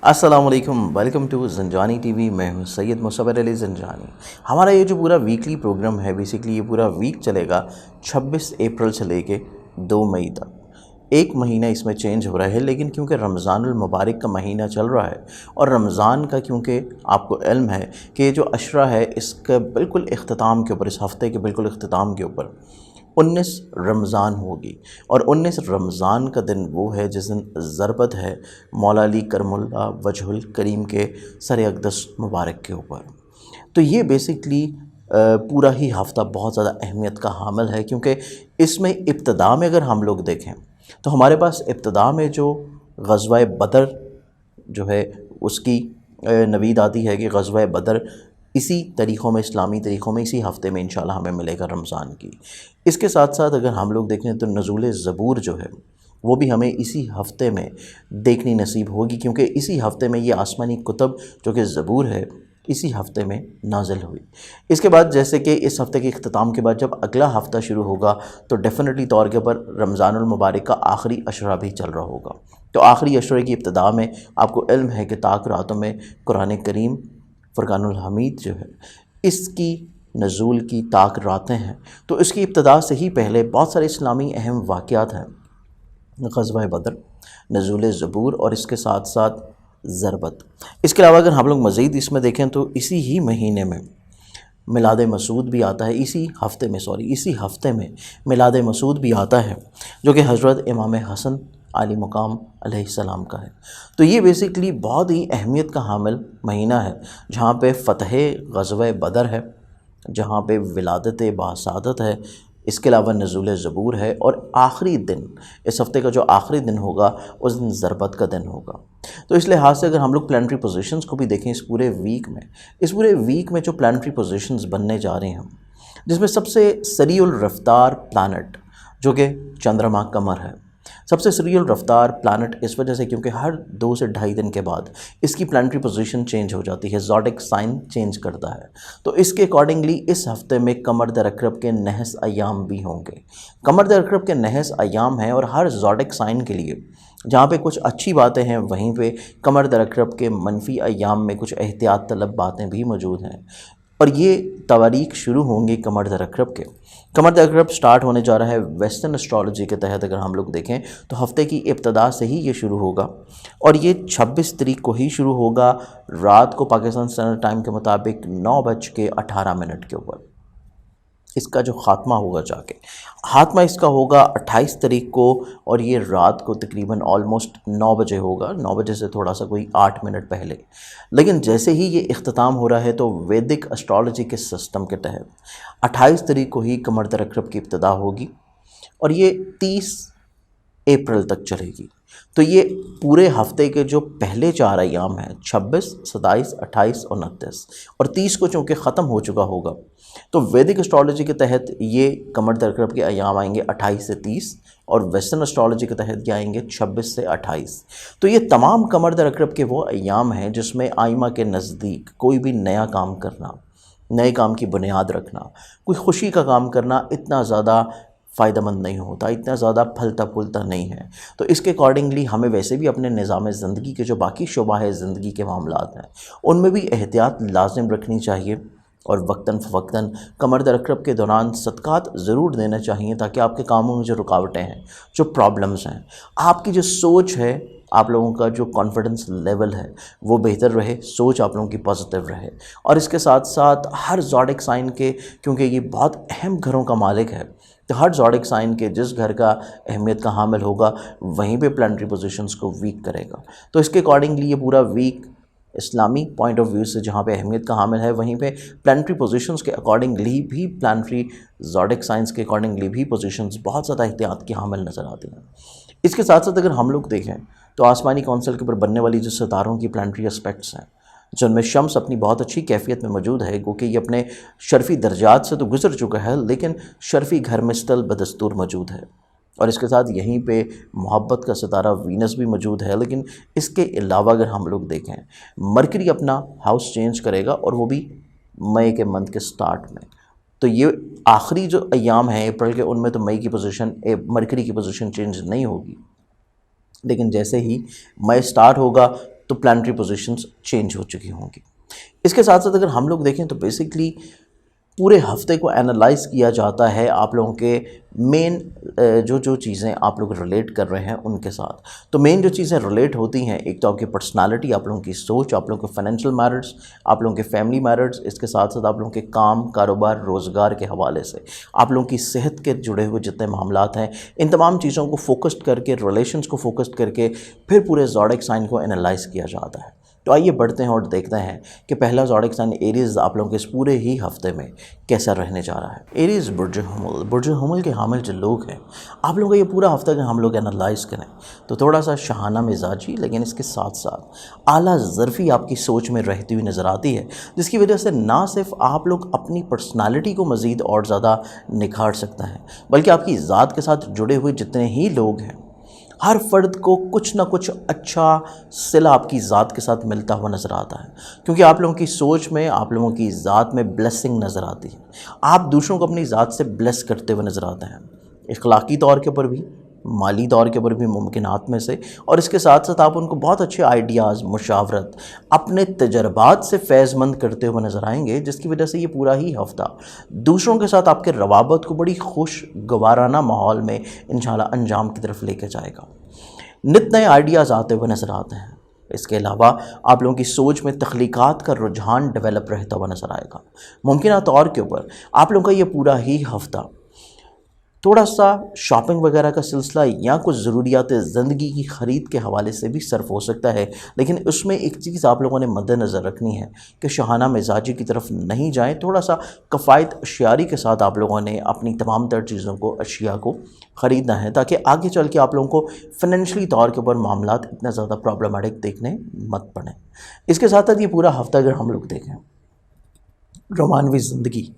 अस्सलाम वालेकुम, welcome to Zanjani TV. मैं हूं सैयद मुसव्वर अली ज़ंजानी। हमारा ये जो पूरा वीकली प्रोग्राम है, बेसिकली ये पूरा वीक चलेगा 26 अप्रैल से लेके 2 मई तक। एक महीना इसमें चेंज हो रहा है, लेकिन क्योंकि रमज़ानुल मुबारक का महीना चल रहा है और रमज़ान का क्योंकि आपको इल्म है कि ये जो अशरा है इसका बिल्कुल इख्तिताम के ऊपर, इस हफ़्ते के बिल्कुल इख्तिताम के ऊपर 19 रमज़ान होगी। और 19 रमज़ान का दिन वो है जिस दिन ज़रबत है मौला अली करमुल्लाह वजहुल करीम के सर अक़दस मुबारक के ऊपर। तो ये बेसिकली पूरा ही हफ़्ता बहुत ज़्यादा अहमियत का हामिल है, क्योंकि इसमें इब्तिदा में अगर हम लोग देखें तो हमारे पास इब्तिदा में जो ग़ज़वा बदर जो है उसकी नवीद आती है कि ग़ज़वा बदर इसी तरीक़ों में, इस्लामी तरीक़ों में इसी हफ़्ते में इंशाल्लाह हमें मिलेगा रमज़ान की। इसके साथ साथ अगर हम लोग देखें तो नज़ुल ज़बूर जो है वो भी हमें इसी हफ़्ते में देखनी नसीब होगी, क्योंकि इसी हफ़्ते में ये आसमानी कुतुब जो कि ज़बूर है इसी हफ़्ते में नाज़िल हुई। इसके बाद जैसे कि इस हफ़्ते के इख्तिताम के बाद जब अगला हफ़्ता शुरू होगा तो डेफ़िनेटली तौर के ऊपर रमज़ानुल मुबारक का आखिरी अशरा भी चल रहा होगा। तो आखिरी अशरे की इब्तिदा में आपको इल्म है कि ताक रातों में कुरान करीम फ़ुरक़ानुल हमीद जो है इसकी नज़ूल की ताक रातें हैं। तो इसकी इब्तिदा से ही पहले बहुत सारे इस्लामी अहम वाक़यात हैं, ग़ज़वा बदर, नज़ुल ज़बूर और इसके साथ साथ ज़रबत। इसके अलावा अगर हम लोग मज़ीद इसमें देखें तो इसी ही महीने में मिलाद मसूद भी आता है, इसी हफ़्ते में मिलाद मसूद भी आता है जो कि हज़रत इमाम हसन आली मुकाम अलैहिस्सलाम का है। तो ये बेसिकली बहुत ही अहमियत का हामिल महीना है, जहाँ पे फ़तह ग़ज़वा बदर है, जहाँ पे विलादत बासादत है, इसके अलावा नज़ुल ज़बूर है और आखिरी दिन, इस हफ़्ते का जो आखिरी दिन होगा उस दिन ज़रबत का दिन होगा। तो इस लिहाज से अगर हम लोग प्लानिटरी पोजीशंस को भी देखें इस पूरे वीक में जो प्लानिटरी पोजीशंस बनने जा रहे हैं, जिसमें सबसे सरीउल रफ्तार प्लानट जो कि चंद्रमा कमर है, सबसे सरीउल रफ्तार प्लानट इस वजह से क्योंकि हर 2 से ढाई दिन के बाद इसकी प्लानिटरी पोजीशन चेंज हो जाती है, ज़ोडिक साइन चेंज करता है। तो इसके अकॉर्डिंगली इस हफ़्ते में कमर दर अक़रब के नहस अयाम भी होंगे। कमर दर अक़रब के नहस अयाम हैं और हर ज़ोडिक साइन के लिए जहाँ पे कुछ अच्छी बातें हैं वहीं पे कमर दर अक़रब के मनफी अयाम में कुछ एहतियात तलब बातें भी मौजूद हैं। और ये तवारीख शुरू होंगी कमर दर अक़रब के। कमर दर अक़रब स्टार्ट होने जा रहा है वेस्टर्न एस्ट्रोलॉजी के तहत। अगर हम लोग देखें तो हफ़्ते की इब्तिदा से ही ये शुरू होगा और ये 26 तारीख को ही शुरू होगा, रात को पाकिस्तान स्टैंडर्ड टाइम के मुताबिक 9:18 के ऊपर इसका जो ख़ात्मा होगा ख़ात्मा इसका होगा 28 तारीख को, और ये रात को तकरीबन ऑलमोस्ट 9 बजे होगा, 9 बजे से थोड़ा सा कोई 8 मिनट पहले। लेकिन जैसे ही ये इख्तिताम हो रहा है तो वैदिक एस्ट्रोलॉजी के सिस्टम के तहत 28 तारीख को ही कमर दर अक़रब की इब्तिदा होगी और ये 30 अप्रैल तक चलेगी। तो ये पूरे हफ़्ते के जो पहले 4 अयाम हैं 26, 27, 28 और 29 और 30 को चूँकि ख़त्म हो चुका होगा, तो वैदिक एस्ट्रोलॉजी के तहत ये कमर दर अक़रब के अयाम आएंगे 28 से 30 और वेस्टर्न एस्ट्रोलॉजी के तहत क्या आएंगे 26 से 28। तो ये तमाम कमर दर अक़रब के वो अयाम हैं जिसमें आइमा के नज़दीक कोई भी नया काम करना, नए काम की बुनियाद रखना, कोई खुशी का काम करना इतना ज़्यादा फ़ायदेमंद नहीं होता, इतना ज़्यादा फलता फूलता नहीं है। तो इसके अकॉर्डिंगली हमें वैसे भी अपने निज़ाम ज़िंदगी के जो बाकी शुबा है ज़िंदगी के मामलात हैं उनमें भी एहतियात लाज़िम रखनी चाहिए और वक्तन फ़वक्तन कमर दर अक़रब के दौरान सदक़ात ज़रूर देना चाहिए, ताकि आपके कामों में जो रुकावटें हैं, जो प्रॉब्लम्स हैं, आपकी जो सोच है, आप लोगों का जो कॉन्फिडेंस लेवल है वो बेहतर रहे, सोच आप लोगों की पॉजिटिव रहे। और इसके साथ साथ हर ज़ोडिक साइन के, क्योंकि ये बहुत अहम घरों का मालिक है, तो हर ज़ोडिक साइन के जिस घर का अहमियत का हामिल होगा वहीं पे प्लानिटरी पोजीशंस को वीक करेगा। तो इसके अकॉर्डिंगली ये पूरा वीक इस्लामी पॉइंट ऑफ व्यू से जहाँ पे अहमियत का हामिल है वहीं पे प्लानिटरी पोजीशंस के अकॉर्डिंगली भी, प्लानिटरी ज़ोडिक साइंस के अकॉर्डिंगली भी पोजीशंस बहुत ज़्यादा एहतियात की हामिल नज़र आती हैं। इसके साथ साथ अगर हम लोग देखें तो आसमानी कौंसिल के ऊपर बनने वाली जो सितारों की प्लानिटरी एस्पेक्ट्स हैं, जिनमें शम्स अपनी बहुत अच्छी कैफियत में मौजूद है, क्योंकि ये अपने शर्फ़ी दर्जात से तो गुजर चुका है लेकिन शर्फ़ी घर में स्टिल बदस्तूर मौजूद है। और इसके साथ यहीं पे मोहब्बत का सितारा वीनस भी मौजूद है। लेकिन इसके अलावा अगर हम लोग देखें, मरकरी अपना हाउस चेंज करेगा और वो भी मई के मंथ के स्टार्ट में। तो ये आखिरी जो अयाम हैं अप्रैल के, उनमें तो मई की पोजीशन, मरकरी की पोजीशन चेंज नहीं होगी। लेकिन जैसे ही मई स्टार्ट होगा तो प्लानिटरी पोजीशंस चेंज हो चुकी होंगी। इसके साथ साथ अगर हम लोग देखें तो बेसिकली पूरे हफ्ते को एनालाइज किया जाता है आप लोगों के मेन जो जो चीज़ें आप लोग रिलेट कर रहे हैं उनके साथ। तो मेन जो चीज़ें रिलेट होती हैं, एक तो आपकी पर्सनालिटी, आप लोगों की सोच, आप लोगों के फाइनेंशियल मैटर्स, आप लोगों के फैमिली मैटर्स, इसके साथ साथ आप लोगों के काम, कारोबार, रोज़गार के हवाले से आप लोगों की सेहत के जुड़े हुए जितने मामलात हैं, इन तमाम चीज़ों को फोकस्ड करके, रिलेशंस को फोकस्ड करके फिर पूरे ज़ोडिक साइन को एनालाइज किया जाता है। तो आइए बढ़ते हैं और देखते हैं कि पहला ज़ोडिक साइन एरीज़ आप लोगों के इस पूरे ही हफ्ते में कैसा रहने जा रहा है। एरीज़ बुर्ज हुमल के हामिल जो लोग हैं, आप लोगों का ये पूरा हफ्ता अगर हम लोग एनालाइज करें तो थोड़ा सा शहाना मिजाजी, लेकिन इसके साथ साथ आला ज़र्फ़ी आपकी सोच में रहती हुई नज़र आती है, जिसकी वजह से ना सिर्फ आप लोग अपनी पर्सनालिटी को मज़ीद और ज़्यादा निखार सकते हैं, बल्कि आपकी ज़ात के साथ जुड़े हुए जितने ही लोग हैं, हर फर्द को कुछ ना कुछ अच्छा सिला आपकी ज़ात के साथ मिलता हुआ नज़र आता है, क्योंकि आप लोगों की सोच में, आप लोगों की ज़ात में ब्लेसिंग नज़र आती है। आप दूसरों को अपनी ज़ात से ब्लेस करते हुए नज़र आते हैं, इखलाकी तौर के ऊपर भी, माली तौर के ऊपर भी मुमकिनात में से, और इसके साथ साथ आप उनको बहुत अच्छे आइडियाज़, मुशावरत, अपने तजर्बात से फैज़मंद करते हुए नज़र आएंगे, जिसकी वजह से ये पूरा ही हफ्ता दूसरों के साथ आपके रवाबत को बड़ी खुशगवाराना माहौल में इंशाल्लाह अंजाम की तरफ लेकर जाएगा। नित नए आइडियाज़ आते हुए नज़र आते हैं। इसके अलावा आप लोगों की सोच में तख्लीक़ात का रुझान डेवलप रहता हुआ नज़र आएगा। मुमकिन तौर के ऊपर आप लोगों का ये पूरा ही हफ्ता थोड़ा सा शॉपिंग वगैरह का सिलसिला या कुछ ज़रूरियात ज़िंदगी की ख़रीद के हवाले से भी सर्फ हो सकता है, लेकिन उसमें एक चीज़ आप लोगों ने मद्देनज़र रखनी है कि शहाना मिजाजी की तरफ नहीं जाएं। थोड़ा सा कफ़ायत अशियारी के साथ आप लोगों ने अपनी तमाम तर चीज़ों को, अशिया को ख़रीदना है, ताकि आगे चल के आप लोगों को फ़ाइनेंशियली तौर के ऊपर मामलात इतना ज़्यादा प्रॉब्लमेटिक देखने मत पड़ें। इसके साथ साथ ये पूरा हफ्ता अगर हम लोग देखें, रोमानवी ज़िंदगी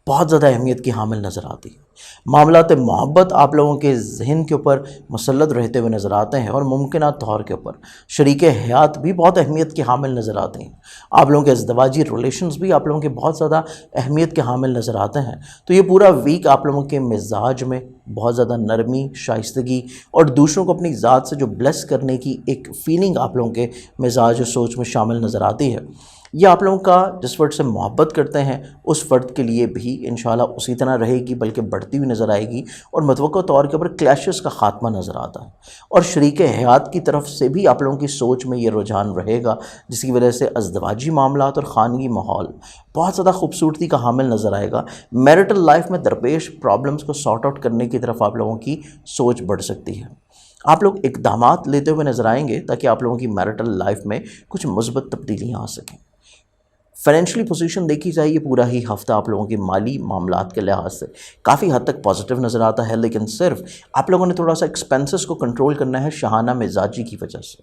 बहुत ज़्यादा अहमियत की हामिल नज़र आती है। मामलात मोहब्बत आप लोगों के जहन के ऊपर मुसल्लत रहते हुए नज़र आते हैं, और मुमकिन तौर के ऊपर शरीक हयात भी बहुत अहमियत की हामिल नज़र आते हैं। आप लोगों के अज़दवाजी रिलेशंस भी आप लोगों के बहुत ज़्यादा अहमियत के हामिल नज़र आते हैं। तो ये पूरा वीक आप लोगों के मिजाज में बहुत ज़्यादा नरमी, शाइस्तगी और दूसरों को अपनी ज़ात से जो ब्लेस करने की एक फ़ीलिंग आप लोगों के मिजाज और सोच में शामिल नज़र आती है। ये आप लोगों का जिस फ़र्द से मोहब्बत करते हैं उस फ़र्द के लिए भी इंशाल्लाह उसी तरह रहेगी, बल्कि बढ़ती हुई नज़र आएगी, और मतवक़्क़ा तौर के ऊपर क्लैशेस का ख़ात्मा नज़र आता है। और शरीक हयात की तरफ से भी आप लोगों की सोच में ये रुझान रहेगा, जिसकी वजह से अज़दवाजी मामलात और ख़ानगी माहौल बहुत ज़्यादा खूबसूरती का हामिल नज़र आएगा। मैरिटल लाइफ में दरपेश प्रॉब्लम्स को सॉर्ट आउट करने की तरफ आप लोगों की सोच बढ़ सकती है। आप लोग इक़दामात लेते हुए नज़र आएंगे ताकि आप लोगों की मैरिटल लाइफ में कुछ मुस्बत तब्दीलियाँ आ सकें। फाइनेंशियली पोजीशन देखी जाए, ये पूरा ही हफ्ता आप लोगों के माली मामलात के लिहाज से काफ़ी हद तक पॉजिटिव नज़र आता है, लेकिन सिर्फ आप लोगों ने थोड़ा सा एक्सपेंसेस को कंट्रोल करना है शहाना मिजाजी की वजह से,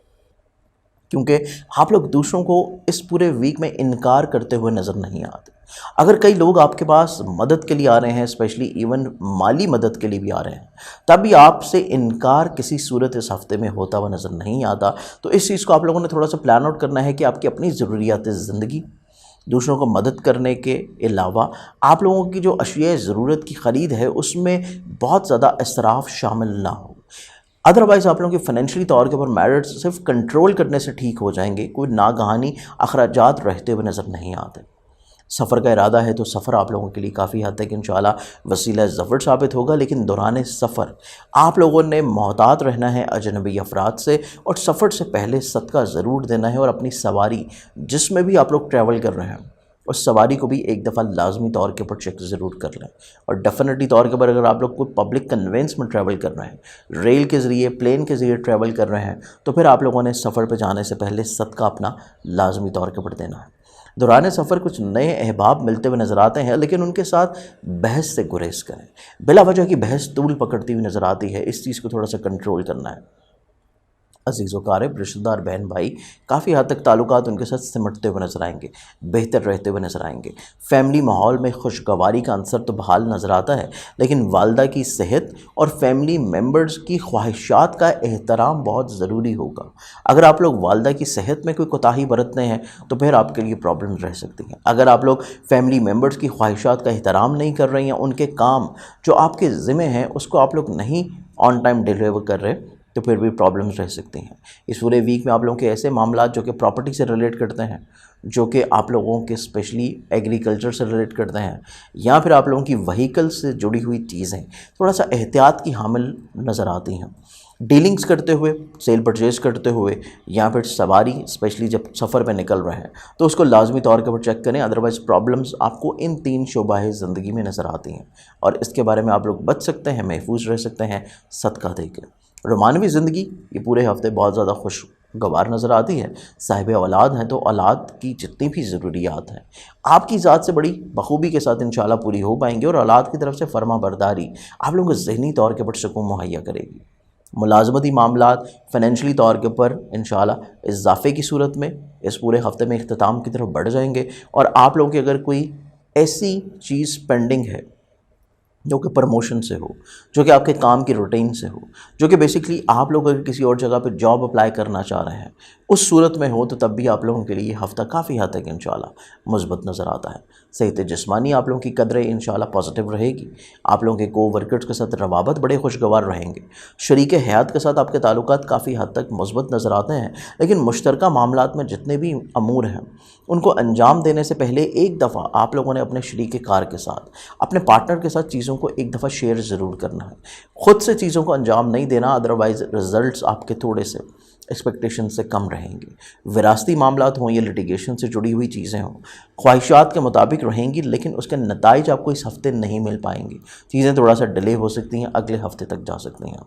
क्योंकि आप लोग दूसरों को इस पूरे वीक में इनकार करते हुए नज़र नहीं आते। अगर कई लोग आपके पास मदद के लिए आ रहे हैं, स्पेशली इवन माली मदद के लिए भी आ रहे हैं, तब भी आपसे इनकार किसी सूरत इस हफ्ते में होता हुआ नज़र नहीं आता। तो इस चीज़ को आप लोगों ने थोड़ा सा प्लान आउट करना है कि आपकी अपनी ज़रूरियात ज़िंदगी, दूसरों को मदद करने के अलावा आप लोगों की जो अशिया ज़रूरत की ख़रीद है उसमें बहुत ज़्यादा इसराफ शामिल ना हो। अदरवाइज़ आप लोगों के फाइनेंशियली तौर के ऊपर मैटर्स सिर्फ कंट्रोल करने से ठीक हो जाएंगे, कोई नागहानी अखराजात रहते हुए नज़र नहीं आते। सफ़र का इरादा है तो सफ़र आप लोगों के लिए काफ़ी हद तक इंशाल्लाह वसीला ज़फ़र साबित होगा, लेकिन दौरान सफ़र आप लोगों ने मोहतात रहना है अजनबी अफराद से, और सफ़र से पहले सदका ज़रूर देना है, और अपनी सवारी जिसमें भी आप लोग ट्रैवल कर रहे हैं उस सवारी को भी एक दफ़ा लाजमी तौर के ऊपर चेक ज़रूर कर लें। और डेफिनेटली तौर के ऊपर अगर आप लोग कोई पब्लिक कन्वेंस में ट्रैवल कर रहे हैं, रेल के ज़रिए, प्लेन के ज़रिए ट्रैवल कर रहे हैं, तो फिर आप लोगों ने सफ़र पर जाने से पहले सदका अपना लाजमी तौर के ऊपर देना है। दौरान सफ़र कुछ नए अहबाब मिलते हुए नज़र आते हैं, लेकिन उनके साथ बहस से गुरेज करें। बिला वजह की बहस तूल पकड़ती हुई नज़र आती है, इस चीज़ को थोड़ा सा कंट्रोल करना है। अजीज़ व क़ारिब, रिश्तेदार, बहन भाई, काफ़ी हद तक ताल्लुकात उनके साथ सिमटते हुए नज़र आएंगे, बेहतर रहते हुए नज़र आएंगे। फैमिली माहौल में खुशगवारी का अंसर तो बहाल नज़र आता है, लेकिन वालदा की सेहत और फैमिली मेम्बर्स की ख्वाहिशात का एहतराम बहुत ज़रूरी होगा। अगर आप लोग वालदा की सेहत में कोई कोताही बरतते हैं तो फिर आपके लिए प्रॉब्लम रह सकती हैं। अगर आप लोग फैमिली मेम्बर्स की ख्वाहिशात का एहतराम नहीं कर रहे हैं, उनके काम जो आपके ज़िम्मे हैं उसको आप लोग नहीं ऑन टाइम डिलीवर कर रहे, तो फिर भी प्रॉब्लम्स रह सकती हैं। इस पूरे वीक में आप लोगों के ऐसे मामला जो कि प्रॉपर्टी से रिलेट करते हैं, जो कि आप लोगों के स्पेशली एग्रीकल्चर से रिलेट करते हैं, या फिर आप लोगों की व्हीकल से जुड़ी हुई चीज़ें थोड़ा सा एहतियात की हामिल नज़र आती हैं। डीलिंग्स करते हुए, सेल परचेज़ करते हुए, या फिर सवारी स्पेशली जब सफ़र में निकल रहे हैं तो उसको लाजमी तौर के ऊपर चेक करें, अदरवाइज़ प्रॉब्लम्स आपको इन 3 शोबाए ज़िंदगी में नज़र आती हैं और इसके बारे में आप लोग बच सकते हैं, महफूज रह सकते हैं सदका देकर। रोमानवी ज़िंदगी ये पूरे हफ्ते बहुत ज़्यादा खुशगवार नज़र आती है। साहिब औलाद हैं तो औलाद की जितनी भी ज़रूरियात हैं आपकी ज़ात से बड़ी बखूबी के साथ इंशाल्लाह पूरी हो पाएंगी और औलाद की तरफ से फर्मा बरदारी आप लोगों को ज़हनी तौर के ऊपर सुकून मुहैया करेगी। मुलाजमती मामलात फ़ाइनेंशली तौर के ऊपर इंशाल्लाह इजाफ़े की सूरत में इस पूरे हफ्ते में इख्तिताम की तरफ बढ़ जाएंगे और आप लोगों की अगर कोई ऐसी चीज़ पेंडिंग है जो कि प्रमोशन से हो, जो कि आपके काम की रूटीन से हो, जो कि बेसिकली आप लोग अगर किसी और जगह पे जॉब अप्लाई करना चाह रहे हैं उस सूरत में हो, तो तब भी आप लोगों के लिए हफ़्ता काफ़ी हद तक इंशाल्लाह मुस्बत नज़र आता है। सेहत जिस्मानी आप लोगों की कदरें इंशाल्लाह पॉजिटिव रहेगी। आप लोगों के को वर्कर्स के साथ रवाबत बड़े खुशगवार रहेंगे। शरीक हयात के साथ आपके ताल्लुकात काफ़ी हद तक मुस्बत नज़र आते हैं, लेकिन मुश्तरका मामलात में जितने भी अमूर हैं उनको अंजाम देने से पहले एक दफ़ा आप लोगों ने अपने शरीक कार के साथ, अपने पार्टनर के साथ चीज़ों को एक दफ़ा शेयर ज़रूर करना है। ख़ुद से चीज़ों को अंजाम नहीं देना, अदरवाइज़ रिज़ल्ट्स आपके थोड़े से एक्सपेक्टेशन से कम रहेंगे। विरासती मामलात हों या लिटिगेशन से जुड़ी हुई चीज़ें हों, ख्वाहिशात के मुताबिक रहेंगी, लेकिन उसके नताइज आपको इस हफ़्ते नहीं मिल पाएंगे। चीज़ें थोड़ा सा डिले हो सकती हैं, अगले हफ़्ते तक जा सकती हैं।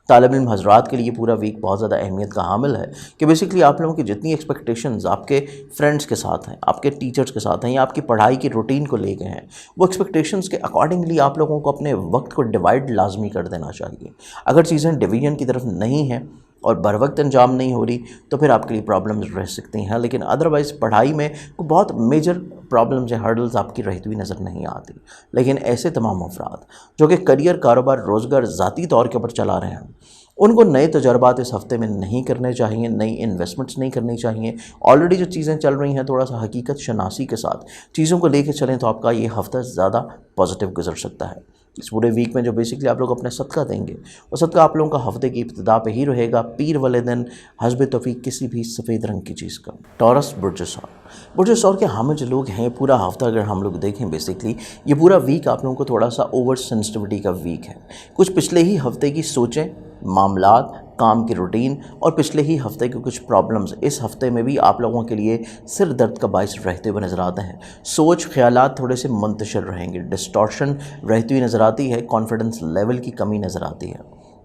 तालिब इल्म हज़रात के लिए पूरा वीक बहुत ज़्यादा अहमियत का हामिल है कि बेसिकली आप लोगों की जितनी एक्सपेक्टेशंस आपके फ्रेंड्स के साथ हैं, आपके टीचर्स के साथ हैं, या आपकी पढ़ाई की रूटीन को लेके हैं, वो एक्सपेक्टेशंस के अकॉर्डिंगली आप लोगों को अपने वक्त को डिवाइड लाजमी कर देना चाहिए। अगर चीज़ें डिवीजन की तरफ नहीं हैं और बर वक्त अंजाम नहीं हो रही तो फिर आपके लिए प्रॉब्लम्स रह सकती हैं, लेकिन अदरवाइज़ पढ़ाई में कोई बहुत मेजर प्रॉब्लम्स या हर्डल्स आपकी रहती हुई नज़र नहीं आती। लेकिन ऐसे तमाम अफराद जो कि करियर, कारोबार, रोज़गार ज़ाती तौर के ऊपर चला रहे हैं, उनको नए तजर्बात इस हफ़्ते में नहीं करने चाहिए, नई इन्वेस्टमेंट्स नहीं करनी चाहिए। ऑलरेडी जो चीज़ें चल रही हैं थोड़ा सा हकीकत शनासी के साथ चीज़ों को लेकर चलें तो आपका ये हफ़्ता ज़्यादा पॉजिटिव गुजर सकता है। इस पूरे वीक में जो बेसिकली आप लोग अपने सदका देंगे वो सदका आप लोगों का हफ्ते की इब्तिदा पे ही रहेगा, पीर वाले दिन हस्ब तौफीक किसी भी सफ़ेद रंग की चीज़ का। टॉरस बुर्ज सौर के हामिल जो लोग हैं, पूरा हफ्ता अगर हम लोग देखें बेसिकली ये पूरा वीक आप लोगों को थोड़ा सा ओवर सेंसिटिविटी का वीक है। कुछ पिछले ही हफ्ते की सोचें, मामलात, काम की रूटीन और पिछले ही हफ्ते के कुछ प्रॉब्लम्स इस हफ्ते में भी आप लोगों के लिए सिर दर्द का बायस रहते हुए नज़र आते हैं। सोच ख्यालात थोड़े से मुंतशिर रहेंगे, डिस्टॉर्शन रहती हुई नज़र आती है, कॉन्फिडेंस लेवल की कमी नज़र आती है।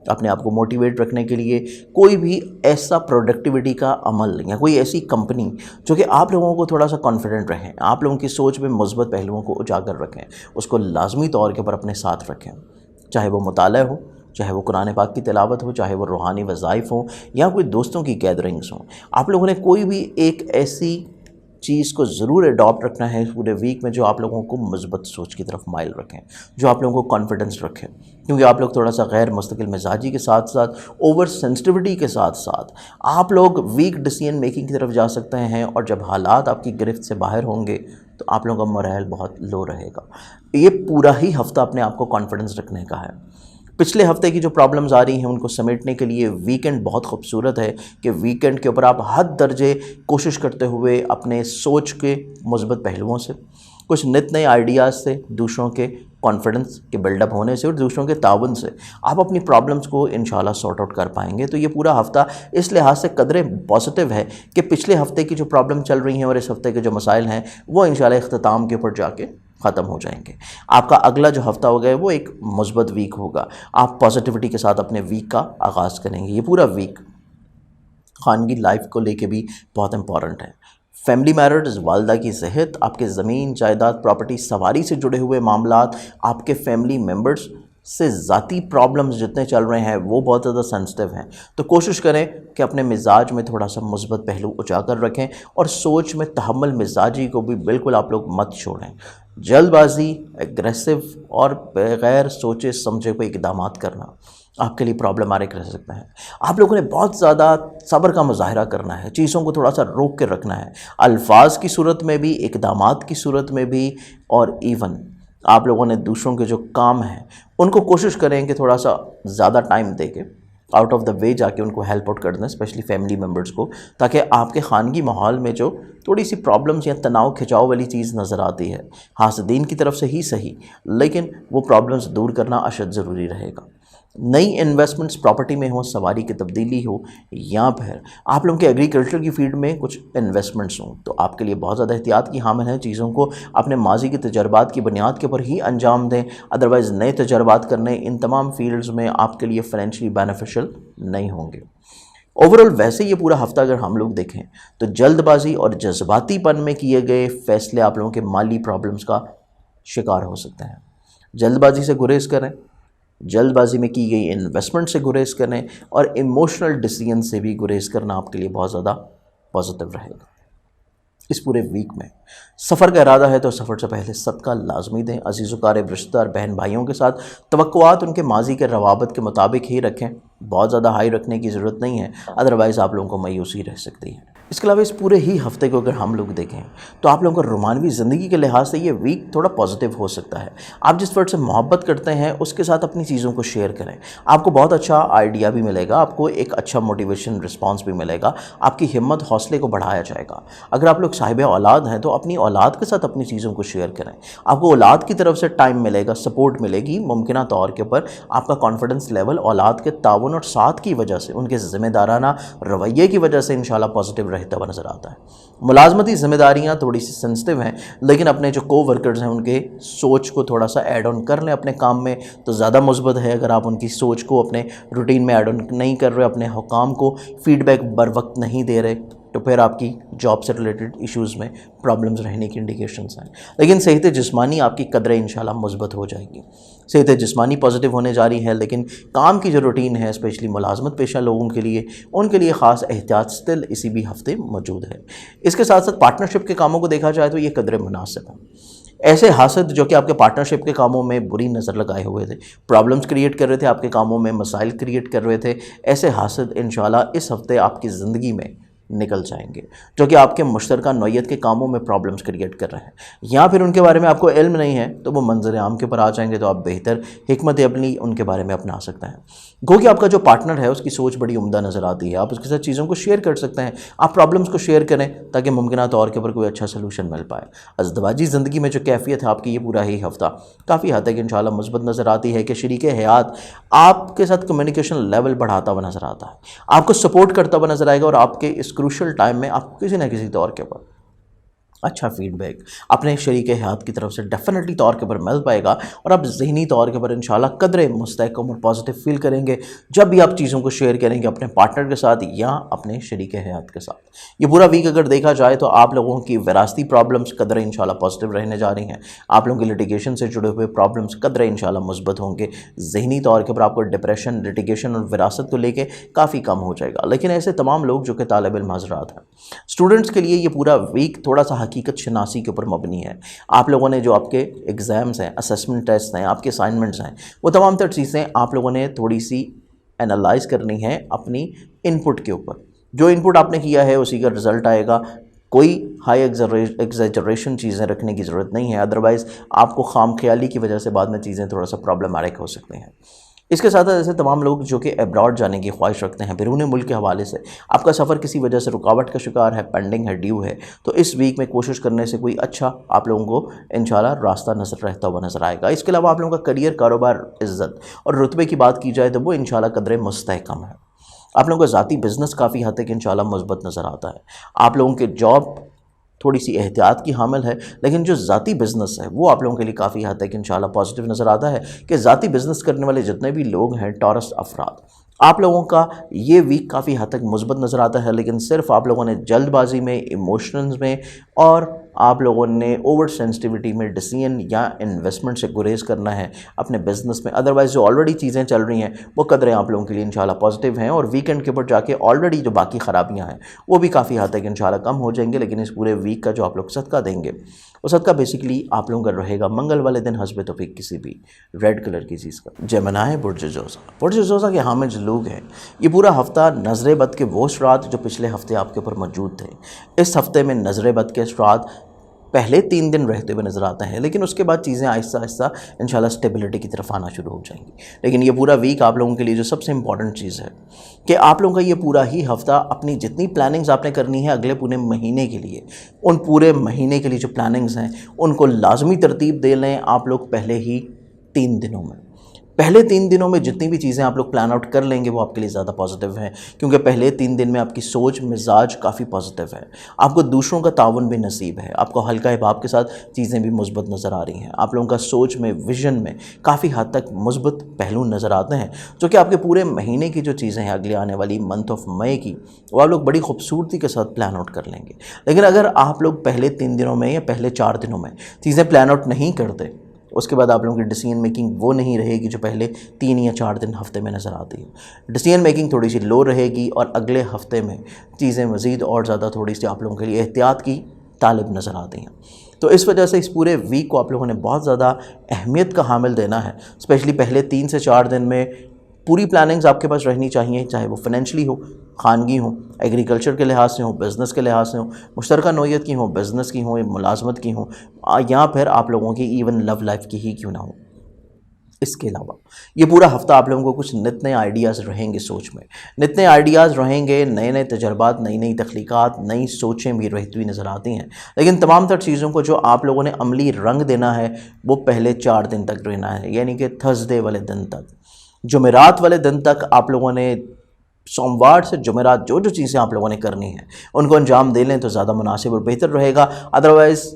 अपने आप को मोटिवेट रखने के लिए कोई भी ऐसा प्रोडक्टिविटी का अमल या कोई ऐसी कंपनी जो कि आप लोगों को थोड़ा सा कॉन्फिडेंट रहें, आप लोगों की सोच में मुस्बत पहलुओं को उजागर रखें, उसको लाजमी तौर के ऊपर अपने साथ रखें। चाहे वो मुताला हो, चाहे वो कुरान पाक की तिलावत हो, चाहे वो रूहानी वज़ाइफ हो या कोई दोस्तों की गैदरिंग्स हों, आप लोगों ने कोई भी एक ऐसी चीज़ को ज़रूर अडॉप्ट रखना है इस पूरे वीक में जो आप लोगों को मुस्बत सोच की तरफ माइल रखें, जो आप लोगों को कॉन्फिडेंस रखें। क्योंकि आप लोग थोड़ा सा गैर मुस्तकिल मिजाजी के साथ साथ ओवर सेंसिटिविटी के साथ साथ आप लोग वीक डिसीजन मेकिंग की तरफ जा सकते हैं, और जब हालात आपकी गिरफ्त से बाहर होंगे तो आप लोगों का मोरल बहुत लो रहेगा। ये पूरा ही हफ्ता अपने आप को कॉन्फिडेंस रखने का है। पिछले हफ्ते की जो प्रॉब्लम्स आ रही हैं उनको समेटने के लिए वीकेंड बहुत खूबसूरत है कि वीकेंड के ऊपर आप हद दर्जे कोशिश करते हुए अपने सोच के मुस्बत पहलुओं से, कुछ नित नए आइडियाज़ से, दूसरों के कॉन्फिडेंस के बिल्डअप होने से और दूसरों के ताउन से आप अपनी प्रॉब्लम्स को इंशाल्लाह सॉर्ट आउट कर पाएंगे। तो ये पूरा हफ्ता इस लिहाज से कदरे पॉजिटिव है कि पिछले हफ्ते की जो प्रॉब्लम चल रही हैं और इस हफ्ते के जो मसाइल हैं वो इंशाल्लाह इख्तिताम के ऊपर जाके ख़त्म हो जाएंगे। आपका अगला जो हफ्ता होगा वो एक मुस्बत वीक होगा। आप पॉजिटिविटी के साथ अपने वीक का आगाज़ करेंगे। ये पूरा वीक खानगी लाइफ को लेके भी बहुत इंपॉर्टेंट है। फैमिली मैटर्स, वालदा की सेहत, आपके ज़मीन जायदाद प्रॉपर्टी सवारी से जुड़े हुए मामलात, आपके फैमिली मेम्बर्स से ज़ाती प्रॉब्लम्स जितने चल रहे हैं वो बहुत ज़्यादा सेंसिटिव हैं। तो कोशिश करें कि अपने मिजाज में थोड़ा सा मुस्बत पहलू उजागर रखें और सोच में तहम्मुल मिजाजी को भी बिल्कुल आप लोग मत छोड़ें। जल्दबाजी, एग्रेसिव और बगैर सोचे समझे कोई इक़दाम करना आपके लिए प्रॉब्लमेटिक रह सकता है। आप लोगों ने बहुत ज़्यादा सब्र का मुजाहरा करना है, चीज़ों को थोड़ा सा रोक के रखना है, अल्फाज की सूरत में भी, इक़दामात की सूरत में भी, और इवन आप लोगों ने दूसरों के जो काम हैं उनको कोशिश करें कि थोड़ा सा ज़्यादा टाइम दे के आउट ऑफ द वे जाके उनको हेल्प आउट कर दें, स्पेशली फैमिली मेम्बर्स को, ताकि आपके खानगी माहौल में जो थोड़ी सी प्रॉब्लम्स या तनाव खिंचाव वाली चीज़ नज़र आती है, हासदीन की तरफ से ही सही, लेकिन वो प्रॉब्लम्स दूर करना अशद ज़रूरी रहेगा। नई इन्वेस्टमेंट्स प्रॉपर्टी में हो, सवारी की तब्दीली हो, या फिर आप लोगों के एग्रीकल्चर की फील्ड में कुछ इन्वेस्टमेंट्स हों, तो आपके लिए बहुत ज़्यादा एहतियात की हामिल है। चीज़ों को अपने माजी के तजर्बात की बुनियाद के ऊपर ही अंजाम दें, अदरवाइज़ नए तजर्बात करने इन तमाम फील्ड्स में आपके लिए फाइनेंशियली बेनिफिशियल नहीं होंगे। ओवरऑल वैसे ये पूरा हफ्ता अगर हम लोग देखें तो जल्दबाजी और जज्बातीपन में किए गए फैसले आप लोगों के माली प्रॉब्लम्स का शिकार हो सकते हैं। जल्दबाजी से गुरेज करें, जल्दबाजी में की गई इन्वेस्टमेंट से गुरेज करें, और इमोशनल डिसीजन से भी गुरेज करना आपके लिए बहुत ज़्यादा पॉजिटिव रहेगा। इस पूरे वीक में सफ़र का इरादा है तो सफ़र से पहले सदका लाजमी दें। अजीज़ क़ारिब रिश्तेदार बहन भाइयों के साथ तवक्कुआत उनके माजी के रवाबत के मुताबिक ही रखें, बहुत ज़्यादा हाई रखने की ज़रूरत नहीं है, अदरवाइज़ आप लोगों को मायूसी रह सकती है। इसके अलावा इस पूरे ही हफ्ते को अगर हम लोग देखें तो आप लोगों को रोमानवी ज़िंदगी के लिहाज से ये वीक थोड़ा पॉजिटिव हो सकता है। आप जिस वर्ड से मोहब्बत करते हैं उसके साथ अपनी चीज़ों को शेयर करें, आपको बहुत अच्छा आइडिया भी मिलेगा, आपको एक अच्छा मोटिवेशन रिस्पॉन्स भी मिलेगा, आपकी हिम्मत हौसले को बढ़ाया जाएगा। अगर आप लोग साहिब औलाद हैं तो अपनी औलाद के साथ अपनी चीज़ों को शेयर करें, आपको औलाद की तरफ से टाइम मिलेगा, सपोर्ट मिलेगी, मुमकिन तौर के ऊपर आपका कॉन्फिडेंस लेवल औलाद के ताउन और साथ की वजह से, उनके ज़िम्मेदाराना रवैये की वजह से इंशाल्लाह पॉजिटिव रहता हुआ नज़र आता है। मुलाजमती ज़िम्मेदारियाँ थोड़ी सी सेंसिटिव हैं, लेकिन अपने जो को वर्कर्स हैं उनके सोच को थोड़ा सा ऐड ऑन कर लें अपने काम में तो ज़्यादा मुस्बत है। अगर आप उनकी सोच को अपने रूटीन में ऐड ऑन नहीं कर रहे, अपने हुकाम को फीडबैक बर वक्त नहीं दे रहे, तो फिर आपकी जॉब से रिलेटेड इश्यूज़ में प्रॉब्लम्स रहने की इंडिकेशंस हैं। लेकिन सेहत जिस्मानी आपकी कदरें इंशाल्लाह मुस्बत हो जाएगी। सेहत जिस्मानी पॉजिटिव होने जा रही है, लेकिन काम की जो रूटीन है स्पेशली मुलाजमत पेशा लोगों के लिए, उनके लिए ख़ास एहतियात स्टिल इसी भी हफ्ते मौजूद है। इसके साथ साथ पार्टनरशिप के कामों को देखा जाए तो ये कदरें मुनासिब हैं। ऐसे हासद जो कि आपके पार्टनरशिप के कामों में बुरी नज़र लगाए हुए थे, प्रॉब्लम्स क्रिएट कर रहे थे, आपके कामों में मसाइल क्रिएट कर रहे थे, ऐसे हासद इंशाल्लाह इस हफ्ते आपकी ज़िंदगी में निकल जाएंगे, जो कि आपके मुश्तरका नौयत के कामों में प्रॉब्लम्स क्रिएट कर रहे हैं, या फिर उनके बारे में आपको इल्म नहीं है तो वो मंजर आम के ऊपर आ जाएंगे, तो आप बेहतर हिकमत अमली उनके बारे में अपना सकते हैं। गो कि आपका जो पार्टनर है उसकी सोच बड़ी उम्दा नज़र आती है, आप उसके साथ चीज़ों को शेयर कर सकते हैं, आप प्रॉब्लम्स को शेयर करें ताकि मुमकिन तौर के ऊपर कोई अच्छा सलूशन मिल पाए। अज़दवाजी ज़िंदगी में जो कैफियत है आपकी, ये पूरा ही हफ्ता काफ़ी हद तक इंशाल्लाह मुस्बत नज़र आती है कि शरीके हयात आपके साथ कम्युनिकेशन लेवल बढ़ाता हुआ नज़र आता है, आपको सपोर्ट करता हुआ नज़र आएगा, और आपके इस क्रूशल टाइम में आपको किसी न किसी तौर के ऊपर अच्छा फीडबैक अपने शरीक हयात की तरफ से डेफिनेटली तौर के ऊपर मिल पाएगा, और आप ज़हनी तौर के ऊपर इंशाल्लाह कदरे मुस्तहकम और पॉजिटिव फील करेंगे जब भी आप चीज़ों को शेयर करेंगे अपने पार्टनर के साथ या अपने शरीक हयात के साथ। ये पूरा वीक अगर देखा जाए तो आप लोगों की विरासती प्रॉब्लम्स कदरे इंशाल्लाह पॉजिटिव रहने जा रही हैं, आप लोगों की लिटिगेशन से जुड़े हुए प्रॉब्लम्स कदरे इंशाल्लाह मुस्बत होंगे, ज़हनी तौर के ऊपर आपको डिप्रेशन, लिटिगेशन और विरासत को लेकर काफ़ी कम हो जाएगा। लेकिन ऐसे तमाम लोग जो कि तालिब इल्म हज़रात हैं, स्टूडेंट्स के लिए ये पूरा वीक थोड़ा सा हकीकत शनासी के ऊपर मबनी है। आप लोगों ने जो आपके एग्ज़ाम्स हैं, असेसमेंट टेस्ट हैं, आपके असाइनमेंट्स हैं, वो तमाम तर चीज़ें आप लोगों ने थोड़ी सी एनालाइज करनी है अपनी इनपुट के ऊपर। जो इनपुट आपने किया है उसी का रिज़ल्ट आएगा, कोई हाई एग्जैजरेशन चीज़ें रखने की ज़रूरत नहीं है, अदरवाइज़ आपको खाम ख्याली की वजह से बाद में चीज़ें थोड़ा सा प्रॉब्लमैटिक हो सकती हैं। इसके साथ साथ ऐसे तमाम लोग जो कि अब्रॉड जाने की ख्वाहिश रखते हैं, बैरून मुल्क के हवाले से आपका सफ़र किसी वजह से रुकावट का शिकार है, पेंडिंग है, ड्यू है, तो इस वीक में कोशिश करने से कोई अच्छा आप लोगों को इंशाल्लाह रास्ता नज़र रहता हुआ नज़र आएगा। इसके अलावा आप लोगों का करियर, कारोबार, इज़्ज़त और रुतबे की बात की जाए तो वो इंशाल्लाह कदरे मुस्तहकम है। आप लोगों का ज़ाती बिज़नेस काफ़ी हद तक इंशाल्लाह मुस्बत नज़र आता है। आप लोगों के जॉब थोड़ी सी एहतियात की हामिल है, लेकिन जो ज़ाती बिज़नेस है वो आप लोगों के लिए काफ़ी हद तक इंशाल्लाह पॉजिटिव नज़र आता है कि ज़ाती बिज़नेस करने वाले जितने भी लोग हैं, टॉरस अफराद, आप लोगों का ये वीक काफ़ी हद तक मुस्बत नज़र आता है। लेकिन सिर्फ आप लोगों ने जल्दबाजी में, इमोशंस में और आप लोगों ने ओवर सेंसिटिविटी में डिसीजन या इन्वेस्टमेंट से गुरेज करना है अपने बिज़नेस में। अदरवाइज़ जो ऑलरेडी चीज़ें चल रही हैं वो कदरें आप लोगों के लिए इंशाल्लाह पॉजिटिव हैं, और वीकेंड के ऊपर जाके ऑलरेडी जो बाकी ख़राबियाँ हैं वो भी काफ़ी हद तक इंशाल्लाह कम हो जाएंगे। लेकिन इस पूरे वीक का जो आप लोग सदका देंगे वो सदका बेसिकली आप लोगों का रहेगा मंगल वाले दिन हस्ब तौफीक किसी भी रेड कलर की चीज़ का। जमनाए बुर्ज जोज़ा, बुर्ज जोज़ा के हामिज लोग हैं। ये पूरा हफ्ता नज़र बद के वो असरात जो पिछले हफ्ते आपके ऊपर मौजूद थे, इस हफ्ते में नज़र बद के असरात पहले 3 दिन रहते हुए नज़र आते हैं, लेकिन उसके बाद चीज़ें आहिस्ता आहिस्ता इंशाल्लाह स्टेबिलिटी की तरफ आना शुरू हो जाएंगी। लेकिन ये पूरा वीक आप लोगों के लिए जो सबसे इंपॉर्टेंट चीज़ है कि आप लोगों का ये पूरा ही हफ्ता अपनी जितनी प्लानिंग्स आपने करनी है अगले पूरे महीने के लिए, उन पूरे महीने के लिए जो प्लानिंग्स हैं उनको लाजमी तरतीब दे लें आप लोग पहले ही 3 दिनों में। पहले 3 दिनों में जितनी भी चीज़ें आप लोग प्लान आउट कर लेंगे वो आपके लिए ज़्यादा पॉजिटिव हैं, क्योंकि पहले 3 दिन में आपकी सोच मिजाज काफ़ी पॉजिटिव है, आपको दूसरों का ताउन भी नसीब है, आपको हल्का हिबाब के साथ चीज़ें भी मुस्बत नज़र आ रही हैं, आप लोगों का सोच में विजन में काफ़ी हद तक मुस्बत पहलू नज़र आते हैं, जो कि आपके पूरे महीने की जो चीज़ें हैं अगले आने वाली मंथ ऑफ मई की, वो आप लोग बड़ी खूबसूरती के साथ प्लान आउट कर लेंगे। लेकिन अगर आप लोग पहले 3 दिनों में या पहले 4 दिनों में चीज़ें प्लान आउट नहीं करते, उसके बाद आप लोगों की डिसीजन मेकिंग वो नहीं रहेगी जो पहले 3 या 4 दिन हफ्ते में नज़र आती है। डिसीजन मेकिंग थोड़ी सी लो रहेगी और अगले हफ्ते में चीज़ें मज़ीद और ज़्यादा थोड़ी सी आप लोगों के लिए एहतियात की तालिब नज़र आती हैं। तो इस वजह से इस पूरे वीक को आप लोगों ने बहुत ज़्यादा अहमियत का हामिल देना है। स्पेशली पहले 3 से 4 दिन में पूरी प्लानिंग्स आपके पास रहनी चाहिए, चाहे वो फाइनेंशली हो, खानगी हो, एग्रीकल्चर के लिहाज से हो, बिज़नेस के लिहाज से हो, मुश्तरका नौयत की हो, बिज़नेस की हो, मुलाजमत की हो, या फिर आप लोगों की इवन लव लाइफ की ही क्यों ना हो। इसके अलावा ये पूरा हफ्ता आप लोगों को कुछ नित नए आइडियाज़ रहेंगे, सोच में नित नए आइडियाज़ रहेंगे, नए नए तजर्बात, नई नई तख्लीक़ात, नई सोचें भी रहती हुई नज़र आती हैं। लेकिन तमाम तर चीज़ों को जो आप लोगों ने अमली रंग देना है वो पहले 4 दिन तक रहना है, यानी कि थर्सडे वाले दिन तक, जुमेरात वाले दिन तक आप लोगों ने, सोमवार से जुमेरात जो जो चीज़ें आप लोगों ने करनी है उनको अंजाम दे लें तो ज़्यादा मुनासिब और बेहतर रहेगा। अदरवाइज़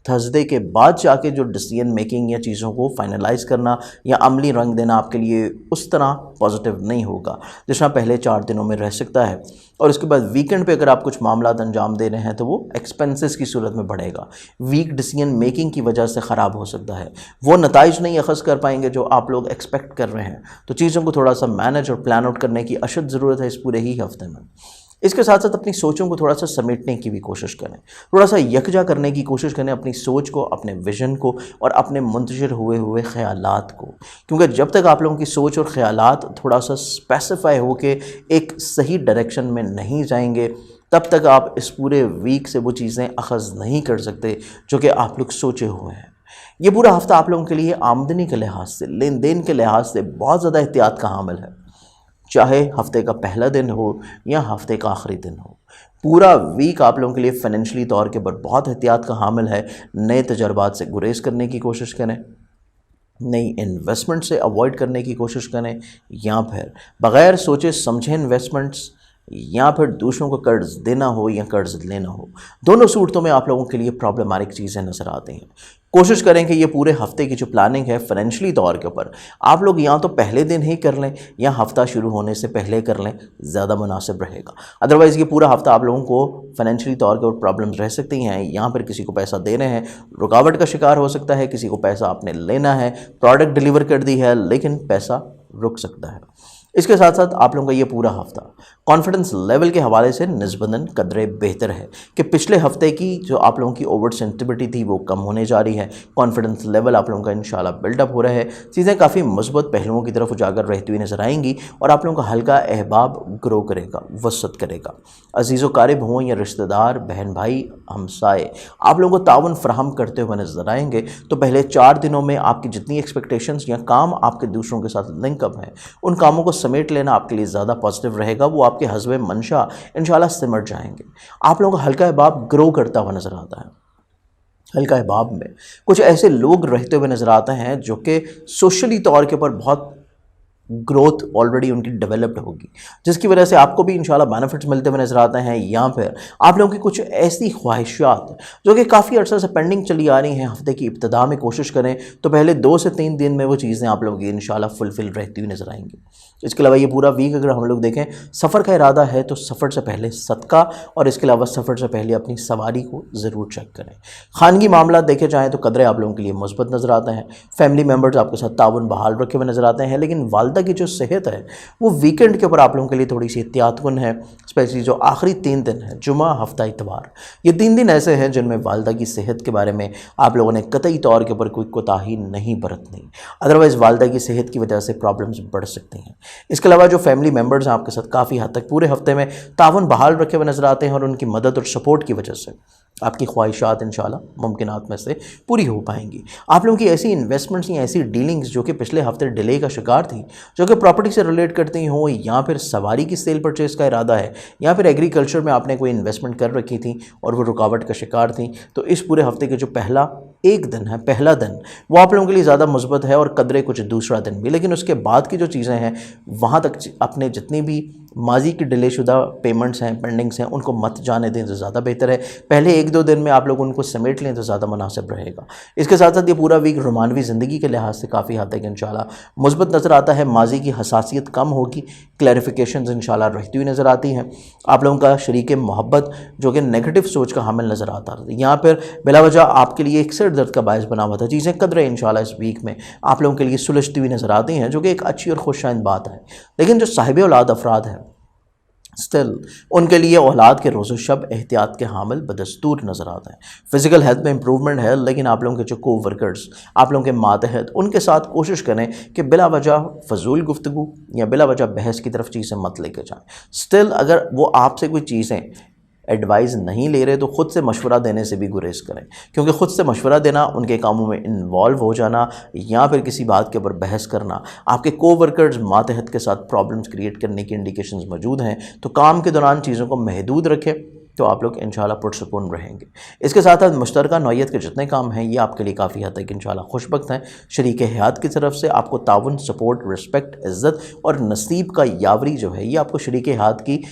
थर्सडे के बाद जाके जो डिसीजन मेकिंग या चीज़ों को फाइनलाइज़ करना या अमली रंग देना आपके लिए उस तरह पॉजिटिव नहीं होगा जिस तरह पहले 4 दिनों में रह सकता है। और उसके बाद वीकेंड पे अगर आप कुछ मामलात अंजाम दे रहे हैं तो वो एक्सपेंसेस की सूरत में बढ़ेगा, वीक डिसीजन मेकिंग की वजह से ख़राब हो सकता है, वो नताइज नहीं अखज़ कर पाएंगे जो आप लोग एक्सपेक्ट कर रहे हैं। तो चीज़ों को थोड़ा सा मैनेज और प्लान आउट करने की अशद ज़रूरत है इस पूरे ही हफ्ते में। इसके साथ साथ अपनी सोचों को थोड़ा सा समेटने की भी कोशिश करें, थोड़ा सा यकजा करने की कोशिश करें अपनी सोच को, अपने विज़न को और अपने मुंतशिर हुए हुए ख़यालात को, क्योंकि जब तक आप लोगों की सोच और ख़यालात थोड़ा सा स्पेसिफाई हो के एक सही डायरेक्शन में नहीं जाएंगे तब तक आप इस पूरे वीक से वो चीज़ें अखज़ नहीं कर सकते जो कि आप लोग सोचे हुए हैं। ये पूरा हफ्ता आप लोगों के लिए आमदनी के लिहाज से, लेन देन के लिहाज से बहुत ज़्यादा एहतियात का हामिल है, चाहे हफ्ते का पहला दिन हो या हफ्ते का आखिरी दिन हो। पूरा वीक आप लोगों के लिए फाइनेंशियली तौर के ऊपर बहुत एहतियात का हामिल है। नए तजर्बात से गुरेज करने की कोशिश करें, नई इन्वेस्टमेंट से अवॉइड करने की कोशिश करें, या फिर बग़ैर सोचे समझे इन्वेस्टमेंट्स, या फिर दूसरों को कर्ज देना हो या कर्ज लेना हो, दोनों सूरतों में आप लोगों के लिए प्रॉब्लमेटिक चीज़ें नज़र आती हैं। कोशिश करें कि ये पूरे हफ्ते की जो प्लानिंग है फाइनेंशियली तौर के ऊपर आप लोग या तो पहले दिन ही कर लें या हफ्ता शुरू होने से पहले कर लें, ज़्यादा मुनासिब रहेगा। अदरवाइज़ ये पूरा हफ्ता आप लोगों को फाइनेंशियली तौर के ऊपर प्रॉब्लम्स रह सकती हैं। यहाँ पर किसी को पैसा दे रहे हैं, रुकावट का शिकार हो सकता है, किसी को पैसा आपने लेना है, प्रोडक्ट डिलीवर कर दी है लेकिन पैसा रुक सकता है। इसके साथ साथ आप लोगों का ये पूरा हफ्ता कॉन्फिडेंस लेवल के हवाले से निस्बतन कदरे बेहतर है कि पिछले हफ्ते की जो आप लोगों की ओवर सेंसिटिविटी थी वो कम होने जा रही है। कॉन्फिडेंस लेवल आप लोगों का इंशाल्लाह बिल्डअप हो रहा है, चीज़ें काफ़ी मुस्बत पहलुओं की तरफ उजागर रहती हुई नजर आएंगी और आप लोगों का हल्का अहबाब ग्रो करेगा, वसत करेगा। अजीज़ व क़ारिब हों या रिश्तेदार, बहन भाई, हमसाए आप लोगों को ताउन फराहम करते हुए नजर आएंगे। तो पहले 4 दिनों में आपकी जितनी एक्सपेक्टेशंस या काम आपके दूसरों के साथ लिंकअप हैं उन कामों को समेट लेना आपके लिए ज़्यादा पॉजिटिव रहेगा। वो आपके हस्बे मंशा इंशाल्लाह सिमट जाएंगे। आप लोगों का हल्का हिबाब ग्रो करता हुआ नज़र आता है। हल्का हिबाब में कुछ ऐसे लोग रहते हुए नज़र आते हैं जो कि सोशली तौर के ऊपर बहुत ग्रोथ ऑलरेडी उनकी डेवलप्ड होगी, जिसकी वजह से आपको भी इंशाल्लाह बेनिफिट्स मिलते हुए नज़र आते हैं। या फिर आप लोगों की कुछ ऐसी ख्वाहिशात जो कि काफ़ी अर्सा से पेंडिंग चली आ रही हैं, हफ्ते की इब्तिदा में कोशिश करें तो पहले 2 से 3 दिन में वो चीज़ें आप लोगों की इंशाल्लाह फुलफ़िल रहती हुई नज़र आएंगी। इसके अलावा ये पूरा वीक अगर हम लोग देखें, सफ़र का इरादा है तो सफ़र से पहले सदका और इसके अलावा सफ़र से पहले अपनी सवारी को ज़रूर चेक करें। खानगी मामला देखे जाएँ तो कदरे आप लोगों के लिए मुस्बत नज़र आते हैं। फैमिली मेम्बर्स आपके साथ ताउन बहाल रखे हुए नज़र आते हैं, लेकिन वालदा की जो सेहत है वो वीकेंड के ऊपर आप लोगों के लिए थोड़ी सी एहतियातकुन है। स्पेशली जो आखिरी 3 दिन है, जुमा, हफ्ता, इतवार, ये 3 दिन ऐसे हैं जिनमें वालदा की सेहत के बारे में आप लोगों ने कतई तौर के ऊपर कोई कोताही नहीं बरतनी, अदरवाइज़ वालदा की सेहत की वजह से प्रॉब्लम्स बढ़ सकती हैं। इसके अलावा जो फैमिली मेम्बर्स हैं आपके साथ काफ़ी हद तक पूरे हफ्ते में ताउन बहाल रखे हुए नजर आते हैं और उनकी मदद और सपोर्ट की वजह से आपकी ख्वाहिशात इंशाल्लाह मुमकिनात में से पूरी हो पाएंगी। आप लोगों की ऐसी इन्वेस्टमेंट्स या ऐसी डीलिंग्स जो कि पिछले हफ्ते डिले का शिकार थी, जो कि प्रॉपर्टी से रिलेट करती हों, या फिर सवारी की सेल परचेज़ का इरादा है, या फिर एग्रीकल्चर में आपने कोई इन्वेस्टमेंट कर रखी थी और वो रुकावट का शिकार थी, तो इस पूरे हफ्ते के जो पहला एक दिन है, पहला दिन, वो आप लोगों के लिए ज़्यादा मुस्बत है और कदरे कुछ दूसरा दिन भी। लेकिन उसके बाद की जो चीज़ें हैं वहाँ तक अपने जितनी भी माजी की डिले शुदा पेमेंट्स हैं, पेंडिंग्स हैं, उनको मत जाने दें तो ज़्यादा बेहतर है। पहले 1-2 दिन में आप लोग उनको समेट लें तो ज़्यादा मुनासिब रहेगा। इसके साथ साथ ये पूरा वीक रोमानवी ज़िंदगी के लिहाज से काफ़ी हद तक इंशाल्लाह मुस्बत नज़र आता है। माजी की हसासियत कम होगी, क्लैरिफिकेशंस इंशाल्लाह रहती हुई नज़र आती हैं। आप लोगों का शरीक मोहब्बत जो कि नेगेटिव सोच का हामिल नज़र आता है, यहाँ पर बिला वजह आपके लिए एक सिर दर्द का बायस बना हुआ था, चीज़ें कदरे इंशाल्लाह इस वीक में आप लोगों के लिए सुलझती हुई नज़र आती हैं, जो कि एक अच्छी और खुशआइंद बात है। लेकिन जो साहिब औलाद अफराद हैं, स्टिल उनके लिए औलाद के रोज़ो शब एहतियात के हामिल बदस्तूर नज़र आते हैं। फ़िज़िकल हेल्थ में इंप्रूवमेंट है, लेकिन आप लोगों के जो को वर्कर्स, आप लोगों के मातहत, उनके साथ कोशिश करें कि बिला वजह फ़जूल गुफ्तगू या बिला वजह बहस की तरफ चीज़ें मत लेके जाएँ। स्टिल अगर वो आपसे कोई चीज़ें एडवाइस नहीं ले रहे तो ख़ुद से मशवरा देने से भी गुरेज करें, क्योंकि ख़ुद से मशवरा देना, उनके कामों में इन्वॉल्व हो जाना या फिर किसी बात के ऊपर बहस करना आपके कोवर्कर्स मातहत के साथ प्रॉब्लम्स क्रिएट करने की इंडिकेशंस मौजूद हैं। तो काम के दौरान चीज़ों को महदूद रखें तो आप लोग इंशाल्लाह पुरसुकून रहेंगे। इसके साथ साथ मुश्तरका नौइयत के जितने काम हैं ये आपके लिए काफ़ी हद तक इंशाल्लाह खुशबख्त हैं। शरीक हयात की तरफ से आपको ताउन, सपोर्ट, रिस्पेक्ट, इज़्ज़त और नसीब का यावरी जो है ये आपको शरीक हयात की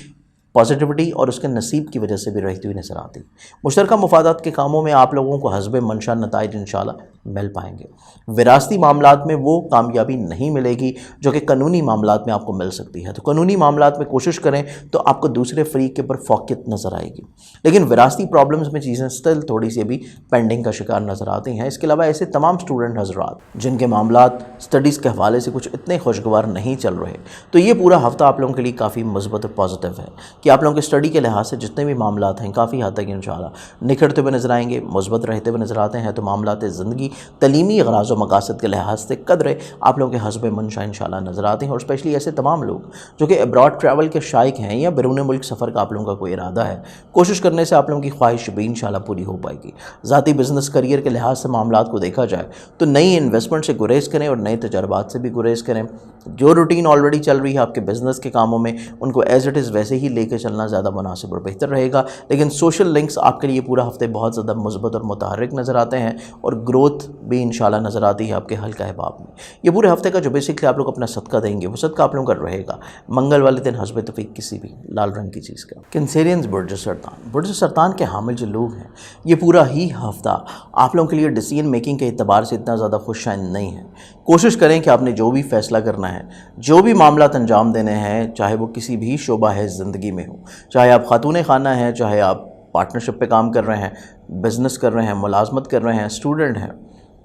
पॉजिटिविटी और उसके नसीब की वजह से भी रहती हुई नज़र आती। मुश्तरका मुफादात के कामों में आप लोगों को हस्ब मंशा नताइज इंशाल्लाह मिल पाएंगे। विरासती मामलात में वो कामयाबी नहीं मिलेगी जो कि कानूनी मामलात में आपको मिल सकती है। तो कानूनी मामलात में कोशिश करें तो आपको दूसरे फ़रीक के ऊपर फ़ौक़ियत नज़र आएगी। लेकिन विरासती प्रॉब्लम्स में चीज़ें स्टिल थोड़ी सी अभी पेंडिंग का शिकार नज़र आती हैं। इसके अलावा ऐसे तमाम स्टूडेंट हज़रात जिनके मामलात स्टडीज़ के हवाले से कुछ इतने खुशगवार नहीं चल रहे, तो ये पूरा हफ़्ता आप लोगों के लिए काफ़ी मुस्बत और पॉजिटिव है कि आप लोगों के स्टडी के लिहाज से जितने भी मामलात हैं काफ़ी हद तक इंशाल्लाह निखरते हुए नज़र आएंगे, मुस्बत रहते हुए नज़र आते हैं। तो मामलात ज़िंदगी तलीमी गराज व मकासद के लिहाज से कदरे आप लोगों के हस्ब मंशा इंशाल्लाह नज़र आते हैं। और स्पेशली ऐसे तमाम लोग जो कि अब्रॉड ट्रैवल के शाइक हैं या बैरून मुल्क सफ़र का आप लोगों का कोई इरादा है, कोशिश करने से आप लोगों की ख्वाहिश भी इंशाल्लाह पूरी हो पाएगी। ज़ाती बिज़नेस करियर के लिहाज से मामलात को देखा जाए तो नई इन्वेस्टमेंट से गुरेज करें और नए तजर्बात से भी गुरेज करें। जो रूटीन ऑलरेडी चल रही है आपके बिज़नेस के कामों में, उनको एज़ इट इज़ वैसे ही लेके चलना ज़्यादा मुनासिब और बेहतर रहेगा। लेकिन सोशल लिंक्स आपके लिए पूरा हफ्ते बहुत ज़्यादा मुस्बत और मुतहर्रिक नज़र आते हैं और ग्रोथ भी इंशाल्लाह नज़र आती है आपके हल्का अहबाब में। ये पूरे हफ्ते का जो बेसिकली आप लोग अपना सदका देंगे वो सदका आप लोगों का रहेगा मंगल वाले दिन हस्ब तौफीक किसी भी लाल रंग की चीज़ का। कैंसेरियंस बुर्ज सरतान के हामिल जो लोग हैं ये पूरा ही हफ्ता आप लोगों के लिए डिसीजन मेकिंग के एतबार से इतना ज़्यादा खुशआइंद नहीं है। कोशिश करें कि आपने जो भी फ़ैसला करना है, जो भी मामला अंजाम देने हैं, चाहे वो किसी भी शोबा है ज़िंदगी में हो, चाहे आप खातून खाना हैं, चाहे आप पार्टनरशिप पे काम कर रहे हैं, बिज़नेस कर रहे हैं, मुलाजमत कर रहे हैं, स्टूडेंट हैं,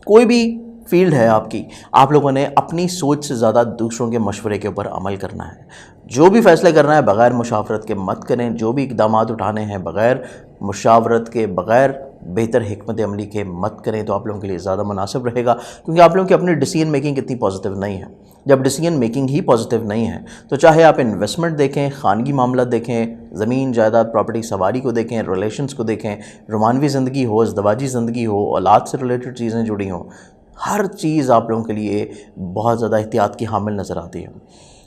कोई भी फील्ड है आपकी, आप लोगों ने अपनी सोच से ज़्यादा दूसरों के मशवरे के ऊपर अमल करना है। जो भी फ़ैसले करना है बग़ैर मुशावरत के मत करें। जो भी इक़दाम उठाने हैं बग़ैर मुशावरत के, बग़ैर बेहतर हिकमत अमली के मत करें तो आप लोगों के लिए ज़्यादा मुनासिब रहेगा, क्योंकि आप लोगों की अपनी डिसीजन मेकिंग इतनी पॉजिटिव नहीं है। जब डिसीजन मेकिंग ही पॉजिटिव नहीं है तो चाहे आप इन्वेस्टमेंट देखें, खानगी मामला देखें, ज़मीन जायदाद प्रॉपर्टी सवारी को देखें, रिलेशंस को देखें, रोमानवी ज़िंदगी हो, इज़दवाजी ज़िंदगी हो, औलाद से रिलेटेड चीज़ें जुड़ी हों, हर चीज़ आप लोगों के लिए बहुत ज़्यादा एहतियात की हामिल नज़र आती है।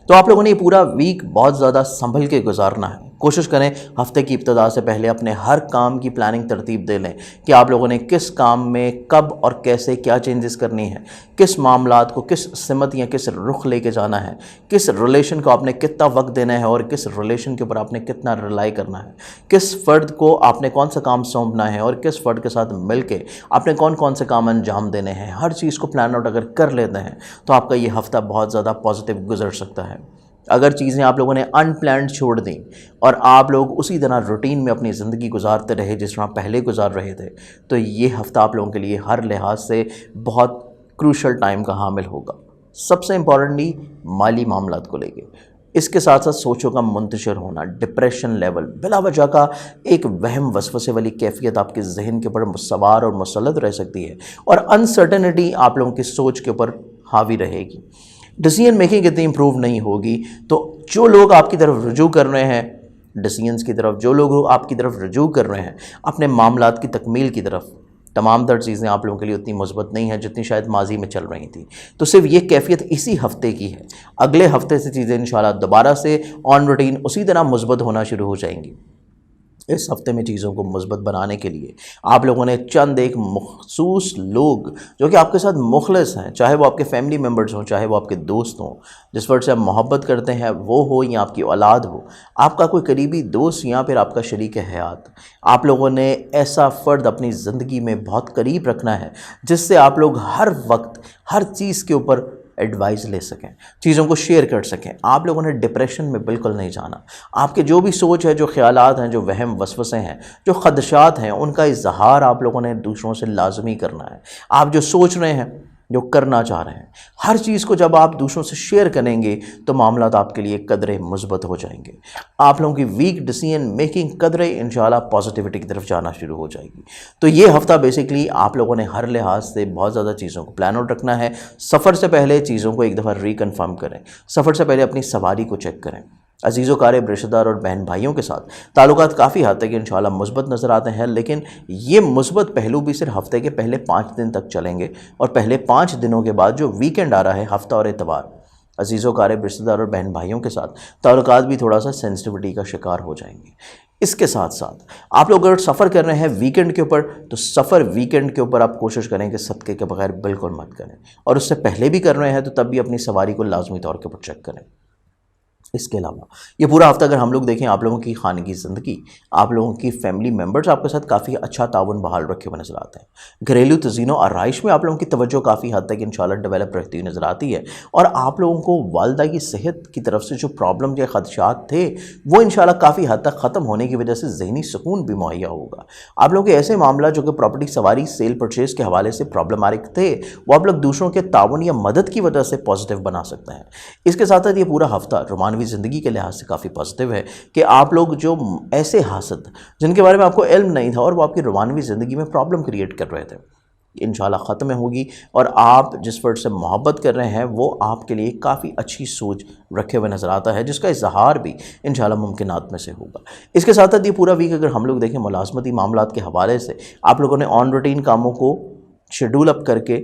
तो आप लोगों ने ये पूरा वीक बहुत ज़्यादा संभल के गुजारना है। कोशिश करें हफ्ते की इब्तिदा से पहले अपने हर काम की प्लानिंग तरतीब दे लें कि आप लोगों ने किस काम में कब और कैसे क्या चेंजेस करनी है, किस मामलात को किस सिमत या किस रुख लेके जाना है, किस रिलेशन को आपने कितना वक्त देना है और किस रिलेशन के ऊपर आपने कितना रिलाई करना है, किस फ़र्द को आपने कौन सा काम सौंपना है और किस फ़र्द के साथ मिल के आपने कौन कौन से काम अंजाम देने हैं। हर चीज़ को प्लान आउट अगर कर लेते हैं तो आपका ये हफ़्ता बहुत ज़्यादा पॉजिटिव गुजर सकता है। अगर चीज़ें आप लोगों ने अनप्लान्ड छोड़ दी और आप लोग उसी तरह रूटीन में अपनी ज़िंदगी गुजारते रहे जिस तरह पहले गुजार रहे थे, तो ये हफ़्ता आप लोगों के लिए हर लिहाज से बहुत क्रूशल टाइम का हामिल होगा। सबसे इम्पॉर्टेंटली माली मामलात को लेके। इसके साथ साथ सोचों का मुंतशिर होना, डिप्रेशन लेवल, बिला वजह का एक वहम वसवसे वाली कैफियत आपके जहन के ऊपर सवार और मुसल्लत रह सकती है, और अनसर्टेनिटी आप लोगों की सोच के ऊपर हावी रहेगी। डिसीजन मेकिंग इतनी इंप्रूव नहीं होगी। तो जो लोग आपकी तरफ रुजू कर रहे हैं डिसीजंस की तरफ, जो लोग आपकी तरफ रुजू कर रहे हैं अपने मामलात की तकमील की तरफ, तमाम तर चीज़ें आप लोगों के लिए उतनी मुस्बत नहीं है जितनी शायद माजी में चल रही थी। तो सिर्फ ये कैफियत इसी हफ्ते की है। अगले हफ्ते से चीज़ें इंशाल्लाह दोबारा से ऑन रूटीन उसी तरह मुस्बत होना शुरू हो जाएंगी। इस हफ्ते में चीज़ों को मुस्बत बनाने के लिए आप लोगों ने चंद एक मखसूस लोग जो कि आपके साथ मुखलिस हैं, चाहे वो आपके फैमिली मेम्बर्स हों, चाहे वो आपके दोस्त हों, जिस वर्ड से आप मोहब्बत करते हैं वो हो या आपकी औलाद हो, आपका कोई करीबी दोस्त या फिर आपका शरीक हयात, आप लोगों ने ऐसा फ़र्द अपनी ज़िंदगी में बहुत करीब रखना है जिससे आप लोग हर वक्त हर चीज़ के ऊपर एडवाइस ले सकें, चीज़ों को शेयर कर सकें। आप लोगों ने डिप्रेशन में बिल्कुल नहीं जाना। आपके जो भी सोच है, जो ख्यालात हैं, जो वहम वसवसे हैं, जो खदशात हैं, उनका इजहार आप लोगों ने दूसरों से लाजमी करना है। आप जो सोच रहे हैं, जो करना चाह रहे हैं, हर चीज़ को जब आप दूसरों से शेयर करेंगे तो मामलात आपके लिए कदरे मुस्बत हो जाएंगे। आप लोगों की वीक डिसीजन मेकिंग कदरे इंशाल्लाह पॉजिटिविटी की तरफ जाना शुरू हो जाएगी। तो ये हफ़्ता बेसिकली आप लोगों ने हर लिहाज से बहुत ज़्यादा चीज़ों को प्लान आउट रखना है। सफ़र से पहले चीज़ों को एक दफ़ा रिकन्फर्म करें, सफ़र से पहले अपनी सवारी को चेक करें। अजीज़ो क़ारिब, रिश्तेदार और बहन भाइयों के साथ ताल्लुकात काफ़ी हद तक इंशाल्लाह मुस्बत नज़र आते हैं, लेकिन ये मुस्बत पहलू भी सिर्फ हफ्ते के पहले 5 दिन तक चलेंगे, और पहले 5 दिनों के बाद जो वीकेंड आ रहा है, हफ्ता और एतवार, अजीज़ो क़ारिब, रिश्तेदार और बहन भाइयों के साथ ताल्लुकात भी थोड़ा सा सेंसिटिविटी का शिकार हो जाएंगे। इसके साथ साथ आप लोग अगर सफ़र कर रहे हैं वीकेंड के ऊपर, तो सफ़र वीकेंड के ऊपर आप कोशिश करें कि सदक़े के बगैर बिल्कुल मत करें, और उससे पहले भी कर रहे हैं तो तब भी अपनी सवारी को लाजमी तौर के ऊपर चेक करें। इसके अलावा ये पूरा हफ्ता अगर हम लोग देखें, आप लोगों की खानगी ज़िंदगी, आप लोगों की फैमिली मेम्बर्स आपके साथ काफ़ी अच्छा ताउन बहाल रखे हुए नज़र आते हैं। घरेलू तज़ीनों आराइश में आप लोगों की तवज्जो काफ़ी हद तक इंशाल्लाह डेवलप रहती हुई नज़र आती है, और आप लोगों को वालदा की सेहत की तरफ से जो प्रॉब्लम या खदशात थे वो इंशाल्लाह काफ़ी हद तक ख़त्म होने की वजह से ज़हनी सुकून भी मुहैया होगा। आप लोगों के ऐसे मामला जो कि प्रॉपर्टी सवारी, सेल परचेज़ के हवाले से प्रॉब्लमेटिक थे, वो आप लोग दूसरों के ताउन या मदद की वजह से पॉजिटिव बना सकते हैं। इसके साथ साथ ये पूरा हफ्ता रोमानवी ज़िंदगी के लिहाज से काफ़ी पॉजिटिव है कि आप लोग जो ऐसे हासद जिनके बारे में आपको इल्म नहीं था और वो आपकी रोमानवी ज़िंदगी में प्रॉब्लम क्रिएट कर रहे थे, इंशाल्लाह ख़त्म होगी, और आप जिस वर्ड से मोहब्बत कर रहे हैं वो आपके लिए काफ़ी अच्छी सोच रखे हुए नज़र आता है, जिसका इजहार भी इंशाल्लाह मुमकिनात में से होगा। इसके साथ साथ ये पूरा वीक अगर हम लोग देखें मुलाज़मती मामलात के हवाले से, आप लोगों ने ऑन रूटीन कामों को शेड्यूल अप करके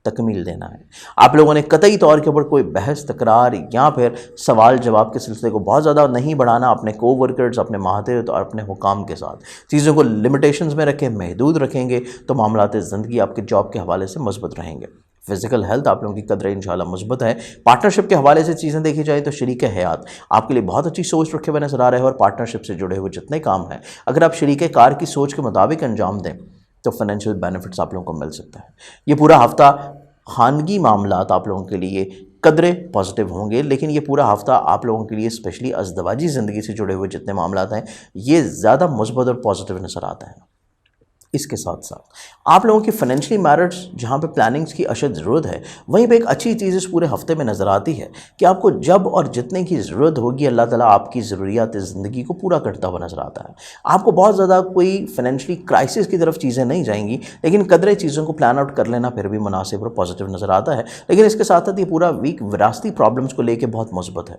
तकमील देना है। आप लोगों ने कतई तौर के ऊपर कोई बहस, तकरार या फिर सवाल जवाब के सिलसिले को बहुत ज़्यादा नहीं बढ़ाना। अपने को वर्कर्स, अपने माहतिर और अपने हुकाम के साथ चीज़ों को लिमिटेशंस में रखें, महदूद रखेंगे तो मामलात ज़िंदगी आपके जॉब के हवाले से मजबूत रहेंगे। फिजिकल हेल्थ आप लोगों की कदर इंशाल्लाह मजबूत है। पार्टनरशिप के हवाले से चीज़ें देखी जाए तो शरीक हयात आपके लिए बहुत अच्छी सोच रखे हुए नज़र आ रहे हैं, और पार्टनरशिप से जुड़े हुए जितने काम हैं अगर आप शरीक कार की सोच के मुताबिक अंजाम दें तो फाइनेंशियल बेनिफिट्स आप लोगों को मिल सकता है। ये पूरा हफ्ता खानगी मामलात आप लोगों के लिए कदरे पॉजिटिव होंगे, लेकिन ये पूरा हफ्ता आप लोगों के लिए स्पेशली अज़दवाजी ज़िंदगी से जुड़े हुए जितने मामलात हैं ये ज़्यादा मुस्बत और पॉजिटिव नज़र आता है। इसके साथ साथ आप लोगों की फाइनेंशियली मैरिट्स जहाँ पे प्लानिंग्स की अशद ज़रूरत है, वहीं पे एक अच्छी चीज़ इस पूरे हफ्ते में नज़र आती है कि आपको जब और जितने की ज़रूरत होगी अल्लाह ताला आपकी ज़रूरियात ज़िंदगी को पूरा करता हुआ नज़र आता है। आपको बहुत ज़्यादा कोई फाइनेंशियली क्राइसिस की तरफ चीज़ें नहीं जाएंगी, लेकिन कदरे चीज़ों को प्लान आउट कर लेना फिर भी मुनासिब और पॉजिटिव नज़र आता है। लेकिन इसके साथ साथ ये पूरा वीक विरासती प्रॉब्लम्स को लेकर बहुत मुस्बत है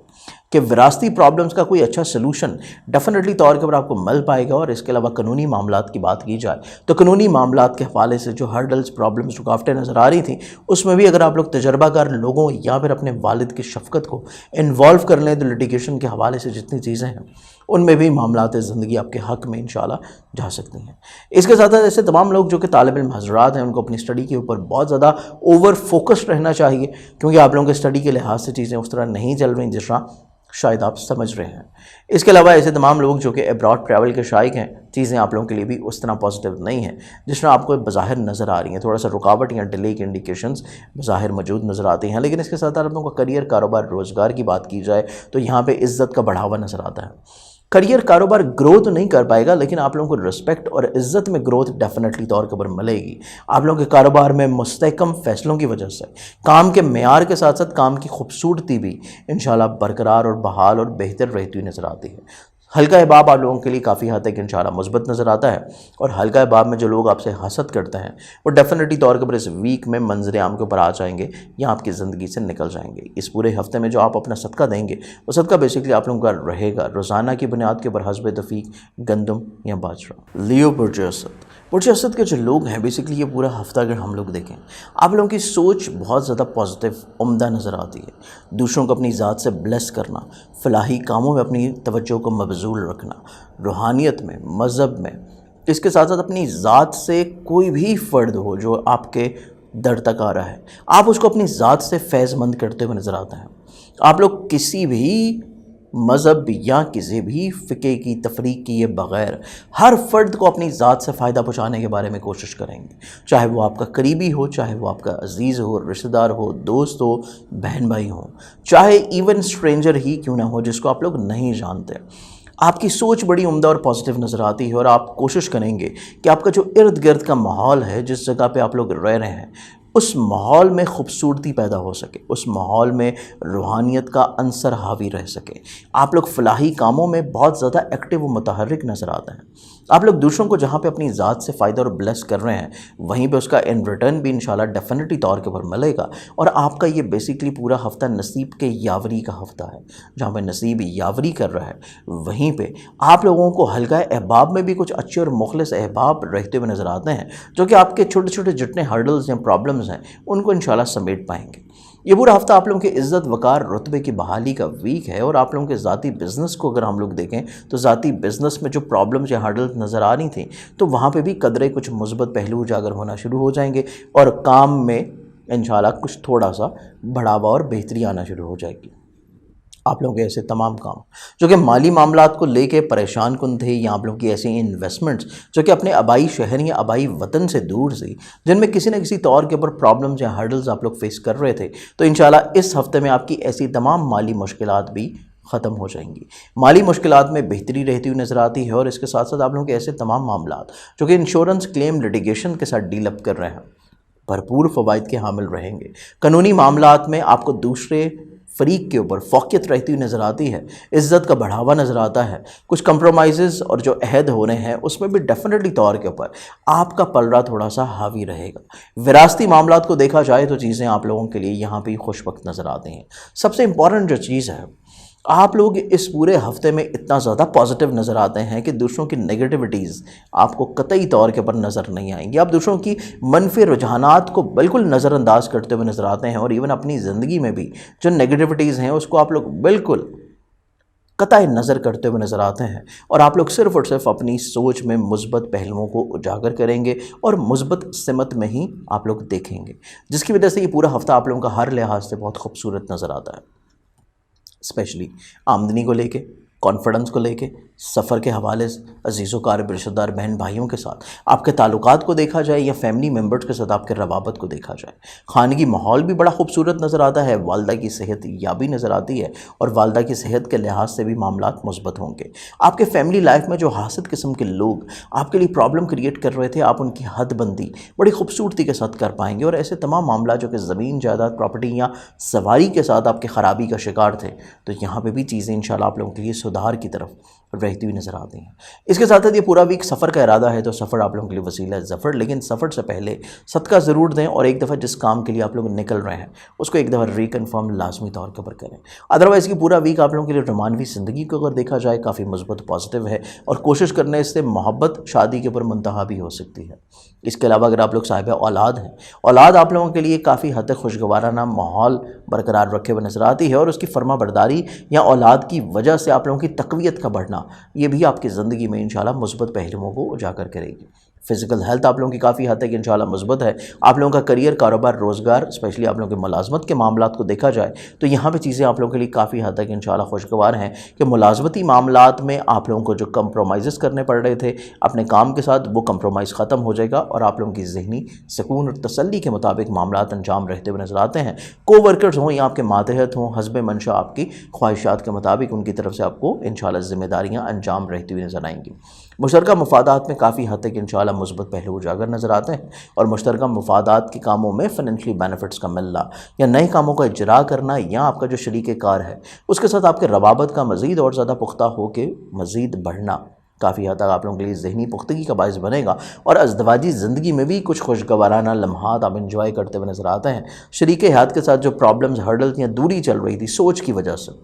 कि विरासती प्रॉब्लम्स का कोई अच्छा सलूशन डेफिनेटली तौर के ऊपर आपको मिल पाएगा। और इसके अलावा कानूनी मामलात की बात की जाए तो कानूनी मामलात के हवाले से जो हर्डल्स, प्रॉब्लम्स, रुकावटें नज़र आ रही थी उसमें भी अगर आप लोग तजर्बाकार लोगों या फिर अपने वालिद की शफ़क़त को इन्वॉल्व कर लें तो लिटिगेशन के हवाले से जितनी चीज़ें हैं उनमें भी मामलात ज़िंदगी आपके हक़ में इंशाल्लाह जा सकती हैं। इसके साथ साथ ऐसे तमाम लोग जो कि तालिब इल्म हज़रात हैं उनको अपनी स्टडी के ऊपर बहुत ज़्यादा ओवर फोकस्ड रहना चाहिए, क्योंकि आप लोगों के स्टडी के लिहाज से चीज़ें उस तरह नहीं चल रही जिस तरह शायद आप समझ रहे हैं। इसके अलावा ऐसे तमाम लोग जो कि अब्रॉड ट्रैवल के शायक हैं, चीज़ें आप लोगों के लिए भी उस तरह पॉजिटिव नहीं है जिस तरह आपको बज़ाहिर नज़र आ रही हैं। थोड़ा सा रुकावट या डिले की इंडिकेशंस बज़ाहिर मौजूद नज़र आती हैं। लेकिन इसके साथ आप लोगों का करियर, कारोबार, रोज़गार की बात की जाए तो यहाँ पे इज़्ज़त का बढ़ावा नज़र आता है। करियर कारोबार ग्रो तो नहीं कर पाएगा, लेकिन आप लोगों को रिस्पेक्ट और इज्जत में ग्रोथ डेफिनेटली तौर के ऊपर मिलेगी। आप लोगों के कारोबार में मुस्तहकम फैसलों की वजह से काम के मेयार के साथ साथ काम की खूबसूरती भी इंशाल्लाह बरकरार और बहाल और बेहतर रहती हुई नज़र आती है। हल्का अहबाब आप लोगों के लिए काफ़ी हद तक इंशाल्लाह मुस्बत नज़र आता है, और हल्का अहबाब में जो लोग आपसे हसद करते हैं वो डेफिनेटली तौर के ऊपर इस वीक में मंजर आम के ऊपर आ जाएंगे या आपकी ज़िंदगी से निकल जाएंगे। इस पूरे हफ्ते में जो आप अपना सदका देंगे वो सदका बेसिकली आप लोगों का रहेगा रोज़ाना की बुनियाद के ऊपर हस्ब तफ़ीक गंदम या बाजरा। लियो बुर्ज असद के जो लोग हैं बेसिकली ये पूरा हफ्ता अगर हम लोग देखें, आप लोगों की सोच बहुत ज़्यादा पॉजिटिव उम्दा नज़र आती है। दूसरों को अपनी ज़ात से ब्लेस करना, फलाही कामों में अपनी तवज्जो को मबजूल रखना, रूहानियत में, मज़हब में, इसके साथ साथ अपनी ज़ात से कोई भी फ़र्द हो जो आपके दर तक आ रहा है, आप उसको अपनी ज़ात से फैज़मंद करते हुए नज़र आते हैं। आप लोग किसी भी मज़हब या किसी भी फ़िक़े की तफरीक किए बग़ैर हर फ़र्द को अपनी ज़ात से फ़ायदा पहुँचाने के बारे में कोशिश करेंगे, चाहे वो आपका करीबी हो, चाहे वो आपका अज़ीज़ हो, रिश्तेदार हो, दोस्त हो, बहन भाई हो, चाहे इवन स्ट्रेंजर ही क्यों ना हो जिसको आप लोग नहीं जानते। आपकी सोच बड़ी उम्दा और पॉजिटिव नज़र आती है, और आप कोशिश करेंगे कि आपका जो इर्द गिर्द का माहौल है, जिस जगह पे आप लोग रह रहे हैं, उस माहौल में खूबसूरती पैदा हो सके, उस माहौल में रूहानियत का अंसर हावी रह सके। आप लोग फलाही कामों में बहुत ज़्यादा एक्टिव व मुतहर्रिक नज़र आते हैं। आप लोग दूसरों को जहाँ पे अपनी ज़ात से फ़ायदा और ब्लेस कर रहे हैं, वहीं पे उसका इन रिटर्न भी इंशाल्लाह डेफिनेटली तौर के ऊपर मिलेगा। और आपका ये बेसिकली पूरा हफ़्ता नसीब के यावरी का हफ़्ता है, जहाँ पे नसीब यावरी कर रहा है, वहीं पे आप लोगों को हल्का अहबाब में भी कुछ अच्छे और मुखलिस अहबाब रहते हुए नज़र आते हैं, जो कि आपके छोटे छोटे जितने हर्डल्स या प्रॉब्लम्स हैं उनको इंशाल्लाह समेट पाएंगे। ये पूरा हफ्ता आप लोगों के इज़्ज़त वकार रुतबे की बहाली का वीक है, और आप लोगों के ज़ाती बिज़नेस को अगर हम लोग देखें तो ज़ाती बिज़नेस में जो प्रॉब्लम्स या हर्डल्स नज़र आ रही थी, तो वहाँ पे भी कदरे कुछ मुस्बत पहलू उजागर होना शुरू हो जाएंगे, और काम में इंशाल्लाह कुछ थोड़ा सा बढ़ावा और बेहतरी आना शुरू हो जाएगी। आप लोगों के ऐसे तमाम काम जो कि माली मामलात को लेके परेशान कुन थे, या आप लोगों की ऐसी इन्वेस्टमेंट्स जो कि अपने आबाई शहर या आबाई वतन से दूर थी, जिनमें किसी न किसी तौर के ऊपर प्रॉब्लम्स या हर्डल्स आप लोग फेस कर रहे थे, तो इंशाल्लाह इस हफ्ते में आपकी ऐसी तमाम माली मुश्किलात भी ख़त्म हो जाएंगी। माली मुश्किलात में बेहतरी रहती हुई नज़र आती है, और इसके साथ साथ आप लोगों के ऐसे तमाम मामलात जो कि इंश्योरेंस क्लेम लिटिगेशन के साथ डील अप कर रहे हैं, भरपूर फ़वाइद के हामिल रहेंगे। कानूनी मामलात में आपको दूसरे फ़रीक के ऊपर फ़ौक़ियत रहती हुई नज़र आती है, इज़्ज़त का बढ़ावा नज़र आता है। कुछ कंप्रोमाइज़ और जो अहद हो रहे हैं उसमें भी डेफिनेटली तौर के ऊपर आपका पलड़ा थोड़ा सा हावी रहेगा। विरासती मामलात को देखा जाए तो चीज़ें आप लोगों के लिए यहाँ भी खुशबख्त नज़र आती हैं। सबसे इम्पॉर्टेंट जो चीज़ है, आप लोग इस पूरे हफ्ते में इतना ज़्यादा पॉजिटिव नज़र आते हैं कि दूसरों की नेगेटिविटीज़ आपको कतई तौर के ऊपर नज़र नहीं आएंगी। आप दूसरों की मनफी रुझानात को बिल्कुल नज़रअंदाज करते हुए नज़र आते हैं, और इवन अपनी ज़िंदगी में भी जो नेगेटिविटीज़ हैं उसको आप लोग बिल्कुल कतई नज़र करते हुए नज़र आते हैं, और आप लोग सिर्फ़ और सिर्फ अपनी सोच में मुस्बत पहलुओं को उजागर करेंगे और मुस्बत सिमत में ही आप लोग देखेंगे, जिसकी वजह से ये पूरा हफ्ता आप लोगों का हर लिहाज से बहुत खूबसूरत नज़र आता है। स्पेशली आमदनी को लेके, कॉन्फिडेंस को लेके, सफ़र के हवाले से, अजीज़ क़ारिब रिश्तेदार बहन भाइयों के साथ आपके ताल्लुकात को देखा जाए, या फैमिली मेम्बर्स के साथ आपके रवाबत को देखा जाए, खानगी माहौल भी बड़ा खूबसूरत नज़र आता है। वालदा की सेहत याबी नज़र आती है, और वालदा की सेहत के लिहाज से भी मामलात मुस्बत होंगे। आपके फैमिली लाइफ में जो हासिद किस्म के लोग आपके लिए प्रॉब्लम क्रिएट कर रहे थे, आप उनकी हदबंदी बड़ी खूबसूरती के साथ कर पाएंगे, और ऐसे तमाम मामला जो कि ज़मीन जायदाद प्रॉपर्टी या सवारी के साथ आपके ख़राबी का शिकार थे, तो यहाँ पर भी चीज़ें इंशाल्लाह आप लोगों के लिए सुधार की तरफ रहती हुई नज़र आती हैं। इसके साथ साथ ये पूरा वीक सफ़र का इरादा है, तो सफ़र आप लोगों के लिए वसीला है ज़फ़र, लेकिन सफ़र से पहले सदका ज़रूर दें, और एक दफ़ा जिस काम के लिए आप लोग निकल रहे हैं उसको एक दफ़ा रिकन्फर्म लाजमी तौर के ऊपर करें। अदरवाइज़ की पूरा वीक आप लोगों के लिए रोमानवी ज़िंदगी को अगर देखा जाए काफ़ी मज़बूत पॉजिटिव है, और कोशिश करने से मोहब्बत शादी के ऊपर मुंतहा भी हो सकती है। इसके अलावा अगर आप लोग साहिब औलाद हैं, औलाद आप लोगों के लिए काफ़ी हद तक खुशगवाराना माहौल बरकरार रखे हुए नज़र आती है, और उसकी फर्मा बरदारी या औलाद की वजह से आप लोगों की तक़वियत का बढ़ना, ये भी आपकी ज़िंदगी में इंशाल्लाह मुस्बत पहलुओं को उजागर करेगी। फिजिकल हेल्थ आप लोगों की काफ़ी हद तक इंशाल्लाह मुस्बत है। आप लोगों का करियर, कारोबार, रोज़गार, स्पेशली आप लोगों के मुलाजमत के मामलात को देखा जाए तो यहाँ पे चीज़ें आप लोगों के लिए काफ़ी हद तक इंशाल्लाह खुशगवार हैं कि मुलाजमती मामलात में आप लोगों को जो कंप्रोमाइज़ करने पड़ रहे थे अपने काम के साथ, वो कंप्रोमाइज़ ख़त्म हो जाएगा और आप लोगों की ज़हनी सुकून और तसल्ली के मुताबिक मामलात अंजाम रहते हुए नजर आते हैं। कोवर्कर्स हों या आपके मातहत हों, हस्ब मंशा आपकी ख्वाहिशात के मुताबिक उनकी तरफ से आपको इंशाल्लाह ज़िम्मेदारियाँ अंजाम रहती हुई नजर आएंगी। मुश्तरका मफादात में काफ़ी हद तक इंशाल्लाह मुस्बत पहलू उजागर नज़र आते हैं और मुश्तरका मफादात के कामों में फ़ाइनेंशियली बेनिफिट्स का मिलना या नए कामों का इजरा करना या आपका जो शरीक कार है उसके साथ आपके रवाबत का मज़ीद और ज़्यादा पुख्ता हो के मज़ीद बढ़ना काफ़ी हद तक आप लोगों के लिए ज़हनी पुख्तगी का बायस बनेगा और अज़दवाजी ज़िंदगी में भी कुछ खुशगवाराना लम्हात आप इंजॉय करते हुए नज़र आते हैं। शरीक हयात के साथ जो प्रॉब्लम्स, हर्डल्स या दूरी चल रही थी सोच की वजह से,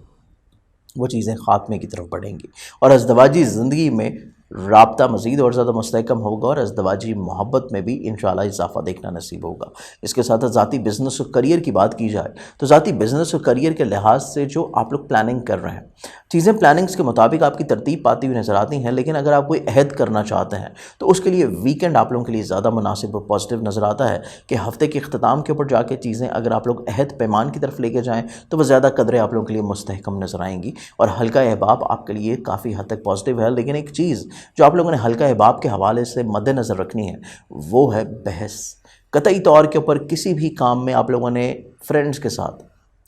वो चीज़ें ख़ात्मे की तरफ बढ़ेंगी और अज़दवाजी ज़िंदगी में राब्ता मज़ीद और ज़्यादा मुस्तहकम होगा और अज़दवाजी मोहब्बत में भी इंशाल्लाह इजाफ़ा देखना नसीब होगा। इसके साथ ज़ाती बिज़नेस और करियर की बात की जाए तो ज़ाती बिज़नेस और करियर के लिहाज से जो आप लोग प्लानिंग कर रहे हैं, चीज़ें प्लानिंग्स के मुताबिक आपकी तरतीब पाती हुई नज़र आती हैं, लेकिन अगर आप कोई अहद करना चाहते हैं तो उसके लिए वीकेंड आप लोगों के लिए ज़्यादा मुनासिब और पॉजिटिव नज़र आता है कि हफ़्ते के अख्ताम के ऊपर जाके चीज़ें अगर आप लोग अहद पैमान की तरफ लेके जाएँ तो वह ज़्यादा कदरें आप लोगों के लिए मुस्तहकम नज़र आएंगी और हल्का अहबाब आपके लिए काफ़ी हद तक पॉजिटिव है। लेकिन एक चीज़ जो आप लोगों ने हल्का अहबाब के हवाले से मद्देनज़र रखनी है वो है बहस। कतई तौर के ऊपर किसी भी काम में आप लोगों ने फ्रेंड्स के साथ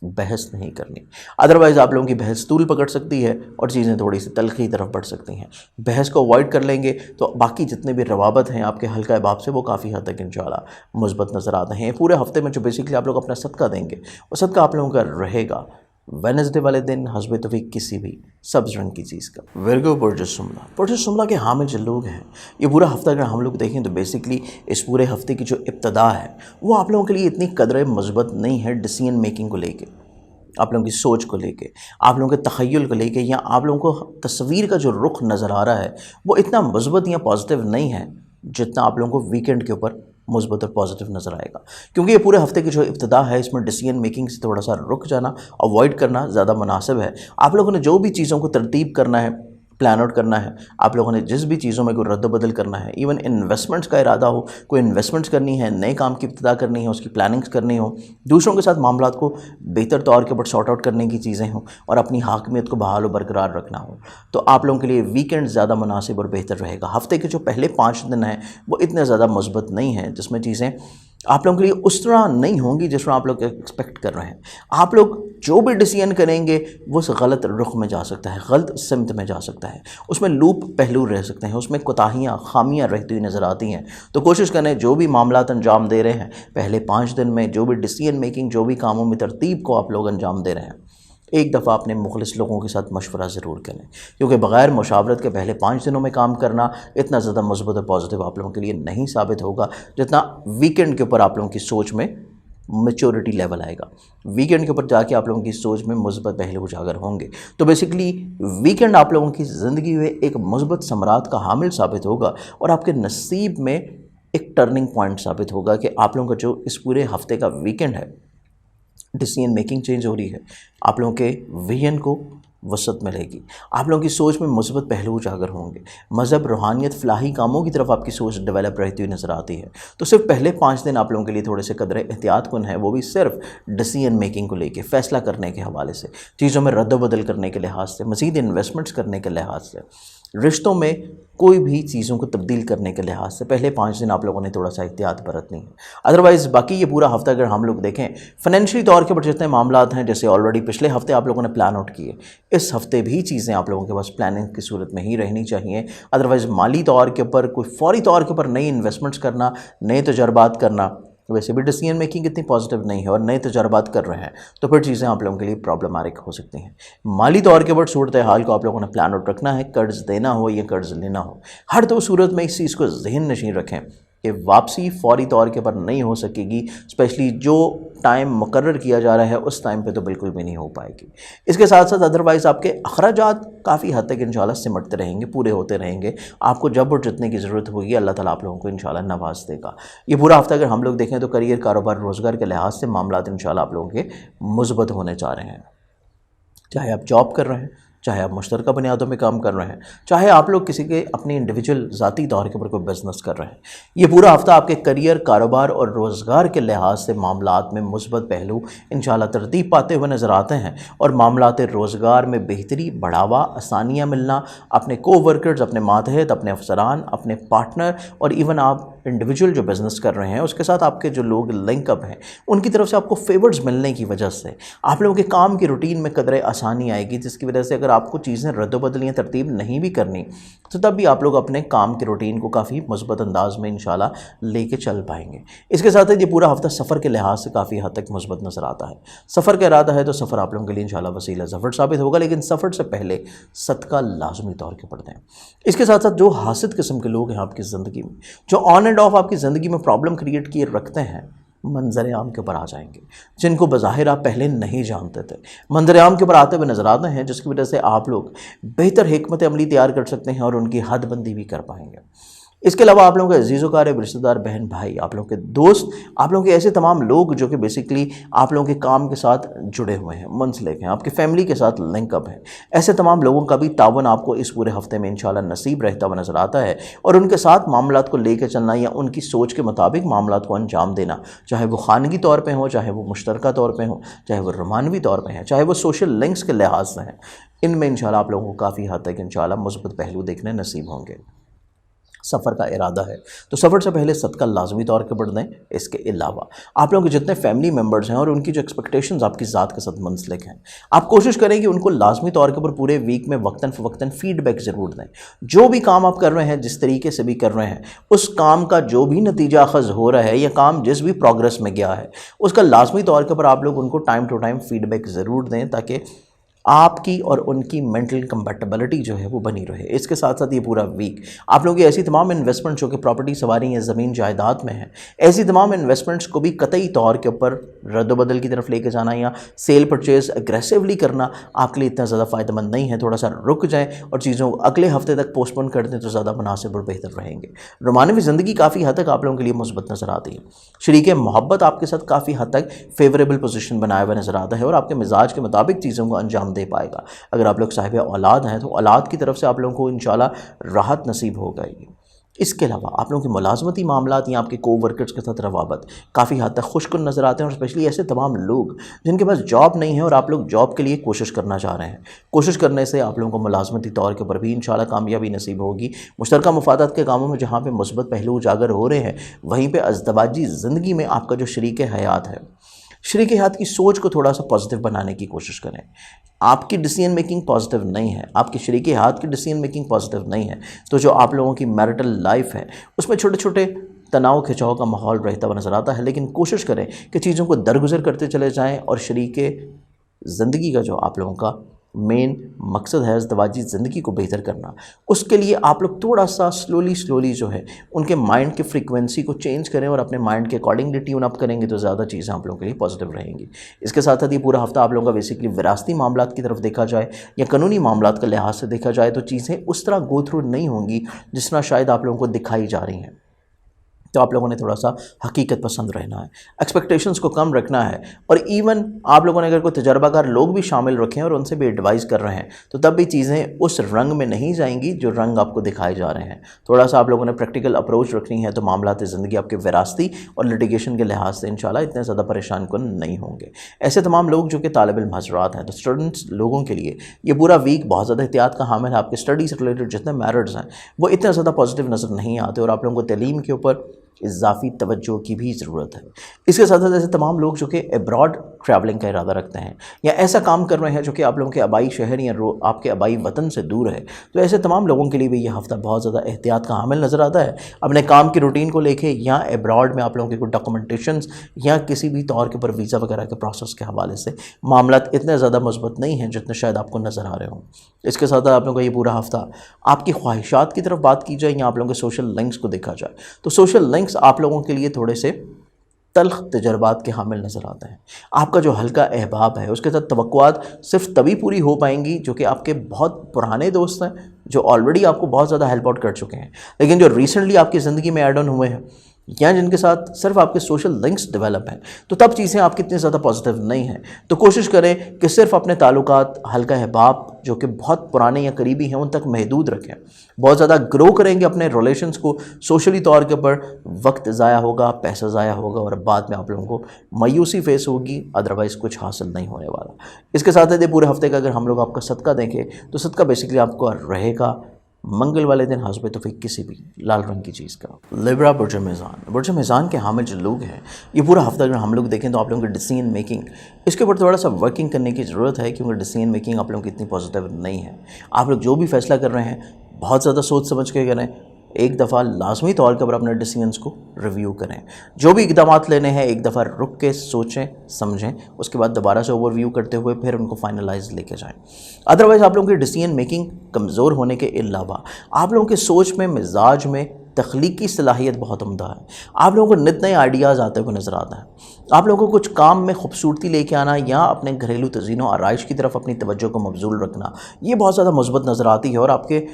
बहस नहीं करनी, अदरवाइज़ आप लोगों की बहस तूल पकड़ सकती है और चीज़ें थोड़ी सी तलखी की तरफ बढ़ सकती हैं। बहस को अवॉइड कर लेंगे तो बाकी जितने भी रवाबत हैं आपके हल्का अहबाब से वो काफ़ी हद तक इंशाल्लाह मुस्बत नज़र आते हैं। पूरे हफ्ते में जो बेसिकली आप लोग अपना सदका देंगे वो सदका आप लोगों का रहेगा वेडनेसडे वाले दिन हस्ब तौफीक किसी भी सब्ज़ रंग की चीज़ का। विर्गो पुरजो शुमला के हामिल जो लोग हैं, ये पूरा हफ्ता अगर हम लोग देखें तो बेसिकली इस पूरे हफ्ते की जो इब्तदा है वो आप लोगों के लिए इतनी कदर मज़बत नहीं है डिसीजन मेकिंग को लेके, आप लोगों की सोच को लेके, आप लोगों के तख़य्युल को लेके या आप लोगों को तस्वीर का जो रुख नज़र आ रहा है वो इतना मज़बूत या पॉजिटिव नहीं है जितना आप लोगों को वीकेंड के ऊपर मुस्बत और पॉजिटिव नज़र आएगा। क्योंकि ये पूरे हफ्ते की जो इब्तिदा है इसमें डिसीजन मेकिंग से थोड़ा सा रुक जाना, अवॉइड करना ज़्यादा मुनासिब है। आप लोगों ने जो भी चीज़ों को तरतीब करना है, प्लान आउट करना है, आप लोगों ने जिस भी चीज़ों में कोई रद्द-बदल करना है, इवन इन्वेस्टमेंट्स का इरादा हो, कोई इन्वेस्टमेंट्स करनी है, नए काम की इब्तिदा करनी है, उसकी प्लानिंग्स करनी हो, दूसरों के साथ मामलात को बेहतर तौर के ऊपर सॉर्ट आउट करने की चीज़ें हों और अपनी हाकमियत को बहाल और बरकरार रखना हो, तो आप लोगों के लिए वीकेंड ज़्यादा मुनासिब और बेहतर रहेगा। हफ्ते के जो पहले 5 दिन हैं वो इतने ज़्यादा मुस्बत नहीं हैं, जिसमें चीज़ें आप लोगों के लिए उस तरह नहीं होंगी जिस तरह आप लोग एक्सपेक्ट कर रहे हैं। आप लोग जो भी डिसीजन करेंगे वो उस गलत रुख में जा सकता है, गलत सिमत में जा सकता है, उसमें लूप पहलू रह सकते हैं, उसमें कोताहियाँ, खामियाँ रहती हुई नज़र आती हैं। तो कोशिश करें जो भी मामलात अंजाम दे रहे हैं पहले 5 दिन में, जो भी डिसीजन मेकिंग, जो भी कामों में तरतीब को आप लोग अंजाम दे रहे हैं, एक दफ़ा अपने मुखलिस लोगों के साथ मशवरा ज़रूर करें, क्योंकि बग़ैर मुशावरत के पहले 5 दिनों में काम करना इतना ज़्यादा मज़बूत और पॉजिटिव आप लोगों के लिए नहीं साबित होगा जितना वीकेंड के ऊपर आप लोगों की सोच में मैच्योरिटी लेवल आएगा। वीकेंड के ऊपर जाके आप लोगों की सोच में मुस्बत पहलू उजागर होंगे। तो बेसिकली वीकेंड आप लोगों की ज़िंदगी में एक मुस्बत समरात का हामिल साबित होगा और आपके नसीब में एक टर्निंग पॉइंट साबित होगा कि आप लोगों का जो इस पूरे हफ्ते का वीकेंड है, डिसीजन मेकिंग चेंज हो रही है, आप लोगों के विजन को वसत मिलेगी, आप लोगों की सोच में मुस्बत पहलू उजागर होंगे, मज़हब, रूहानियत, फ़लाही कामों की तरफ आपकी सोच डेवलप रहती हुई नज़र आती है। तो सिर्फ पहले 5 दिन आप लोगों के लिए थोड़े से कदर एहतियात कुन है, वो भी सिर्फ डिसीजन मेकिंग को लेके, फ़ैसला करने के हवाले से, चीज़ों में रद्द-बदल करने के लिहाज से, मज़ीद इन्वेस्टमेंट्स करने के लिहाज से, रिश्तों में कोई भी चीज़ों को तब्दील करने के लिहाज से पहले 5 दिन आप लोगों ने थोड़ा सा एहतियात बरतनी है। अदरवाइज़ बाकी ये पूरा हफ्ता अगर हम लोग देखें फ़ाइनेंशियली तौर के ऊपर जितने मामलात हैं, जैसे ऑलरेडी पिछले हफ्ते आप लोगों ने प्लान आउट किए, इस हफ्ते भी चीज़ें आप लोगों के पास प्लानिंग की सूरत में ही रहनी चाहिए। अदरवाइज़ माली तौर के ऊपर कोई फ़ौरी तौर के ऊपर नई इन्वेस्टमेंट्स करना, नए तजर्बात करना, वैसे भी डिसीजन मेकिंग इतनी पॉजिटिव नहीं है और नए तजर्बात कर रहे हैं, तो फिर चीज़ें आप लोगों के लिए प्रॉब्लमेटिक हो सकती हैं। माली तौर के ऊपर सूरत हाल को आप लोगों ने प्लान आउट रखना है, कर्ज़ देना हो या कर्ज़ लेना हो, हर दो सूरत में इस चीज़ को ज़हन नशीन रखें कि वापसी फ़ौरी तौर के ऊपर नहीं हो सकेगी, स्पेशली जो टाइम मुकर्रर किया जा रहा है उस टाइम पे तो बिल्कुल भी नहीं हो पाएगी। इसके साथ साथ अदरवाइज़ आपके अखराजात काफ़ी हद तक इंशाल्लाह सिमटते रहेंगे, पूरे होते रहेंगे। आपको जब और जितने की ज़रूरत होगी अल्लाह ताला आप लोगों को इंशाल्लाह नवाज देगा। ये पूरा हफ्ता अगर हम लोग देखें तो करियर, कारोबार, रोज़गार के लिहाज से मामलात इंशाल्लाह आप लोगों के मुस्बत होने जा रहे हैं। चाहे आप जॉब कर रहे हैं, चाहे आप मुश्तरका बुनियादों में काम कर रहे हैं, चाहे आप लोग किसी के अपनी इंडिविजुअल ज़ाती तौर के ऊपर कोई बिज़नेस कर रहे हैं, ये पूरा हफ्ता आपके करियर, कारोबार और रोज़गार के लिहाज से मामलात में मुस्बत पहलू इंशाल्लाह तरतीब पाते हुए नज़र आते हैं और मामलात रोज़गार में बेहतरी, बढ़ावा, आसानियाँ मिलना, अपने को-वर्कर्स, अपने मातहत, अपने अफसरान, अपने पार्टनर और इवन आप इंडिविजुअल जो बिज़नेस कर रहे हैं उसके साथ आपके जो लोग लिंकअप हैं उनकी तरफ से आपको फेवर्स मिलने की वजह से आप लोगों के काम की रूटीन में कदरे आसानी आएगी, जिसकी वजह से अगर आपको चीज़ें रद्द-बदल या तरतीब नहीं भी करनी तो तब भी आप लोग अपने काम की रूटीन को काफ़ी मुस्बत अंदाज में इंशाल्लाह लेके चल पाएंगे। इसके साथ ही ये पूरा हफ्ता सफ़र के लिहाज से काफ़ी हद तक मुस्बत नज़र आता है। सफ़र का इरादा है तो सफ़र आप लोगों के लिए इंशाल्लाह वसीला ज़फ़र साबित होगा, लेकिन सफ़र से पहले सदका लाजमी तौर पर पढ़ते हैं। इसके साथ साथ जो हासिद किस्म के लोग हैं आपकी ज़िंदगी में, जो ऑन एंड ऑफ आपकी ज़िंदगी में प्रॉब्लम क्रिएट किए रखते हैं, मंजर आम के ऊपर आ जाएंगे, जिनको बज़ाहिर आप पहले नहीं जानते थे, मंजर आम के ऊपर आते हुए नज़र आते हैं, जिसकी वजह से आप लोग बेहतर हिकमत अमली तैयार कर सकते हैं और उनकी हदबंदी भी कर पाएंगे। इसके अलावा आप लोगों के अजीज़ोकार, रिश्तेदार, बहन भाई, आप लोगों के दोस्त, आप लोगों के ऐसे तमाम लोग जो कि बेसिकली आप लोगों के काम के साथ जुड़े हुए हैं, मुंसलिक हैं, आपकी फैमिली के साथ लिंकअप है, ऐसे तमाम लोगों का भी तावन आपको इस पूरे हफ्ते में इंशाल्लाह नसीब रहता हुआ नज़र आता है और उनके साथ मामलात को लेकर चलना या उनकी सोच के मुताबिक मामलात को अंजाम देना, चाहे वो खानगी तौर पर हो, चाहे वो मुश्तरका तौर पर हो, चाहे वो रोमानवी तौर पर हैं, चाहे वो सोशल लिंक्स के लिहाज से हैं, इनमें इंशाल्लाह आप लोगों को काफ़ी हद तक इंशाल्लाह मुस्बत पहलू देखने नसीब होंगे। सफ़र का इरादा है तो सफ़र से पहले सदका लाजमी तौर पर बढ़ दें। इसके अलावा आप लोगों के जितने फैमिली मेम्बर्स हैं और उनकी जो एक्सपेक्टेशंस आपकी ज़ात के साथ मुंसलिक हैं, आप कोशिश करें कि उनको लाजमी तौर के ऊपर पूरे वीक में वक्तन फ़वक्तन फ़ीडबैक ज़रूर दें। जो भी काम आप कर रहे हैं, जिस तरीके से भी कर रहे हैं, उस काम का जो भी नतीजा अखज़ हो रहा है या काम जिस भी प्रोग्रेस में गया है, उसका लाजमी तौर के ऊपर आप लोग उनको टाइम टू टाइम फ़ीडबैक ज़रूर दें, ताकि आपकी और उनकी मेंटल कंपैटिबिलिटी जो है वो बनी रहे। इसके साथ साथ ये पूरा वीक आप लोगों की ऐसी तमाम इन्वेस्टमेंट जो कि प्रॉपर्टी सवारी या ज़मीन जायदाद में है, ऐसी तमाम इन्वेस्टमेंट्स को भी कतई तौर के ऊपर रद्द-बदल की तरफ लेके जाना या सेल परचेज़ एग्रेसिवली करना आपके लिए इतना ज़्यादा फ़ायदेमंद नहीं है। थोड़ा सा रुक जाएँ और चीज़ों को अगले हफ्ते तक पोस्टपोन कर दें तो ज़्यादा मुनासिब और बेहतर रहेंगे। रोमानवी ज़िंदगी काफ़ी हद तक आप लोगों के लिए मुस्बत नज़र आती है। शरीक मोहब्बत आपके साथ काफ़ी हद तक फेवरेबल पोजीशन बनाया हुआ नज़र आता है और आपके मिजाज के मुताबिक चीज़ों को अंजाम दे पाएगा। अगर आप लोग साहिब औलाद हैं तो औलाद की तरफ से आप लोगों को इंशाल्लाह राहत नसीब हो गई। इसके अलावा आप लोगों के मुलाजमती मामलात या आपके को वर्कर्स के साथ रवाबत काफ़ी हद तक खुशकुन नज़र आते हैं और स्पेशली ऐसे तमाम लोग जिनके पास जॉब नहीं है और आप लोग जॉब के लिए कोशिश करना चाह रहे हैं। कोशिश करने से आप लोगों को मुलाजमती तौर के ऊपर भी इंशाल्लाह कामयाबी नसीब होगी। मुश्तरका मुफादात के कामों में जहाँ पे मुस्बत पहलू उजागर हो रहे हैं, वहीं पर अज़दवाजी ज़िंदगी में आपका जो शरीक हयात है, शरीक हयात की सोच को थोड़ा सा पॉजिटिव बनाने की कोशिश करें। आपकी डिसीजन मेकिंग पॉजिटिव नहीं है, आपके शरीक हयात की डिसीजन मेकिंग पॉजिटिव नहीं है, तो जो आप लोगों की मैरिटल लाइफ है उसमें छोटे छोटे तनाव खिंचाव का माहौल रहता हुआ नज़र आता है। लेकिन कोशिश करें कि चीज़ों को दरगुजर करते चले जाएँ और शरीक ज़िंदगी का जो आप लोगों का मेन मकसद है अज़दवाजी ज़िंदगी को बेहतर करना, उसके लिए आप लोग थोड़ा सा स्लोली जो है उनके माइंड की फ्रीक्वेंसी को चेंज करें और अपने माइंड के अकॉर्डिंगली ट्यून अप करेंगे तो ज़्यादा चीज़ें आप लोगों के लिए पॉजिटिव रहेंगी। इसके साथ साथ ये पूरा हफ्ता आप लोगों का बेसिकली विरासती मामलात की तरफ देखा जाए या कानूनी मामलात के लिहाज से देखा जाए तो चीज़ें उस तरह गो थ्रू नहीं होंगी जिस तरह शायद आप लोगों को दिखाई जा रही हैं। तो आप लोगों ने थोड़ा सा हकीकत पसंद रहना है, एक्सपेक्टेशंस को कम रखना है और इवन आप लोगों ने अगर कोई तजर्बाकार लोग भी शामिल रखें और उनसे भी एडवाइस कर रहे हैं तो तब भी चीज़ें उस रंग में नहीं जाएंगी जो रंग आपको दिखाए जा रहे हैं। थोड़ा सा आप लोगों ने प्रैक्टिकल अप्रोच रखनी है तो मामलात ज़िंदगी आपके विरासती और लिटिगेशन के लिहाज से इंशाल्लाह इतने ज़्यादा परेशान कन नहीं होंगे। ऐसे तमाम लोग जो कि तालिब इल्म हज़रात हैं, तो स्टूडेंट्स लोगों के लिए ये पूरा वीक बहुत ज़्यादा एहतियात का हामिल है। आपके स्टडी से रिलेटेड जितने मैरिट्स हैं वो इतने ज़्यादा पॉजिटिव नज़र नहीं आते और आप लोगों को तलीम के ऊपर इजाफी तवज्जो की भी ज़रूरत है। इसके साथ साथ ऐसे तमाम लोग जो कि अब्रॉड ट्रैवलिंग का इरादा रखते हैं या ऐसा काम कर रहे हैं जो कि आप लोगों के आबाई शहर या आपके आबाई वतन से दूर है, तो ऐसे तमाम लोगों के लिए भी यह हफ़्ता बहुत ज़्यादा एहतियात का हामिल नज़र आता है। अपने काम की रूटीन को लेके या अब्रॉड में आप लोगों के कोई डॉक्यूमेंटेशंस या किसी भी तौर के ऊपर वीज़ा वगैरह के प्रोसेस के हवाले से मामलात इतने ज़्यादा मजबूत नहीं हैं जितने शायद आपको नज़र आ रहे हों। इसके साथ आप लोगों का ये पूरा हफ़्ता आपकी ख्वाहिशात की तरफ बात की जाए या आप लोगों के सोशल लिंक्स को देखा जाए तो सोशल लिंक्स आप लोगों के लिए थोड़े से तल्ख तजर्बात के हामिल नज़र आते हैं। आपका जो हल्का अहबाब है उसके साथ तवक्कुआत सिर्फ तभी पूरी हो पाएंगी जो कि आपके बहुत पुराने दोस्त हैं जो ऑलरेडी आपको बहुत ज़्यादा हेल्प आउट कर चुके हैं, लेकिन जो रिसेंटली आपकी ज़िंदगी में ऐड ऑन हुए हैं या जिनके साथ सिर्फ आपके सोशल लिंक्स डेवलप हैं, तो तब चीज़ें आपकी इतनी ज़्यादा पॉजिटिव नहीं हैं। तो कोशिश करें कि सिर्फ अपने ताल्लुकात हल्का अहबाब जो कि बहुत पुराने या करीबी हैं उन तक महदूद रखें। बहुत ज़्यादा ग्रो करेंगे अपने रिलेशंस को सोशली तौर के ऊपर, वक्त ज़ाया होगा, पैसा ज़ाया होगा और बाद में आप लोगों को मायूसी फेस होगी, अदरवाइज़ कुछ हासिल नहीं होने वाला। इसके साथ ही पूरे हफ्ते का अगर हम लोग आपका सदका देखें तो सदका बेसिकली आपको रहेगा मंगल वाले दिन हस्बे तो फिर किसी भी लाल रंग की चीज़ का। लिब्रा बुर्ज मीज़ान के हामिल जो लोग हैं, ये पूरा हफ्ता अगर हम लोग देखें तो आप लोगों की डिसीजन मेकिंग इसके ऊपर थोड़ा सा वर्किंग करने की ज़रूरत है, क्योंकि डिसीजन मेकिंग आप लोगों की इतनी पॉजिटिव नहीं है। आप लोग जो भी फैसला कर रहे हैं बहुत ज़्यादा सोच समझ के करें, एक दफ़ा लाजमी तौर पर अपने डिसीजंस को रिव्यू करें। जो भी इक़दामात लेने हैं एक दफ़ा रुक के सोचें समझें, उसके बाद दोबारा से ओवरव्यू करते हुए फिर उनको फाइनलाइज लेके जाएं। अदरवाइज़ आप लोगों की डिसीजन मेकिंग कमज़ोर होने के अलावा आप लोगों की सोच में, मिजाज में तख्लीकी सलाहियत बहुत उम्दा है। आप लोगों को नित नए आइडियाज़ आते हुए नज़र आता है। आप लोगों को कुछ काम में खूबसूरती लेके आना या अपने घरेलू तज़ीन और आराइश की तरफ अपनी तवज्जो को मबजूल रखना, ये बहुत ज़्यादा मुस्बत नज़र आती है। और आपके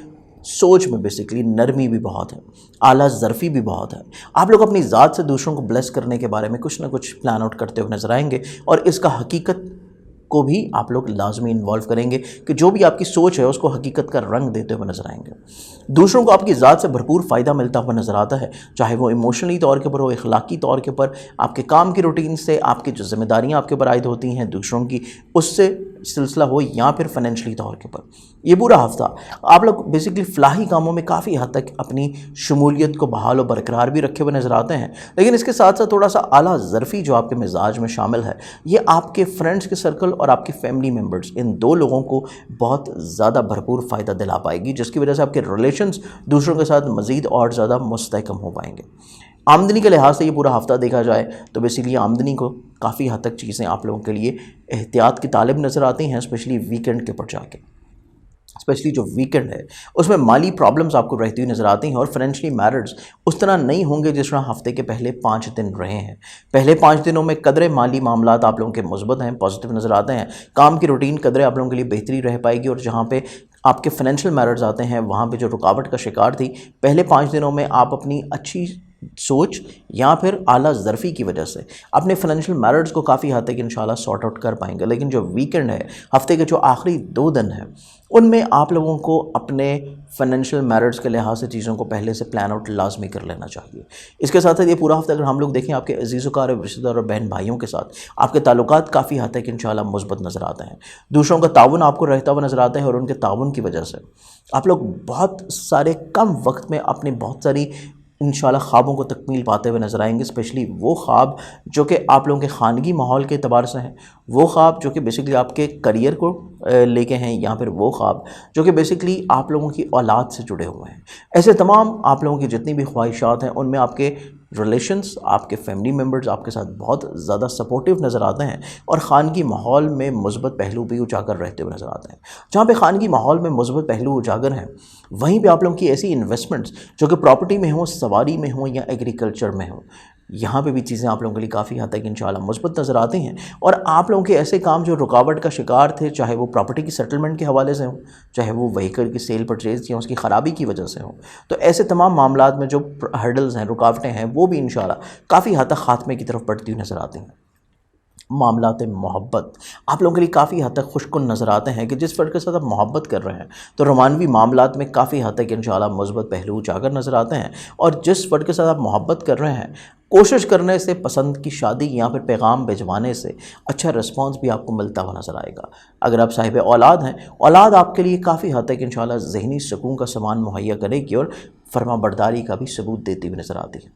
सोच में बेसिकली नरमी भी बहुत है, आला ज़रफ़ी भी बहुत है। आप लोग अपनी ज़ात से दूसरों को ब्लेस करने के बारे में कुछ ना कुछ प्लान आउट करते हुए नजर आएंगे और इसका हकीकत को भी आप लोग लाजमी इन्वॉल्व करेंगे कि जो भी आपकी सोच है उसको हकीकत का रंग देते हुए नजर आएंगे। दूसरों को आपकी ज़ात से भरपूर फ़ायदा मिलता हुआ नज़र आता है, चाहे वो इमोशनली तौर के ऊपर हो, इखलाकी तौर के ऊपर, आपके काम की रूटीन से, आपकी जो जिम्मेदारियाँ आपके ऊपर आयद होती हैं दूसरों की, उससे सिलसिला हो, या फिर फाइनेंशली तौर के ऊपर। ये पूरा हफ्ता आप लोग बेसिकली फ़लाही कामों में काफ़ी हद तक अपनी शमूलियत को बहाल और बरकरार भी रखे हुए नज़र आते हैं। लेकिन इसके साथ साथ थोड़ा सा आला ज़रफ़ी जो आपके मिजाज में शामिल है, ये आपके फ्रेंड्स के सर्कल और आपकी फैमिली मेम्बर्स, इन दो लोगों को बहुत ज़्यादा भरपूर फ़ायदा दिला पाएगी, जिसकी वजह से आपके रिलेशंस दूसरों के साथ मज़ीद और ज़्यादा मुस्तहकम हो पाएंगे। आमदनी के लिहाज से ये पूरा हफ्ता देखा जाए तो बेसिकली आमदनी को काफ़ी हद तक चीज़ें आप लोगों के लिए एहतियात की तालिब नज़र आती हैं, स्पेशली वीकेंड के ऊपर जाके। स्पेशली जो वीकेंड है उसमें माली प्रॉब्लम्स आपको रहती हुई नज़र आती हैं और फाइनेंशियली मैटर्स उस तरह नहीं होंगे जिस तरह हफ्ते के पहले 5 दिन रहे हैं। पहले 5 दिनों में कदरे माली मामलात आप लोगों के मुस्बत हैं, पॉजिटिव नज़र आते हैं। काम की रूटीन कदरे आप लोगों के लिए बेहतरी रह पाएगी और जहाँ पे आपके फाइनेंशियल मैटर्स आते हैं वहाँ पे जो रुकावट का शिकार थी पहले 5 दिनों में, आप अपनी अच्छी सोच या फिर आला ज़रफ़ी की वजह से अपने फाइनेंशियल मैटर्स को काफ़ी हद तक इंशाल्लाह सॉर्ट आउट कर पाएंगे। लेकिन जो वीकेंड है, हफ्ते के जो आखिरी 2 दिन हैं, उनमें आप लोगों को अपने फाइनेंशियल मैटर्स के लिहाज से चीज़ों को पहले से प्लान आउट लाजमी कर लेना चाहिए। इसके साथ साथ ये पूरा हफ्ता अगर हम लोग देखें आपके अजीज़ोकार और रिश्तेदार और बहन भाइयों के साथ आपके ताल्लुकात काफ़ी हद तक इंशाल्लाह मुस्बत नज़र आते हैं। दूसरों का ताउन आपको रहता हुआ नज़र आता है और उनके ताउन की वजह से आप लोग बहुत सारे कम वक्त में अपनी बहुत सारी इंशाल्लाह ख्वाबों को तकमील पाते हुए नज़र आएंगे। स्पेशली वो ख्वाब जो कि आप लोगों के खानगी माहौल के अतबार से हैं, वो ख्वाब जो कि बेसिकली आपके करियर को लेके हैं, या फिर वो ख्वाब जो कि बेसिकली आप लोगों की औलाद से जुड़े हुए हैं। ऐसे तमाम आप लोगों की जितनी भी ख्वाहिशात हैं उनमें आपके रिलेशंस, आपके फैमिली मेम्बर्स आपके साथ बहुत ज़्यादा सपोर्टिव नज़र आते हैं और ख़ानगी माहौल में मुस्बत पहलू भी उजागर रहते हुए नज़र आते हैं। जहाँ पे ख़ानगी माहौल में मुस्बत पहलू उजागर हैं वहीं पे आप लोगों की ऐसी इन्वेस्टमेंट्स जो कि प्रॉपर्टी में हो, सवारी में हो या एग्रीकल्चर में हो, यहाँ पे भी चीज़ें आप लोगों के लिए काफ़ी हद तक इंशाल्लाह मुस्बत नज़र आती हैं। और आप लोगों के ऐसे काम जो रुकावट का शिकार थे, चाहे वो प्रॉपर्टी की सेटलमेंट के हवाले से हो, चाहे वो व्हीकल की सेल परचेज़ या उसकी ख़राबी की वजह से हो, तो ऐसे तमाम मामलात में जो हर्डल्स हैं, रुकावटें हैं, वो भी इंशाल्लाह काफ़ी हद तक ख़ात्मे की तरफ बढ़ती हुई नज़र आती हैं। मामलात मोहब्बत आप लोगों के लिए काफ़ी हद तक खुशकुन नज़र आते हैं कि जिस फ़र्द के साथ आप मोहब्बत कर रहे हैं तो रोमानवी मामलात में काफ़ी हद तक इंशाल्लाह मुस्बत पहलू उजागर नज़र आते हैं। और जिस फ़र्द के साथ आप मोहब्बत कर रहे हैं, कोशिश करने से, पसंद की शादी या फिर पैगाम भिजवाने से अच्छा रिस्पांस भी आपको मिलता हुआ नज़र आएगा। अगर आप साहिब औलाद हैं, औलाद आपके लिए काफ़ी हद तक इंशाल्लाह ज़हनी सुकून का सामान मुहैया करेगी और फरमा बरदारी का भी सबूत देती हुई नज़र आती है।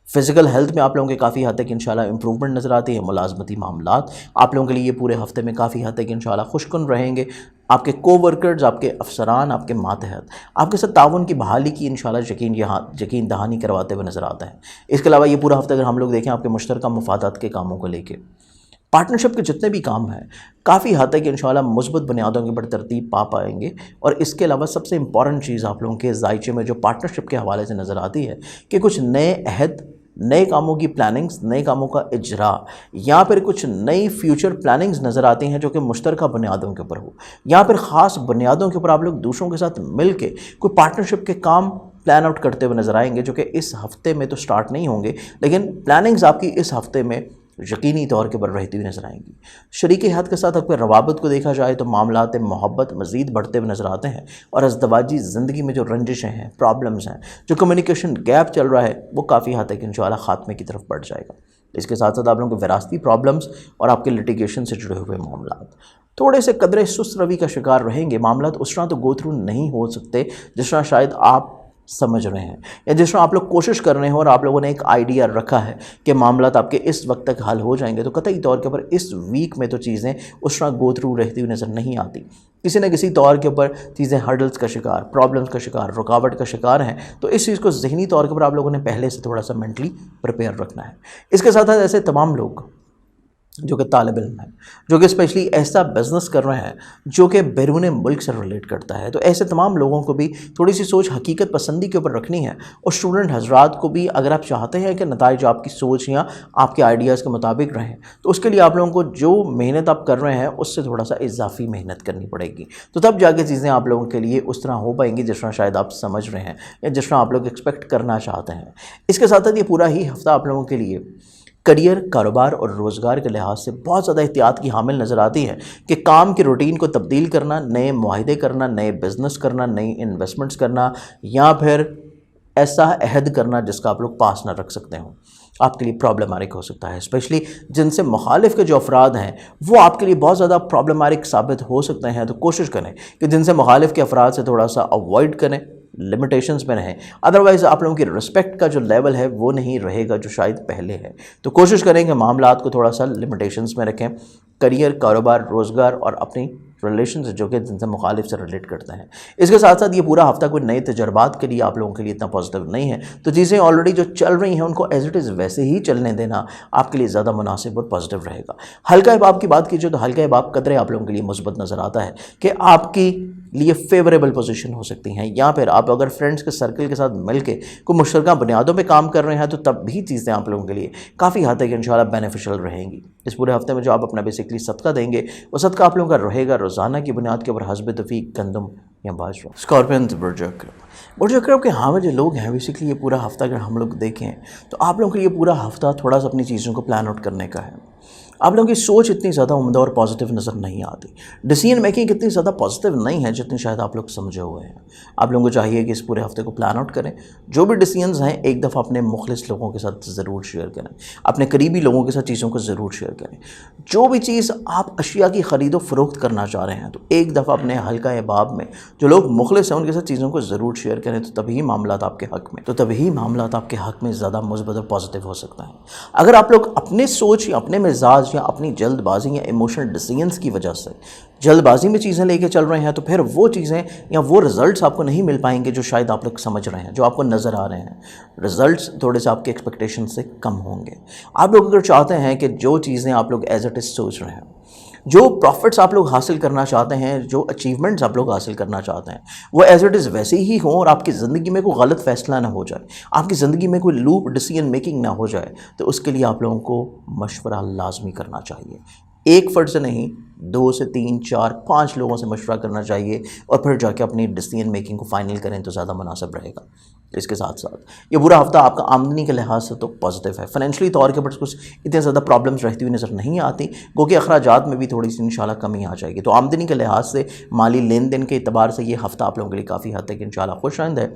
फ़िज़िकल हेल्थ में आप लोगों के काफ़ी हद तक इंशाल्लाह इंप्रूवमेंट नज़र आती है। मुलाज़मती मामलात आप लोगों के लिए ये पूरे हफ्ते में काफ़ी हद तक इंशाल्लाह खुशकुन रहेंगे। आपके कोवर्कर्स, आपके अफसरान, आपके मातहत आपके साथ ताउन की बहाली की इंशाल्लाह यकीन दहानी करवाते हुए नज़र आता है। इसके अलावा ये पूरा हफ्ता अगर हम लोग देखें आपके मुश्तरका मफादात के कामों को लेकर, पार्टनरशिप के जितने भी काम हैं काफ़ी हद तक इंशाल्लाह मुस्बत बुनियादों के ऊपर तरतीब पा पाएंगे। और इसके अलावा सबसे इंपॉर्टेंट चीज़ आप लोगों के जायचे में जो पार्टनरशिप के हवाले से नज़र आती है कि कुछ नए अहद, नए कामों की प्लानिंग्स, नए कामों का इजरा या फिर कुछ नई फ्यूचर प्लानिंग्स नज़र आती हैं जो कि मुश्तरका बुनियादों के ऊपर हो, या फिर ख़ास बुनियादों के ऊपर आप लोग दूसरों के साथ मिल के कोई पार्टनरशिप के काम प्लान आउट करते हुए नजर आएंगे, जो कि इस हफ्ते में तो स्टार्ट नहीं होंगे, लेकिन प्लानिंग्स आपकी इस हफ्ते में यकीनी तौर के ऊपर रहती हुई नजर आएंगी। शरीक हयात के साथ आपके रवाबत को देखा जाए तो मामलात मोहब्बत मज़ीद बढ़ते हुए नजर आते हैं, और अज़दवाजी ज़िंदगी में जो रंजिशें हैं, प्रॉब्लम्स हैं, जो कम्युनिकेशन गैप चल रहा है, वो काफ़ी हद तक इंशाअल्लाह खात्मे की तरफ बढ़ जाएगा। इसके साथ साथ आप लोगों के विरासती प्रॉब्लम्स और आपके लिटिगेशन से जुड़े हुए मामला थोड़े से कदरे सुस्त रवि का शिकार रहेंगे। मामला उस तरह तो गो थ्रू नहीं हो सकते जिस तरह शायद आप समझ रहे हैं, या जिस तरह आप लोग कोशिश कर रहे हैं और आप लोगों ने एक आइडिया रखा है कि मामला आपके इस वक्त तक हल हो जाएंगे, तो कतई तौर के ऊपर इस वीक में तो चीज़ें उस तरह गो थ्रू रहती हुई नज़र नहीं आती। किसी न किसी तौर के ऊपर चीज़ें हर्डल्स का शिकार, प्रॉब्लम्स का शिकार, रुकावट का शिकार हैं। तो इस चीज़ को ज़हनी तौर के ऊपर आप लोगों ने पहले से थोड़ा सा मेंटली प्रिपेयर रखना है। इसके साथ साथ ऐसे तमाम लोग जो कि तालिब इल्म है, जो कि स्पेशली ऐसा बिज़नेस कर रहे हैं जो कि बैरून मुल्क से रिलेट करता है, तो ऐसे तमाम लोगों को भी थोड़ी सी सोच हकीकत पसंदी के ऊपर रखनी है। और स्टूडेंट हजरात को भी अगर आप चाहते हैं कि नताइज आपकी सोच या आपके आइडियाज़ के मुताबिक रहें, तो उसके लिए आप लोगों को जो मेहनत आप कर रहे हैं उससे थोड़ा सा इजाफी मेहनत करनी पड़ेगी, तो तब जाके चीज़ें आप लोगों के लिए उस तरह हो पाएंगी जिस तरह शायद आप समझ रहे हैं या जिस तरह आप लोग एक्सपेक्ट करना चाहते हैं। इसके साथ साथ ये पूरा ही हफ्ता आप लोगों के लिए करियर, कारोबार और रोज़गार के लिहाज से बहुत ज़्यादा एहतियात की हामिल नज़र आती है कि काम की रूटीन को तब्दील करना, नए मुआहदे करना, नए बिज़नेस करना, नई इन्वेस्टमेंट्स करना, या फिर ऐसा अहद करना जिसका आप लोग पास ना रख सकते हो, आपके लिए प्रॉब्लमेटिक हो सकता है। स्पेशली जिनसे मुखालिफ के जो अफराद हैं वो आपके लिए बहुत ज़्यादा प्रॉब्लमेटिक साबित हो सकते हैं, तो कोशिश करें कि जिनसे मुखालिफ के अफराद से थोड़ा सा अवॉइड करें, लिमिटेशंस में रहें। अदरवाइज़ आप लोगों की रिस्पेक्ट का जो लेवल है वो नहीं रहेगा जो शायद पहले है। तो कोशिश करें कि मामलात को थोड़ा सा लिमिटेशंस में रखें, करियर, कारोबार, रोज़गार और अपनी रिलेशन जो कि जिनसे मुखालिफ से रिलेट करते हैं। इसके साथ साथ ये पूरा हफ्ता कोई नए तजर्बात के लिए आप लोगों के लिए इतना पॉजिटिव नहीं है, तो चीज़ें ऑलरेडी जो चल रही हैं उनको एज इट इज़ वैसे ही चलने देना आपके लिए ज़्यादा मुनासिब और पॉजिटिव रहेगा। हल्का हिबाब की बात कीजिए तो हल्का हिबाब कदरे आप लोगों के लिए मुस्बत नज़र आता है कि आपकी लिए फेवरेबल पोजीशन हो सकती हैं, या फिर आप अगर फ्रेंड्स के सर्कल के साथ मिलके कोई मुश्तरका बुनियादों पे काम कर रहे हैं तो तब भी चीज़ें आप लोगों के लिए काफ़ी हद तक इंशाल्लाह बेनिफिशियल रहेंगी। इस पूरे हफ्ते में जो आप अपना बेसिकली सदका देंगे वो सदका आप लोगों का रहेगा रोज़ाना की बुनियाद के ऊपर हस्ब तौफीक गंदम या बाजरा। स्कॉर्पियन, बुर्ज अकरब के हामिद जो लोग हैं, बेसिकली ये पूरा हफ्ता अगर हम लोग देखें तो आप लोगों के लिए पूरा हफ्ता थोड़ा सा अपनी चीज़ों को प्लान आउट करने का है। आप लोगों की सोच इतनी ज़्यादा उम्दा और पॉजिटिव नज़र नहीं आती, डिसीजन मेकिंग इतनी ज़्यादा पॉजिटिव नहीं है जितनी शायद आप लोग समझे हुए हैं। आप लोगों को चाहिए कि इस पूरे हफ्ते को प्लान आउट करें, जो भी डिसीजंस हैं एक दफ़ा अपने मुखलिस लोगों के साथ ज़रूर शेयर करें, अपने करीबी लोगों के साथ चीज़ों को ज़रूर शेयर करें। जो भी चीज़ आप अशिया की ख़रीदो फ़रोख्त करना चाह रहे हैं तो एक दफ़ा अपने हल्का अहबाब में जो लोग मुखलिस हैं उनके साथ चीज़ों को ज़रूर शेयर करें, तो तभी मामलात आपके हक़ में ज़्यादा मुस्बत और पॉजिटिव हो सकता है। अगर आप लोग अपने सोच या अपने मिजाज या अपनी जल्दबाजी या इमोशनल डिसीजंस की वजह से जल्दबाजी में चीज़ें लेके चल रहे हैं, तो फिर वो चीज़ें या वो रिजल्ट्स आपको नहीं मिल पाएंगे जो शायद आप लोग समझ रहे हैं, जो आपको नज़र आ रहे हैं। रिजल्ट्स थोड़े से आपके एक्सपेक्टेशन से कम होंगे। आप लोग अगर चाहते हैं कि जो चीज़ें आप लोग एज इट इज़ सोच रहे हैं, जो प्रॉफिट्स आप लोग हासिल करना चाहते हैं, जो अचीवमेंट्स आप लोग हासिल करना चाहते हैं, वो एज इट इज़ वैसे ही हों और आपकी ज़िंदगी में कोई गलत फैसला ना हो जाए, आपकी ज़िंदगी में कोई लूप डिसीजन मेकिंग ना हो जाए, तो उसके लिए आप लोगों को मशवरा लाजमी करना चाहिए। एक फ़र्द से नहीं, 2 से 3, 4, 5 लोगों से मशवरा करना चाहिए और फिर जाके अपनी डिसीजन मेकिंग को फाइनल करें तो ज़्यादा मुनासिब रहेगा। इसके साथ साथ ये पूरा हफ्ता आपका आमदनी के लिहाज से तो पॉजिटिव है। फाइनेंशियली तौर के ऊपर कुछ इतने ज़्यादा प्रॉब्लम्स रहती हुई नज़र नहीं आती, क्योंकि अखराजात में भी थोड़ी सी इंशाल्लाह कमी आ जाएगी। तो आमदनी के लिहाज से, माली लेन देन के अतबार से ये हफ्ता आप लोगों के लिए काफ़ी हद तक इंशाल्लाह खुशआइंद है।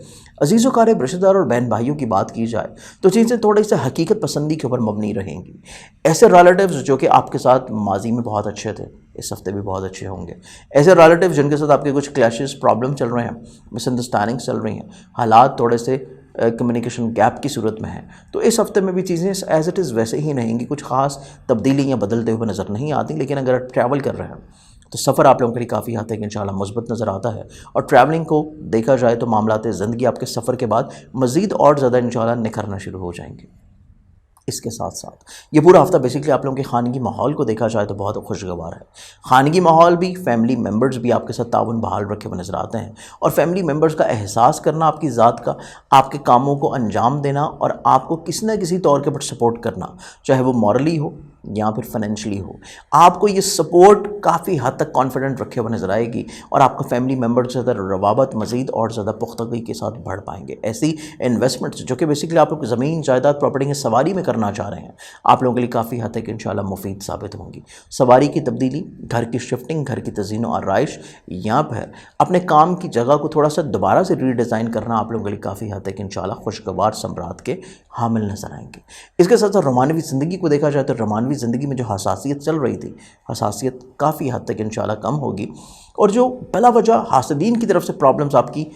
अजीज़ व क़रीब रिश्तेदार और बहन भाइयों की बात की जाए तो चीज़ें थोड़ी सी हकीकत पसंदी के ऊपर मबनी रहेंगी। ऐसे रिलेटिव्स जो कि आपके साथ माजी में बहुत अच्छे थे, इस हफ्ते भी बहुत अच्छे होंगे। ऐसे रिलेटिव जिनके साथ आपके कुछ क्लैशेस, प्रॉब्लम चल रहे हैं, मिसअंडरस्टैंडिंग्स चल रही हैं, हालात थोड़े से कम्युनिकेशन गैप की सूरत में है, तो इस हफ्ते में भी चीज़ें एज इट इज़ वैसे ही रहेंगी, कुछ ख़ास तब्दीली या बदलते हुए नज़र नहीं आती। लेकिन अगर आप ट्रैवल कर रहे हैं तो सफ़र आप लोगों के लिए काफ़ी हद तक इंशाल्लाह मुस्बत नज़र आता है। और ट्रैवलिंग को देखा जाए तो मामलात ज़िंदगी आपके सफ़र के बाद मज़ीद और ज़्यादा इंशाल्लाह निखरना शुरू हो जाएंगे। इसके साथ साथ ये पूरा हफ्ता बेसिकली आप लोगों के खानगी माहौल को देखा जाए तो बहुत खुशगवार है। खानगी माहौल भी, फैमिली मेम्बर्स भी आपके साथ ताउन बहाल रखे हुए नज़र आते हैं, और फैमिली मेम्बर्स का एहसास करना आपकी ज़ात का, आपके कामों को अंजाम देना और आपको किसी न किसी तौर के ऊपर सपोर्ट करना, चाहे वो मॉरली हो या फिर फाइनेंशियली हो, आपको ये सपोर्ट काफ़ी हद तक कॉन्फिडेंट रखे हुए नजर आएगी और आपका फैमिली मेम्बर से ज़्यादा रवाबत मज़ीद और ज़्यादा पुख्तगी के साथ बढ़ पाएंगे। ऐसी इन्वेस्टमेंट्स जो कि बेसिकली आप लोग ज़मीन जायदाद प्रॉपर्टी की सवारी में करना चाह रहे हैं, आप लोगों के लिए काफ़ी हद तक इंशाल्लाह मुफीद साबित होंगी। सवारी की तब्दीली, घर की शिफ्टिंग, घर की तज़ीन और आराइश या फिर अपने काम की जगह को थोड़ा सा दोबारा से रीडिज़ाइन करना आप लोगों के लिए काफ़ी हद तक इंशाल्लाह खुशगवार सम्राट के हामिल नजर आएंगे। इसके साथ साथ रोमानवी ज़िंदगी को देखा जाए तो रोमानवी ज़िंदगी में जो हसासियत चल रही थी, हसासियत काफ़ी हद तक इंशाल्लाह कम होगी और जो बिला वजह हासदीन की तरफ से प्रॉब्लम्स आपकी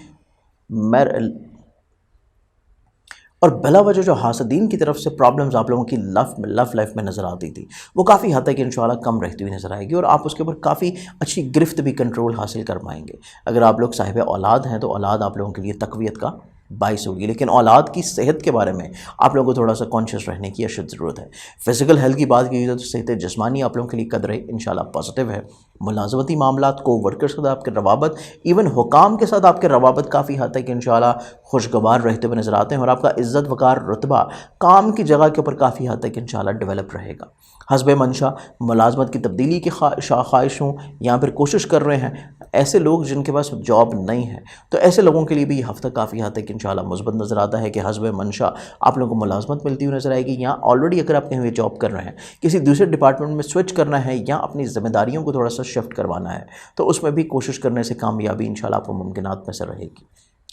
और बिला वजह जो हासदीन की तरफ से प्रॉब्लम्स आप लोगों की लव लाइफ में नज़र आती थी, वो काफ़ी हद तक इंशाल्लाह कम रहती हुई नज़र आएगी और आप उसके ऊपर काफ़ी अच्छी गिरफ्त भी कंट्रोल हासिल कर पाएंगे। अगर आप लोग साहिब औलाद हैं तो औलाद आप लोगों के लिए तक़वियत का बाइस होगी, लेकिन औलाद की सेहत के बारे में आप लोगों को थोड़ा सा कॉन्शियस रहने की अशद ज़रूरत है। फ़िज़िकल हेल्थ की बात की जाए तो सेहत जिस्मानी आप लोगों के लिए कदर इंशाल्लाह पॉजिटिव है। मुलाजमती मामलात को वर्कर्स के साथ आपके रवाबत, इवन हुकाम के साथ आपके रवाबत काफ़ी हद तक इंशाल्लाह खुशगवार रहते हुए नज़र आते हैं और आपका इज़्ज़त वक़ार रुतबा काम की जगह के ऊपर काफ़ी हद तक इंशाल्लाह डेवलप रहेगा। हस्बे मंशा मुलाजमत की तब्दीली की ख्वाहिश हों या फिर कोशिश कर रहे हैं, ऐसे लोग जिनके पास जॉब नहीं है, तो ऐसे लोगों के लिए भी ये हफ़्ता काफ़ी हद तक इंशाल्लाह मुस्बत नज़र आता है कि हस्बे मंशा आप लोगों को मुलाजमत मिलती हुई नज़र आएगी। या ऑलरेडी अगर आप कहीं हुए जॉब कर रहे हैं, किसी दूसरे डिपार्टमेंट में स्विच करना है या अपनी ज़िम्मेदारियों को थोड़ा सा शिफ्ट करवाना है, तो उसमें भी कोशिश करने से कामयाबी इंशाल्लाह आपको मुमकिनात में से रहेगी।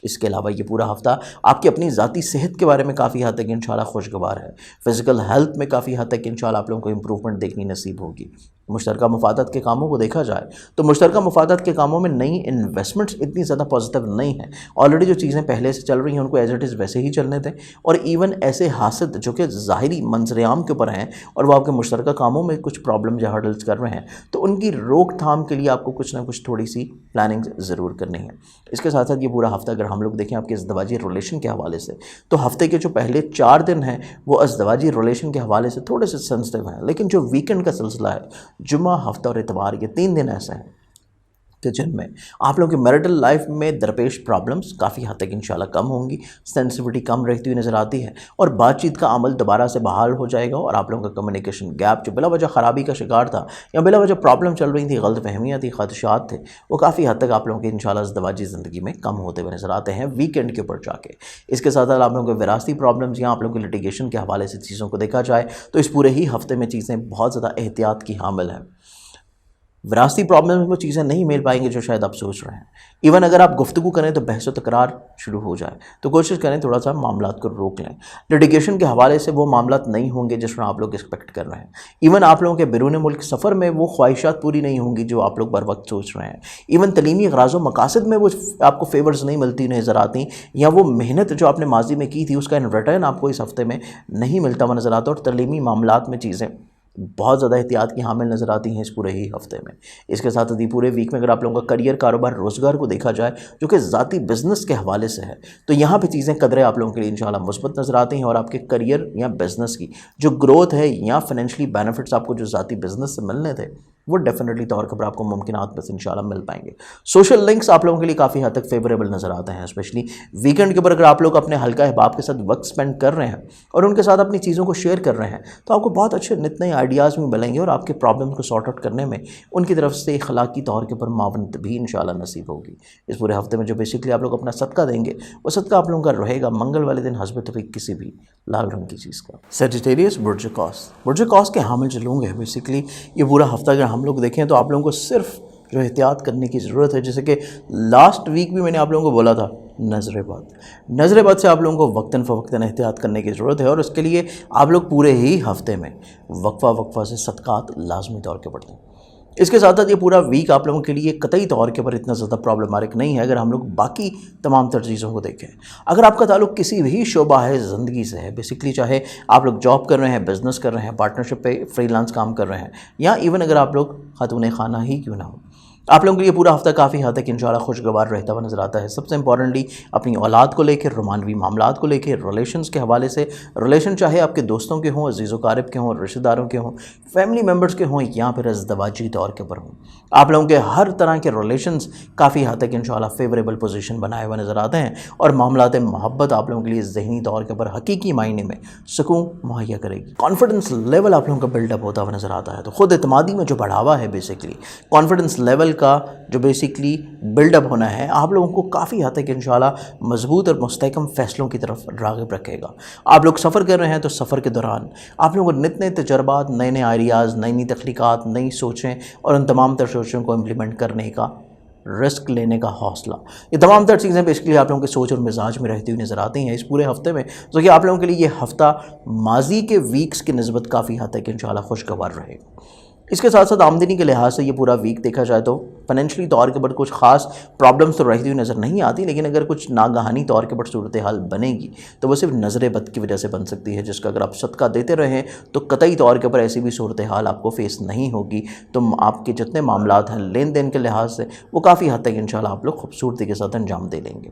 इसके अलावा ये पूरा हफ्ता आपकी अपनी ज़ाती सेहत के बारे में काफ़ी हद तक इंशाल्लाह खुशगवार है। फ़िज़िकल हेल्थ में काफ़ी हद तक इंशाल्लाह आप लोगों को इम्प्रूवमेंट देखनी नसीब होगी। मुश्तरका मुफादत के कामों को देखा जाए तो मुश्तरका मुफादत के कामों में नई इन्वेस्टमेंट्स इतनी ज़्यादा पॉजिटिव नहीं है। ऑलरेडी जो चीज़ें पहले से चल रही हैं उनको एज इट इज़ वैसे ही चलने दें और इवन ऐसे हासिद जो कि ज़ाहिरी मंजर-ए-आम के ऊपर हैं और वो आपके मुश्तरका कामों में कुछ प्रॉब्लम या हर्डल्स कर रहे हैं, तो उनकी रोकथाम के लिए आपको कुछ ना कुछ थोड़ी सी प्लानिंग ज़रूर करनी है। इसके साथ साथ ये पूरा हफ्ता अगर हम लोग देखें आपके इज़्दवाजी रिलेशन के हवाले से, तो हफ्ते के जो पहले 4 दिन हैं वो इज़्दवाजी रिलेशन के हवाले से थोड़े से सेंसिटिव हैं, लेकिन जो वीकेंड का सिलसिला है, जुमा, हफ्ता और इतवार, ये 3 दिन ऐसे हैं कि जिनमें आप लोगों की मैरिटल लाइफ में दरपेश प्रॉब्लम्स काफ़ी हद तक इंशाल्लाह कम होंगी, सेंसिटिविटी कम रहती हुई नज़र आती है और बातचीत का अमल दोबारा से बहाल हो जाएगा और आप लोगों का कम्युनिकेशन गैप जो बिला वजह ख़राबी का शिकार था या बिला वजह प्रॉब्लम चल रही थी, गलतफहमियाँ थी, खदशात थे, वो काफ़ी हद तक आप लोगों की इंशाल्लाह इज़्दवाजी ज़िंदगी में कम होते हुए नज़र आते हैं वीकेंड के ऊपर जाके। इसके साथ साथ आप लोगों के विरासती प्रॉब्लम्स या आप लोगों के लिटिगेशन के हवाले से चीज़ों को देखा जाए तो इस पूरे ही हफ्ते में चीज़ें बहुत ज़्यादा एहतियात की हामिल हैं। विरासती प्रॉब्लम में वो चीज़ें नहीं मिल पाएंगी जो शायद आप सोच रहे हैं। इवन अगर आप गुफ्तगू करें तो बहस व तकरार शुरू हो जाए, तो कोशिश करें थोड़ा सा मामलात को रोक लें। लिटिगेशन के हवाले से वो मामलात नहीं होंगे जिस तरह आप लोग एक्सपेक्ट कर रहे हैं। इवन आप लोगों के बैरून मुल्क सफ़र में वो ख्वाहिशात पूरी नहीं होंगी जो आप लोग बर वक्त सोच रहे हैं। इवन तलीमी गराज़ व मकासद में वो आपको फेवर्स नहीं मिलती नज़र आती या वो मेहनत जो आपने माजी में की थी उसका इन रिटर्न आपको इस हफ्ते में नहीं मिलता हुआ नज़र आता और तलीमी मामलात में चीज़ें बहुत ज़्यादा एहतियात की हामिल नज़र आती हैं इस पूरे ही हफ्ते में। इसके साथ ही पूरे वीक में अगर आप लोगों का करियर, कारोबार, रोज़गार को देखा जाए जो कि ज़ाती बिज़नेस के हवाले से है, तो यहाँ पे चीज़ें कदरें आप लोगों के लिए इंशाल्लाह मुस्बत नज़र आती हैं और आपके करियर या बिज़नेस की जो ग्रोथ है या फाइनेंशियली बेनिफिट्स आपको जो ज़ाती बिज़नेस से मिलने थे वो डेफिनेटली तौर पर आपको मुमकिनात बस इंशाल्लाह मिल पाएंगे। सोशल लिंक्स आप लोगों के लिए काफ़ी हद तक फेवरेबल नज़र आते हैं, स्पेशली वीकेंड के ऊपर अगर आप लोग अपने हल्का अहबाब के साथ वक्त स्पेंड कर रहे हैं और उनके साथ अपनी चीज़ों को शेयर कर रहे हैं, तो आपको बहुत अच्छे नित नए आइडियाज़ भी मिलेंगे और आपके प्रॉब्लम को सॉर्ट आउट करने में उनकी तरफ से अखलाकी तौर के ऊपर मावनत भी इंशाल्लाह नसीब होगी। इस पूरे हफ्ते में जो बेसिकली आप लोग अपना सदका देंगे वो सदका आप लोगों का रहेगा मंगल वाले दिन हस्ब तफीक किसी भी लाल रंग की चीज़ का। सेजिटेरियस बुर्ज कॉस के हामिल जो लोग हैं, बेसिकली ये पूरा हफ्ता अगर हम लोग देखें तो आप लोगों को सिर्फ जो एहतियात करने की ज़रूरत है, जैसे कि लास्ट वीक भी मैंने आप लोगों को बोला था, नज़र-ए-बद से आप लोगों को वक्तन फ़वक्तन एहतियात करने की ज़रूरत है और उसके लिए आप लोग पूरे ही हफ्ते में वक्फा से सदक़ात लाजमी तौर के पढ़ते हैं। इसके साथ साथ ये पूरा वीक आप लोगों के लिए कतई तौर के पर इतना ज़्यादा प्रॉब्लमाटिक नहीं है अगर हम लोग बाकी तमाम तर चीज़ों को देखें। अगर आपका ताल्लुक़ किसी भी शोबा है ज़िंदगी से है, बेसिकली चाहे आप लोग जॉब कर रहे हैं, बिज़नेस कर रहे हैं, पार्टनरशिप पे फ्रीलांस काम कर रहे हैं या इवन अगर आप लोग खातून खाना ही क्यों ना हो, आप लोगों के लिए पूरा हफ्ता काफ़ी हद तक इंशाल्लाह खुशगवार रहता हुआ नज़र आता है। सबसे इंपॉर्टेंटली अपनी औलाद को लेकर, रोमानवी मामलात को लेकर, रिलेशंस के हवाले से, रिलेशन चाहे आपके दोस्तों के हों, अजीज़ व क़ारिब के हों, रिश्तेदारों के हों, फैमिली मेम्बर्स के हों या फिर अज़दवाजी तौर के ऊपर हों, आप लोगों के हर तरह के रिलेशंस काफ़ी हद तक इंशाल्लाह फेवरेबल पोजीशन बनाए हुए नज़र आते हैं और मामलात मोहब्बत आप लोगों के लिए ज़हनी तौर के ऊपर हकीकी मायने में सुकून मुहैया करेगी। कॉन्फिडेंस लेवल आप लोगों का बिल्डअप होता हुआ नज़र आता है। तो खुद एतमादी में जो बढ़ावा है, बेसिकली कॉन्फिडेंस लेवल का जो बेसिकली बिल्डअप होना है, आप लोगों को काफ़ी हद तक इंशाल्लाह मजबूत और मुस्तहकम फ़ैसलों की तरफ राग़िब रखेगा। आप लोग सफ़र कर रहे हैं तो सफ़र के दौरान आप लोगों को नए नए तजर्बात, नए नए आइडियाज़, नई नई तख्लीक़ात, नई सोचें और उन तमाम तर सोचों को इम्प्लीमेंट करने का, रिस्क लेने का हौसला, ये तमाम तर चीज़ें बेसिकली आप लोगों के सोच और मिजाज में रहती हुई नज़र आती हैं इस पूरे हफ्ते में। जो कि आप लोगों के लिए ये हफ़्ता माजी के वीक्स की निस्बत काफ़ी हद तक इंशाल्लाह खुशगवार रहेगा। इसके साथ साथ आमदनी के लिहाज से ये पूरा वीक देखा जाए तो फाइनेंशियली तौर के ऊपर कुछ खास प्रॉब्लम्स तो रहती हुई नज़र नहीं आती, लेकिन अगर कुछ नागहानी तौर के ऊपर सूरत हाल बनेगी तो वो सिर्फ नज़र बद की वजह से बन सकती है, जिसका अगर आप सदका देते रहें तो कतई तौर के ऊपर ऐसी भी सूरत हाल आपको फेस नहीं होगी। तो आपके जितने मामलात हैं लेन देन के लिहाज से वो काफ़ी हद तक इंशाल्लाह आप लोग खूबसूरती के साथ अंजाम दे लेंगे।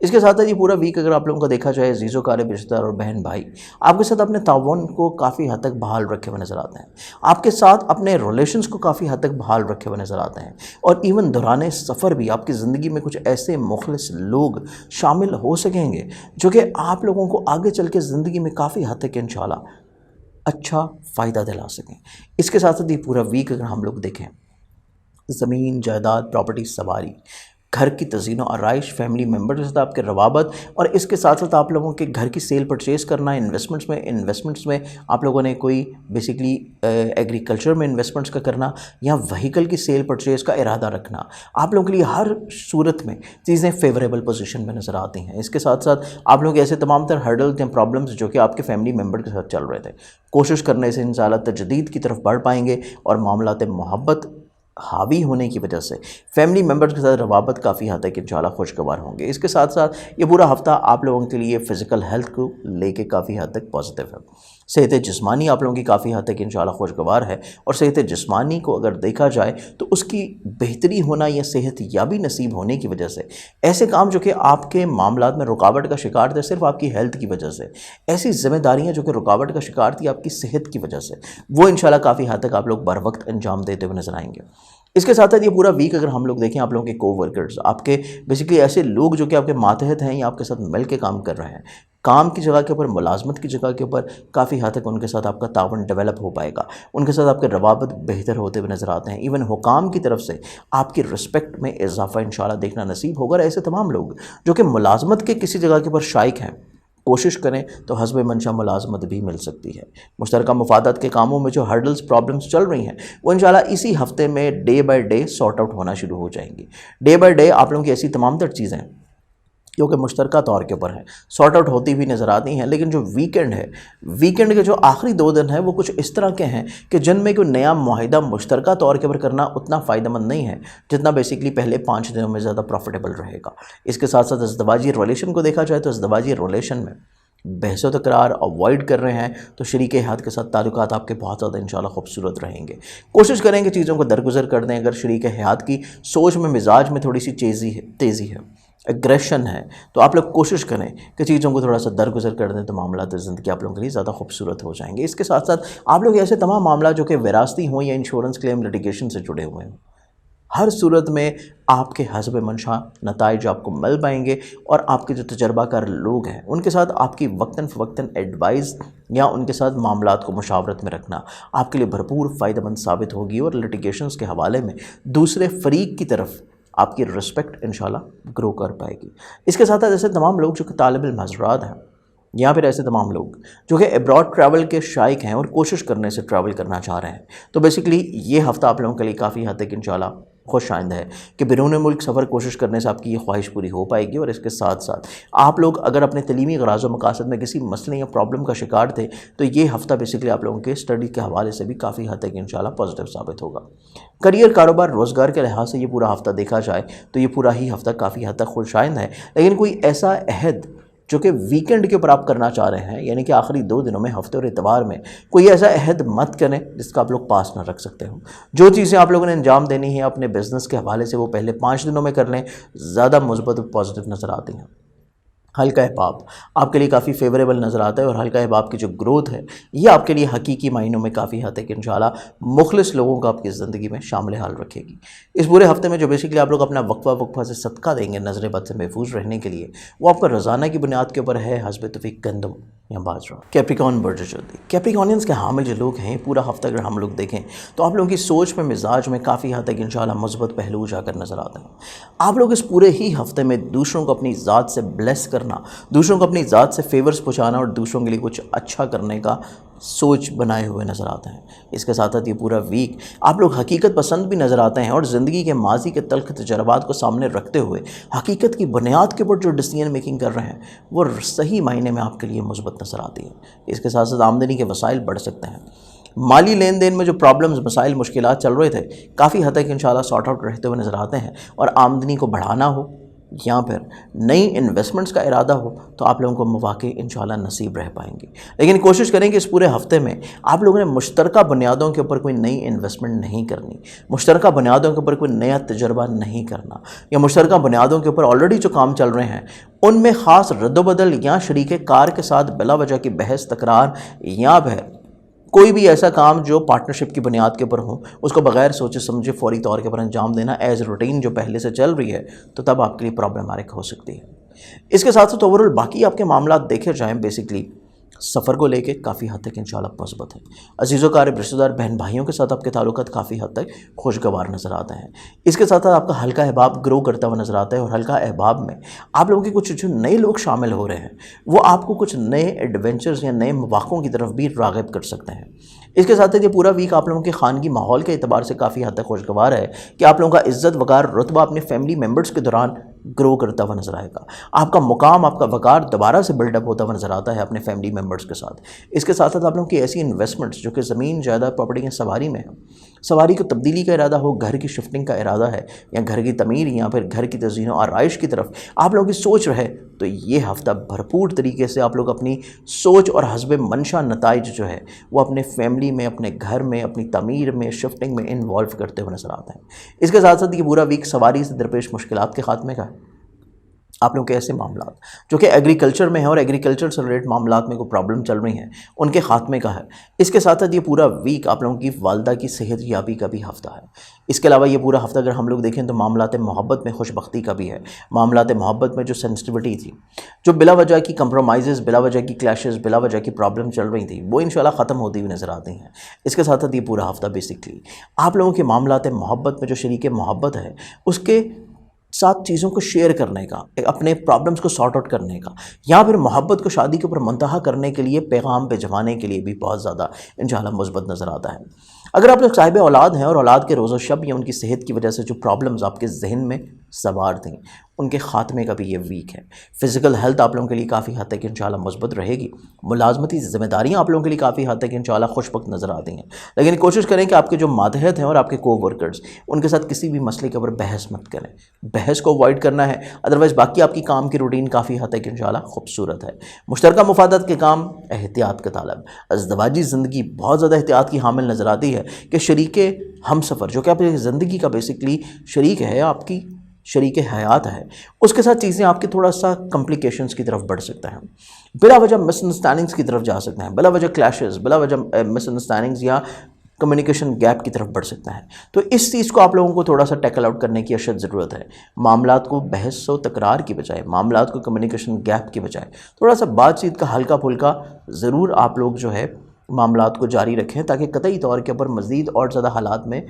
इसके साथ साथ ये पूरा वीक अगर आप लोगों का देखा जाए, अज़ीज़ व क़ारिब रिश्तेदार और बहन भाई आपके साथ अपने ताउन को काफ़ी हद तक बहाल रखे हुए नज़र आते हैं, आपके साथ अपने रिलेशंस को काफ़ी हद तक बहाल रखे हुए नज़र आते हैं। और इवन दौरान सफ़र भी आपकी ज़िंदगी में कुछ ऐसे मुखलिस लोग शामिल हो सकेंगे जो कि आप लोगों को आगे चल के ज़िंदगी में काफ़ी हद तक इंशाल्लाह अच्छा फ़ायदा दिला सकें। इसके साथ साथ ये पूरा वीक अगर हम लोग देखें, ज़मीन, जायदाद, प्रॉपर्टी, सवारी, घर की तज़ीनो आराइश, फैमिली मेम्बर के साथ आपके रवाबत और इसके साथ साथ आप लोगों के घर की सेल परचेज़ करना, इन्वेस्टमेंट्स में आप लोगों ने कोई बेसिकली एग्रीकल्चर में इन्वेस्टमेंट्स का करना या व्हीकल की सेल परचेज़ का इरादा रखना, आप लोगों के लिए हर सूरत में चीज़ें फेवरेबल पोजीशन में नज़र आती हैं। इसके साथ साथ आप लोग ऐसे तमाम तर हर्डल्स या प्रॉब्लम्स जो कि आपके फैमिली मेम्बर के साथ चल रहे थे, कोशिश करने से इंशाल्लाह तजदीद की तरफ बढ़ पाएंगे और मामलात मोहब्बत हावी होने की वजह से फैमिली मेम्बर्स के साथ रवाबत काफ़ी हद तक इंशाल्लाह खुशगवार होंगे। इसके साथ साथ ये पूरा हफ्ता आप लोगों के लिए फ़िज़िकल हेल्थ को लेके काफ़ी हद तक पॉजिटिव है। सेहत जिस्मानी आप लोगों की काफ़ी हद तक इंशाल्लाह खुशगवार है और सेहत जिस्मानी को अगर देखा जाए तो उसकी बेहतरी होना या सेहत याबी नसीब होने की वजह से ऐसे काम जो कि आपके मामलात में रुकावट का शिकार थे सिर्फ आपकी हेल्थ की वजह से, ऐसी जिम्मेदारियाँ जो कि रुकावट का शिकार थी आपकी सेहत की वजह से, वो इंशाल्लाह काफ़ी हद तक आप लोग बर वक्त अंजाम देते हुए नजर आएंगे। इसके साथ साथ ये पूरा वीक अगर हम लोग देखें, आप लोगों के कोवर्कर्स, आपके बेसिकली ऐसे लोग जो कि आपके मातहत हैं या आपके साथ मिल के काम कर रहे हैं, काम की जगह के ऊपर, मुलाजमत की जगह के ऊपर काफ़ी हद तक उनके साथ आपका तावन डेवलप हो पाएगा, उनके साथ आपके रवाबत बेहतर होते हुए नज़र आते हैं। इवन हुकाम की तरफ से आपकी रिस्पेक्ट में इजाफा इंशाल्लाह देखना नसीब होगा। ऐसे तमाम लोग जो कि मुलाजमत के किसी जगह के ऊपर शाइक हैं, कोशिश करें तो हस्ब मंशा मुलाजमत भी मिल सकती है। मुश्तरका मुफादात के कामों में जो हर्डल्स प्रॉब्लम्स चल रही हैं वो इंशाल्लाह इसी हफ्ते में day by day sort out होना शुरू हो जाएंगी। डे बाय डे आप लोगों की ऐसी तमाम तर चीज़ें जो कि मुश्तरका तौर के ऊपर हैं सॉर्ट आउट होती हुई नज़र आती हैं। लेकिन जो वीकेंड है, वीकेंड के जो आखिरी 2 दिन हैं वो कुछ इस तरह के हैं कि जिनमें कोई नया मुआहिदा मुश्तरका तौर के ऊपर करना उतना फ़ायदेमंद नहीं है जितना बेसिकली पहले 5 दिनों में ज़्यादा प्रॉफिटेबल रहेगा। इसके साथ साथ अज़दवाजी रिलेशन को देखा जाए तो अज़दवाजी रिलेशन में बहस व तकरार अवॉइड कर रहे हैं तो शरीक हयात के साथ ताल्लुकात आपके बहुत ज़्यादा इंशाल्लाह खूबसूरत रहेंगे। कोशिश करेंगे चीज़ों को दरगुजर कर दें। अगर शरीक हयात की सोच में, मिजाज में थोड़ी सी तेज़ी है, एग्रेशन है, तो आप लोग कोशिश करें कि चीज़ों को थोड़ा सा दरगुजर कर दें तो मामला ज़िंदगी आप लोगों के लिए ज़्यादा खूबसूरत हो जाएंगे। इसके साथ साथ आप लोग ऐसे तमाम मामला जो कि विरासती हों या इंश्योरेंस क्लेम लिटिगेशन से जुड़े हुए हैं, हर सूरत में आपके हस्ब मंशा नताइज आपको मिल पाएंगे और आपके जो तजर्बाकार लोग हैं उनके साथ आपकी वक्तन फ़वक्तन एडवाइस या उनके साथ मामलात को मुशावरत में रखना आपके लिए भरपूर फ़ायदेमंद साबित होगी और लिटिगेशंस के हवाले में दूसरे फरीक की तरफ आपकी रिस्पेक्ट इंशाल्लाह ग्रो कर पाएगी। इसके साथ साथ ऐसे तमाम लोग जो कि तालिब इल्म हज़रात हैं या फिर ऐसे तमाम लोग जो कि एब्रॉड ट्रैवल के शाइक हैं और कोशिश करने से ट्रैवल करना चाह रहे हैं, तो बेसिकली ये हफ़्ता आप लोगों के लिए काफ़ी हद तक इंशाल्लाह खुश आइंद है कि बैरून मुल्क सफ़र कोशिश करने से आपकी ये ख्वाहिश पूरी हो पाएगी। और इसके साथ साथ आप लोग अगर अपने तलीमी गराज़ व मकासद में किसी मसले या प्रॉब्लम का शिकार थे तो ये हफ़्ता बेसिकली आप लोगों के स्टडी के हवाले से भी काफ़ी हद तक इंशाल्लाह पॉजिटिव साबित होगा। करियर, कारोबार, रोज़गार के लिहाज से ये पूरा हफ़्ता देखा जाए तो ये पूरा ही हफ़्ता काफ़ी हद तक खुश आइंद है। लेकिन कोई ऐसा अहद जो कि वीकेंड के ऊपर आप करना चाह रहे हैं, यानी कि आखिरी 2 दिनों में, हफ्ते और इतवार में, कोई ऐसा अहद मत करें जिसका आप लोग पास ना रख सकते हो। जो चीज़ें आप लोगों ने अंजाम देनी है अपने बिजनेस के हवाले से, वो पहले 5 दिनों में कर लें, ज़्यादा मुस्बत और पॉजिटिव नज़र आती हैं। हल्का हिसाब आपके लिए काफ़ी फेवरेबल नज़र आता है और हल्का हिसाब की जो ग्रोथ है ये आपके लिए हकीकी मायनों में काफ़ी हद तक इंशाल्लाह मुखलिस लोगों को आपकी ज़िंदगी में शामिल हाल रखेगी। इस पूरे हफ्ते में जो बेसिकली आप लोग अपना वक्फा से सदका देंगे नज़र बद से महफूज रहने के लिए, वो आपका रोज़ाना की बुनियाद के ऊपर है हस्ब तौफीक गंदम या बाजरा। कैप्रिकॉन बर्ड जल्दी कैप्रिकॉनियंस के हामिल जो लोग हैं, पूरा हफ्ता अगर हम लोग देखें तो आप लोगों की सोच में, मिजाज में काफ़ी हद तक इंशाल्लाह मुस्बत पहलू उजागर नज़र आते हैं। आप लोग इस पूरे ही हफ्ते में दूसरों को अपनी ज़ात से ब्लेस करना, दूसरों को अपनी ज़ात से फेवर्स पहुँचाना और दूसरों के लिए कुछ अच्छा करने का सोच बनाए हुए नज़र आते हैं। इसके साथ साथ ये पूरा वीक आप लोग हकीकत पसंद भी नज़र आते हैं और ज़िंदगी के माजी के तल्ख तजर्बात को सामने रखते हुए हकीकत की बुनियाद के ऊपर जो डिसीजन मेकिंग कर रहे हैं वो सही मायने में आपके लिए मुस्बत नज़र आती है। इसके साथ साथ आमदनी के वसाइल बढ़ सकते हैं। माली लेन देन में जो प्रॉब्लम्स, मसाइल, मुश्किलात चल रहे थे, काफ़ी हद तक इंशाल्लाह सॉर्ट आउट रहते हुए नज़र आते हैं। और आमदनी को बढ़ाना हो या फिर नई इन्वेस्टमेंट्स का इरादा हो तो आप लोगों को मौके इंशाल्लाह नसीब रह पाएंगे। लेकिन कोशिश करें कि इस पूरे हफ्ते में आप लोगों ने मुश्तरका बुनियादों के ऊपर कोई नई इन्वेस्टमेंट नहीं करनी, मुश्तरका बुनियादों के ऊपर कोई नया तजर्बा नहीं करना, या मुश्तरका बुनियादों के ऊपर ऑलरेडी जो काम चल रहे हैं उनमें ख़ास रद्दोबदल या शरीके कार के साथ बिला वजह की बहस, तकरार या फिर कोई भी ऐसा काम जो पार्टनरशिप की बुनियाद के ऊपर हो, उसको बगैर सोचे समझे फौरी तौर के ऊपर अंजाम देना एज रूटीन जो पहले से चल रही है, तो तब आपके लिए प्रॉब्लमैटिक हो सकती है। इसके साथ साथ ओवरऑल बाकी आपके मामला देखे जाएँ, बेसिकली सफ़र को लेके काफ़ी हद तक इंशाल्लाह मुस्बत है। अजीज़ों कारब, रिश्तेदार, बहन भाइयों के साथ आपके ताल्लुकात काफ़ी हद तक खुशगवार नज़र आते हैं। इसके साथ साथ आपका हल्का अहबाब ग्रो करता हुआ नज़र आता है और हल्का अहबाब में आप लोगों के कुछ जो नए लोग शामिल हो रहे हैं वो आपको कुछ नए एडवेंचर्स या नए मौक़ों की तरफ भी राग़िब कर सकते हैं। इसके साथ साथ ये पूरा वीक आप लोगों के खानगी माहौल के अतबार से काफ़ी हद तक खुशगवार है कि आप लोगों का इज़्ज़त, वक़ार, रुतबा अपने फैमिली मेम्बर्स के दौरान ग्रो करता हुआ नज़र आएगा। आपका मुकाम, आपका वक़ार दोबारा से बिल्डअप होता हुआ नज़र आता है अपने फैमिली मेम्बर्स के साथ। इसके साथ साथ आप लोगों की ऐसी इन्वेस्टमेंट्स जो कि ज़मीन, जायदाद, प्रॉपर्टी या सवारी में है, सवारी को तब्दीली का इरादा हो, घर की शिफ्टिंग का इरादा है या घर की तमीर या फिर घर की तज़ीन और आराइश की तरफ आप लोगों की सोच रहे, तो ये हफ़्ता भरपूर तरीके से आप लोग अपनी सोच और हस्ब मंशा नताइज जो है वो अपने फैमिली में, अपने घर में, अपनी तमीर में, शिफ्टिंग में इन्वॉल्व करते हुए नज़र आते हैं। इसके साथ साथ ये पूरा वीक सवारी से दरपेश मुश्किलात के ख़ात्मे का है। आप लोगों के ऐसे मामला जो कि एग्रीकल्चर में है और एग्रीकल्चर से रिलेटेड मामला में कोई प्रॉब्लम चल रही हैं, उनके ख़ात्मे का है। इसके साथ साथ ये पूरा वीक आप लोगों की वालदा की सेहत याबी का भी हफ़्ता है। इसके अलावा ये पूरा हफ़्ता अगर हम लोग देखें तो मामलात मोहब्बत में खुशबख्ती का भी है। मामलात मोहब्बत में जो सेंसिटिविटी थी, जो बिला वजह की कंप्रोमाइज़, बिला वजह की क्लैशेज़, बिला वजह की प्रॉब्लम चल रही थी, वो इंशाल्लाह ख़त्म होती हुई नज़र आती हैं। इसके साथ साथ ये पूरा हफ़्ता बेसिकली आप लोगों के मामलात मोहब्बत में जो शरीक मोहब्बत है उसके साथ चीज़ों को शेयर करने का, अपने प्रॉब्लम्स को सॉर्ट आउट करने का, या फिर मोहब्बत को शादी के ऊपर मुंतहा करने के लिए पैगाम पे जमाने के लिए भी बहुत ज़्यादा इंशाल्लाह मुस्बत नज़र आता है। अगर आप लोग साहिब औलाद हैं और औलाद के रोज़ो शब या उनकी सेहत की वजह से जो प्रॉब्लम्स आपके जहन में सवार थी, उनके ख़ात्मे का भी ये वीक है। फ़िज़िकल हेल्थ आप लोगों के लिए काफ़ी हद तक इंशाल्लाह मुस्बत रहेगी। मुलाज़मती ज़िम्मेदारियाँ आप लोगों के लिए काफ़ी हद तक इंशाल्लाह खुशबख्त नज़र आती हैं। लेकिन कोशिश करें कि आपके जो मातहत हैं और आपके को वर्कर्स, उनके साथ किसी भी मसले के ऊपर बहस मत करें। बहस को अवॉइड करना है, अदरवाइज़ बाकी आपकी काम की रूटीन काफ़ी हद तक इंशाल्लाह खूबसूरत है। मुश्तरका मुफादत के काम एहतियात का तालब। अज़दवाजी ज़िंदगी बहुत ज़्यादा एहतियात की हामिल नज़र आती है कि शरीके हमसफ़र जो कि आपकी ज़िंदगी का बेसिकली शरीक है, आपकी शरीक हयात है, उसके साथ चीज़ें आपके थोड़ा सा कॉम्प्लिकेशंस की तरफ बढ़ सकते हैं, बिला वजह मिसअंडरस्टैंडिंग्स की तरफ जा सकते हैं, बिला वजह क्लैशेस, बिला वजह मिसअंडरस्टैंडिंग्स या कम्युनिकेशन गैप की तरफ बढ़ सकता है। तो इस चीज़ को आप लोगों को थोड़ा सा टैकल आउट करने की अशद ज़रूरत है। मामलात को बहस व तकरार की बजाय, मामलात को कम्युनिकेशन गैप की बजाय थोड़ा सा बातचीत का हल्का फुल्का ज़रूर आप लोग जो है मामलात को जारी रखें, ताकि कतई तौर के ऊपर मज़ीद और ज़्यादा हालात में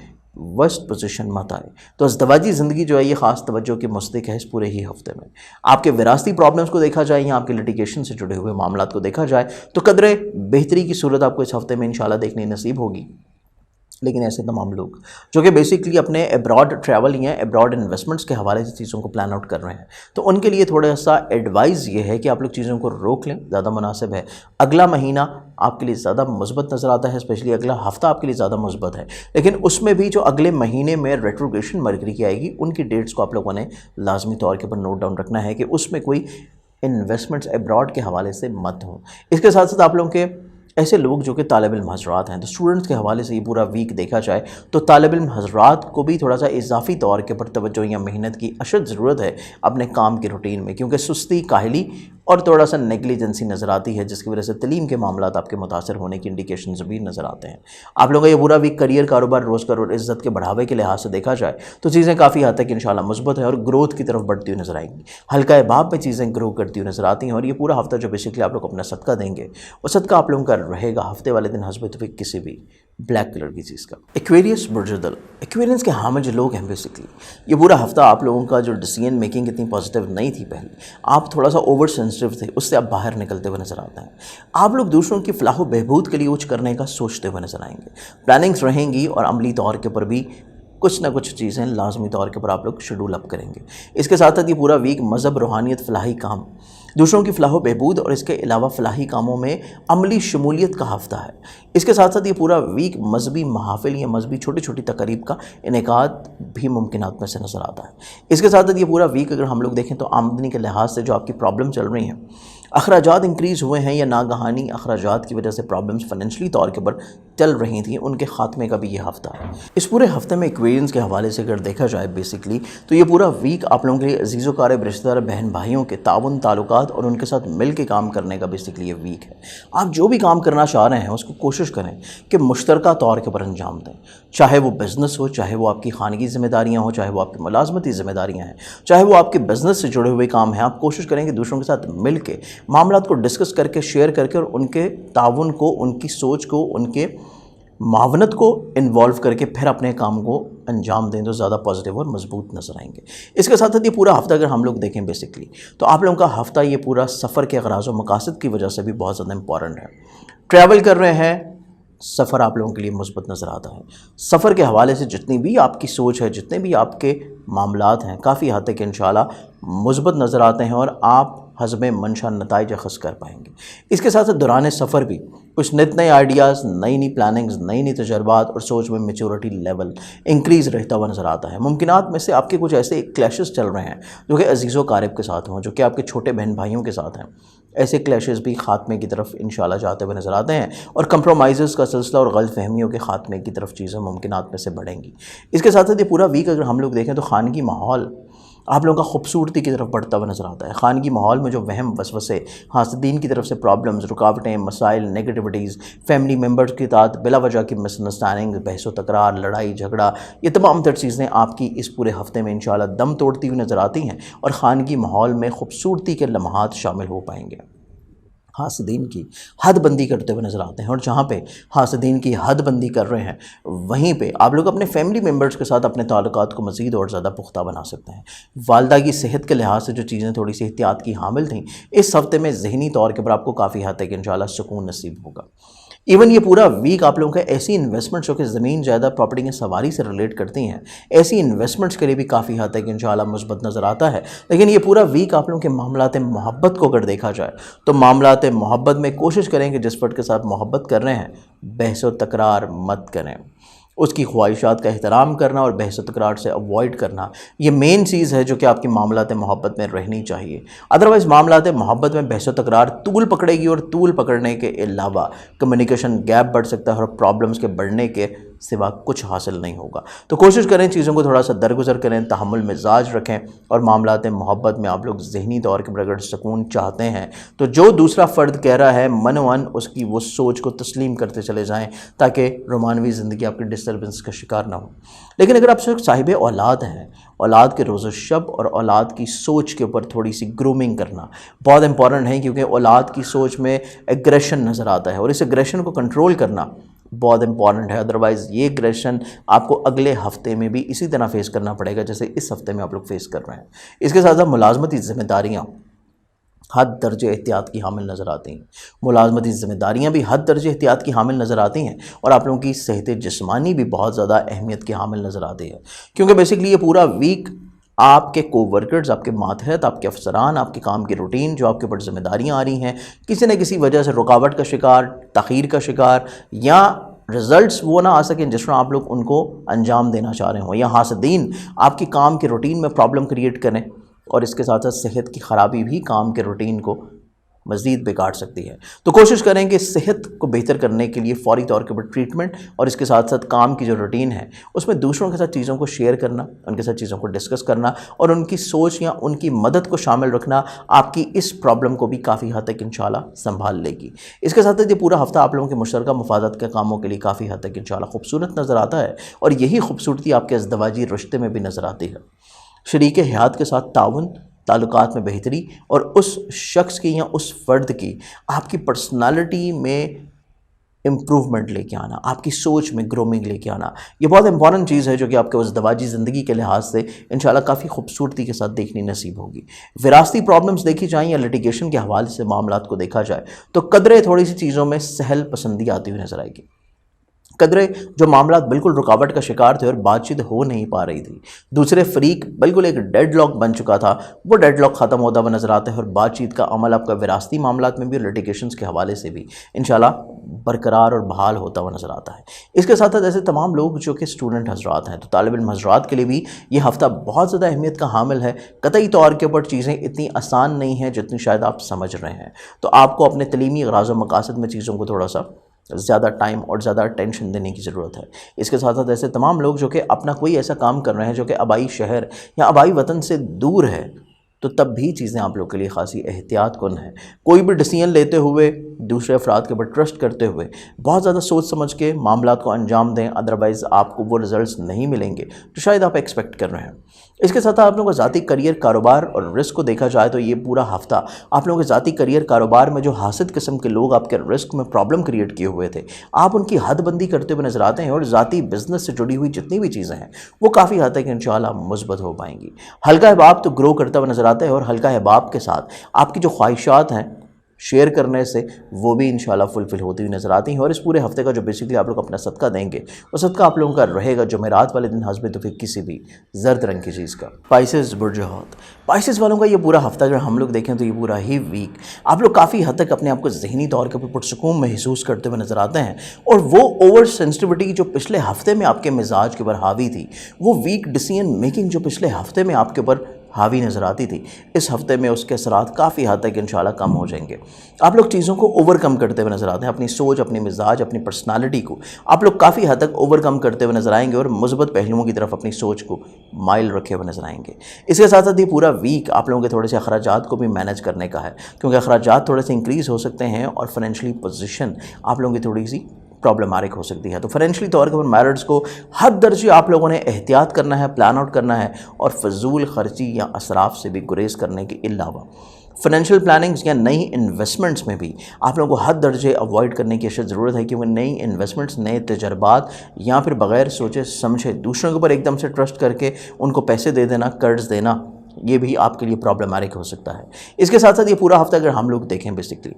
वर्स्ट पोजीशन मत आए। तो अज़दवाजी ज़िंदगी जो है ये ख़ास तवज्जो की मुस्तक है इस पूरे ही हफ्ते में। आपके विरासती प्रॉब्लम्स को देखा जाए या आपके लिटिगेशन से जुड़े हुए मामलात को देखा जाए तो कदरे बेहतरी की सूरत आपको इस हफ्ते में इंशाल्लाह देखने नसीब होगी। लेकिन ऐसे तमाम लोग जो कि बेसिकली अपने अब्रॉड ट्रैवल या अब्रॉड इन्वेस्टमेंट्स के हवाले से चीज़ों को प्लान आउट कर रहे हैं, तो उनके लिए थोड़ा सा एडवाइस ये है कि आप लोग चीज़ों को रोक लें, ज़्यादा मुनासिब है। अगला महीना आपके लिए ज़्यादा मुस्बत नज़र आता है, स्पेशली अगला हफ्ता आपके लिए ज़्यादा मुस्बत है, लेकिन उसमें भी जो अगले महीने में रेट्रोग्रेशन मरकरी की आएगी, उनकी डेट्स को आप लोगों ने लाजमी तौर के ऊपर नोट डाउन रखना है कि उसमें कोई इन्वेस्टमेंट्स अब्रॉड के हवाले से मत हों। इसके साथ साथ आप लोगों के ऐसे लोग जो कि तालिब इल्म हज़रात हैं, तो स्टूडेंट्स के हवाले से ये पूरा वीक देखा जाए तो तालिब इल्म हज़रात को भी थोड़ा सा इजाफी तौर के ऊपर तवज्जो या मेहनत की अशद ज़रूरत है अपने काम की रूटीन में, क्योंकि सुस्ती, काहली और थोड़ा सा नेग्लिजेंसी नज़र आती है, जिसकी वजह से तलीम के मामलात आपके मुतासर होने की इंडिकेशंस भी नज़र आते हैं। आप लोगों का ये पूरा वीक करियर, कारोबार, रोज़गार और इज़्ज़त के बढ़ावे के लिहाज से देखा जाए तो चीज़ें काफ़ी हद तक इंशाल्लाह मुस्बत है और ग्रोथ की तरफ बढ़ती हुई नज़र आएंगी। हल्का बाब में चीज़ें ग्रो करती हुई नज़र आती हैं और ये पूरा हफ्ता जो बेसिकली आप लोग अपना सदका देंगे, वो सदका आप लोगों का रहेगा हफ्ते वाले दिन हस्ब तौफीक किसी भी ब्लैक कलर की चीज़ का। एक्वेरियस बुर्जुदल, एक्वेरियंस के हामिल जो लोग हैं बेसिकली, ये पूरा हफ्ता आप लोगों का जो डिसीजन मेकिंग इतनी पॉजिटिव नहीं थी पहले, आप थोड़ा सा ओवर सेंसिटिव थे, उससे आप बाहर निकलते हुए नज़र आते हैं। आप लोग दूसरों की फलाह बहबूद के लिए कुछ करने का सोचते हुए नज़र आएंगे। प्लानिंग्स रहेंगी और अमली तौर के ऊपर भी कुछ ना कुछ चीज़ें लाजमी तौर के ऊपर आप लोग शेड्यूल अप करेंगे। इसके साथ साथ ये पूरा वीक मज़हब, रूहानियत, फलाही काम, दूसरों की फलाह बहबूद और इसके अलावा फलाही कामों में अमली शमूलियत का हफ्ता है। इसके साथ साथ ये पूरा वीक मजहबी महाफिल या मजहबी छोटी छोटी तकरीब का इनेकाद भी मुमकिनात में से नज़र आता है। इसके साथ साथ ये पूरा वीक अगर हम लोग देखें तो आमदनी के लिहाज से जो आपकी प्रॉब्लम चल रही हैं, अखराजात इंक्रीज़ हुए हैं या नागहानी अखराजात की वजह से प्रॉब्लम्स फाइनेंशली तौर के ऊपर चल रही थी, उनके ख़ात्मे का भी ये हफ्ता है। इस पूरे हफ्ते में एक्वेरियंस के हवाले से अगर देखा जाए बेसिकली तो ये पूरा वीक आप लोगों के लिए अजीज़ व रिश्तेदार, बहन भाइयों के ताउन, ताल्लुकात और उनके साथ मिल के काम करने का बेसिकली ये वीक है। आप जो भी काम करना चाह रहे हैं उसको कोशिश करें कि मुश्तरका तौर के ऊपर अंजाम दें, चाहे वो बिज़नेस हो, चाहे वो आपकी खानगी ज़िम्मेदारियाँ हो, चाहे वो आपकी मुलाजमती ज़िम्मेदारियाँ हैं, चाहे वो आपके बिज़नेस से जुड़े हुए काम हैं। आप कोशिश करें कि दूसरों के साथ मिल के मामलात को डिस्कस करके, शेयर करके और उनके ताउन को, उनकी सोच को, उनके मावनत को इन्वॉल्व करके फिर अपने काम को अंजाम दें तो ज़्यादा पॉजिटिव और मजबूत नज़र आएंगे। इसके साथ साथ ये पूरा हफ्ता अगर हम लोग देखें बेसिकली तो आप लोगों का हफ्ता ये पूरा सफ़र के अगराज़ व मकासद की वजह से भी बहुत ज़्यादा इंपॉर्टेंट है। ट्रैवल कर रहे हैं, सफ़र आप लोगों के लिए मुस्बत नज़र आता है। सफ़र के हवाले से जितनी भी आपकी सोच है, जितने भी आपके मामलात हैं, काफ़ी हद तक इंशाल्लाह मुस्बत नज़र आते हैं और आप हज़ब मंशा नताइज अख़ज़ कर पाएंगे। इसके साथ साथ दौरान सफ़र भी कुछ नए आइडियाज़, नई प्लानिंग्स, नई तजर्बात और सोच में मेच्योरिटी लेवल इंक्रीज़ रहता हुआ नज़र आता है। मुमकिनात में से आपके कुछ ऐसे क्लैशेस चल रहे हैं जो कि अजीज़ व क़ारिब के साथ हों, जो कि आपके छोटे बहन भाइयों के साथ हैं। ऐसे क्लैशेस भी ख़ात्मे की तरफ इंशाल्लाह जाते हुए नज़र आते हैं और कंप्रोमाइज़ का सिलसिला और गलत फहमियों के ख़ात्मे की तरफ चीज़ें मुमकिनात में से बढ़ेंगी। इसके साथ साथ ये पूरा वीक अगर हम लोग देखें तो खानगी माहौल आप लोगों का खूबसूरती की तरफ बढ़ता हुआ नज़र आता है। खानगी माहौल में जो वहम, वसवसे, हासदीन की तरफ से प्रॉब्लम्स, रुकावटें, मसाइल, नेगेटिविटीज़, फैमिली मेम्बर्स के साथ बिला वजह की मिसअंडरस्टैंडिंग, बहस व तकरार, लड़ाई झगड़ा, ये तमाम तर चीज़ें आपकी इस पूरे हफ्ते में इंशाल्लाह दम तोड़ती हुई नज़र आती हैं और खानगी माहौल में खूबसूरती के लम्हात शामिल हो पाएंगे। हासदीन की हद बंदी करते हुए नज़र आते हैं और जहाँ पे हासदीन की हद बंदी कर रहे हैं वहीं पे आप लोग अपने फैमिली मेम्बर्स के साथ अपने ताल्लुकात को मज़ीद और ज़्यादा पुख्ता बना सकते हैं। वालदा की सेहत के लिहाज से जो चीज़ें थोड़ी सी एहतियात की हामिल थीं, इस हफ्ते में ज़हनी तौर के ऊपर आपको काफ़ी हद तक इंशाल्लाह सुकून नसीब होगा। इवन ये पूरा वीक आप लोगों का ऐसी इन्वेस्टमेंट्स जो कि ज़मीन जायदाद प्रॉपर्टी की सवारी से रिलेट करती हैं, ऐसी इन्वेस्टमेंट्स के लिए भी काफ़ी हद तक इंशाल्लाह मुस्बत नज़र आता है। लेकिन ये पूरा वीक आप लोगों के मामलात मोहब्बत को अगर देखा जाए तो मामलात मोहब्बत में कोशिश करें कि जिस फर्द के साथ मोहब्बत कर रहे हैं बहस व तकरार मत करें, उसकी ख्वाहिशात का एहतराम करना और बहस तकरार से अवॉइड करना, ये मेन चीज़ है जो कि आपकी मामलात मोहब्बत में रहनी चाहिए। अदरवाइज़ मामलात मोहब्बत में बहस तकरार तूल पकड़ेगी और तूल पकड़ने के अलावा कम्युनिकेशन गैप बढ़ सकता है और प्रॉब्लम्स के बढ़ने के सिवा कुछ हासिल नहीं होगा। तो कोशिश करें चीज़ों को थोड़ा सा दरगुजर करें, तहम्मुल मिजाज रखें और मामलात मोहब्बत में आप लोग ज़हनी तौर के अगर सुकून चाहते हैं तो जो दूसरा फ़र्द कह रहा है मनोवन उसकी वो सोच को तस्लीम करते चले जाएँ ताकि रोमानवी ज़िंदगी आपकी डिस्टर्बेंस का शिकार ना हो। लेकिन अगर आप साहिब औलाद हैं, औलाद के रोज़ शब और औलाद की सोच के ऊपर थोड़ी सी ग्रूमिंग करना बहुत इंपॉर्टेंट है, क्योंकि औलाद की सोच में एग्रेशन नज़र आता है और इस एग्रेशन को कंट्रोल करना बहुत इंपॉर्टेंट है। अदरवाइज़ ये एग्रेशन आपको अगले हफ्ते में भी इसी तरह फेस करना पड़ेगा जैसे इस हफ्ते में आप लोग फेस कर रहे हैं। इसके साथ साथ मुलाजमती ज़िम्मेदारियाँ हद दर्जे एहतियात की हामिल नज़र आती हैं। मुलाजमती ज़िम्मेदारियाँ भी हद दर्जे एहतियात की हामिल नज़र आती हैं और आप लोगों की सेहत जिस्मानी भी बहुत ज़्यादा अहमियत की हामिल नज़र आती है, क्योंकि बेसिकली ये पूरा वीक आपके कोवर्कर्स, आपके मातहत, आपके अफसरान, आपके काम की रूटीन जो आपके ऊपर ज़िम्मेदारियाँ आ रही हैं, किसी न किसी वजह से रुकावट का शिकार, तख़ीर का शिकार या रिज़ल्ट्स वो ना आ सकें जिस तरह आप लोग उनको अंजाम देना चाह रहे हो, या हासदीन आपकी काम की रूटीन में प्रॉब्लम क्रिएट करें, और इसके साथ साथ सेहत की ख़राबी भी काम के रूटीन को मज़ीद बिगाड़ सकती है। तो कोशिश करें कि सेहत को बेहतर करने के लिए फ़ौरी तौर के ऊपर ट्रीटमेंट और इसके साथ साथ काम की जो रूटीन है उसमें दूसरों के साथ चीज़ों को शेयर करना, उनके साथ चीज़ों को डिस्कस करना और उनकी सोच या उनकी मदद को शामिल रखना आपकी इस प्रॉब्लम को भी काफ़ी हद तक इंशाल्लाह संभाल लेगी। इसके साथ साथ ये पूरा हफ्ता आप लोगों के मुश्तरका मफादात के कामों के लिए काफ़ी हद तक इंशाल्लाह खूबसूरत नज़र आता है और यही खूबसूरती आपके अज़दवाजी रिश्ते में भी नज़र आती है। शरीक हयात के साथ ताउन, ताल्लुकात में बेहतरी और उस शख्स की या उस फ़र्द की आपकी पर्सनालिटी में इम्प्रूवमेंट लेके आना, आपकी सोच में ग्रोमिंग लेके आना, ये बहुत इंपॉर्टेंट चीज़ है जो कि आपके उस दवाजी ज़िंदगी के लिहाज से इंशाल्लाह काफ़ी खूबसूरती के साथ देखनी नसीब होगी। विरासती प्रॉब्लम्स देखी जाएँ या लिटिगेशन के हवाले से मामलात को देखा जाए तो कदरे थोड़ी सी चीज़ों में सहल पसंदी आती हुई नज़र आएगी। कदरे जो मामला बिल्कुल रुकावट का शिकार थे और बातचीत हो नहीं पा रही थी, दूसरे फरीक बिल्कुल एक डेडलॉक बन चुका था, वो डेडलॉक ख़त्म होता हुआ नज़र आता है और बातचीत का अमल आपका विरासती मामलात में भी लिटिगेशंस के हवाले से भी इंशाल्लाह बरकरार और बहाल होता हुआ नज़र आता है। इसके साथ साथ ऐसे तमाम लोग जो कि स्टूडेंट हजरात हैं तो तालिब इल्म हजरात के लिए भी ये हफ़्ता बहुत ज़्यादा अहमियत का हामिल है। कतई तौर के ऊपर चीज़ें इतनी आसान नहीं हैं जितनी शायद आप समझ रहे हैं, तो आपको अपने तलीमी ग़राज़ व मकासद में चीज़ों को थोड़ा सा ज़्यादा टाइम और ज़्यादा अटेंशन देने की ज़रूरत है। इसके साथ साथ ऐसे तमाम लोग जो कि अपना कोई ऐसा काम कर रहे हैं जो कि आबाई शहर या आबाई वतन से दूर है, तो तब भी चीज़ें आप लोग के लिए खासी एहतियात कुन है। कोई भी डिसीजन लेते हुए दूसरे अफराद के ऊपर ट्रस्ट करते हुए बहुत ज़्यादा सोच समझ के मामलात को अंजाम दें, अदरवाइज़ आपको वो रिज़ल्ट्स नहीं मिलेंगे जो शायद आप एक्सपेक्ट कर रहे हैं। इसके साथ आप लोगों का ज़ाती करियर, कारोबार और रिस्क को देखा जाए तो ये पूरा हफ्ता आप लोगों के ज़ाती करियर, कारोबार में जो हासिद किस्म के लोग आपके रिस्क में प्रॉब्लम क्रिएट किए हुए थे, आप उनकी हदबंदी करते हुए नजर आते हैं और ज़ाती बिजनेस से जुड़ी हुई जितनी भी चीज़ें हैं वो काफ़ी हद तक इंशाल्लाह मुस्बत हो पाएंगी। हल्का हिबाब तो ग्रो करता हुआ नजर आता है और हल्का हिबाब के साथ आपकी जो ख्वाहिशात हैं शेयर करने से वो भी इंशाल्लाह फुलफ़िल होती हुई नज़र आती हैं। और इस पूरे हफ्ते का जो बेसिकली आप लोग अपना सदका देंगे वो सदका आप लोगों का रहेगा जुमेरात वाले दिन हस्ब तौफीक किसी भी जर्द रंग की चीज़ का। स्पाइसेस बुर्ज हौत, स्पाइसेस वालों का ये पूरा हफ्ता अगर हम लोग देखें तो ये पूरा ही वीक आप लोग काफ़ी हद तक अपने आप को ज़हनी तौर के ऊपर पुरसकून महसूस करते हुए नज़र आते हैं और वो ओवर सेंसिटिविटी जो पिछले हफ्ते में आपके मिजाज के ऊपर हावी थी, वो वीक डिसीजन मेकिंग जो पिछले हफ्ते में आपके ऊपर हावी नज़र आती थी, इस हफ्ते में उसके असरात काफ़ी हद तक इंशाल्लाह कम हो जाएंगे। आप लोग चीज़ों को ओवरकम करते हुए नज़र आते हैं, अपनी सोच, अपनी मिजाज, अपनी पर्सनालिटी को आप लोग काफ़ी हद तक ओवरकम करते हुए नज़र आएंगे और मुस्बत पहलुओं की तरफ अपनी सोच को माइल रखे हुए नज़र आएंगे। इसके साथ साथ ये पूरा वीक आप लोगों के थोड़े से अखराजात को भी मैनेज करने का है, क्योंकि अखराजात थोड़े से इंक्रीज़ हो सकते हैं और फाइनेंशियली पोजीशन आप लोगों की थोड़ी सी प्रॉब्लमेटिक हो सकती है। तो फाइनेंशियली तौर के ऊपर मैरिट्स को हद दर्जे आप लोगों ने एहतियात करना है, प्लान आउट करना है और फजूल खर्ची या असराफ से भी गुरेज करने के अलावा फाइनेंशियल प्लानिंग्स या नई इन्वेस्टमेंट्स में भी आप लोगों को हद दर्जे अवॉइड करने की अशद ज़रूरत है, क्योंकि नई इन्वेस्टमेंट्स, नए तजर्बात या फिर बग़ैर सोचे समझे दूसरों के ऊपर एकदम से ट्रस्ट करके उनको पैसे दे देना, कर्ज देना, ये भी आपके लिए प्रॉब्लमेटिक हो सकता है। इसके साथ साथ ये पूरा हफ्ता अगर हम लोग देखें बेसिकली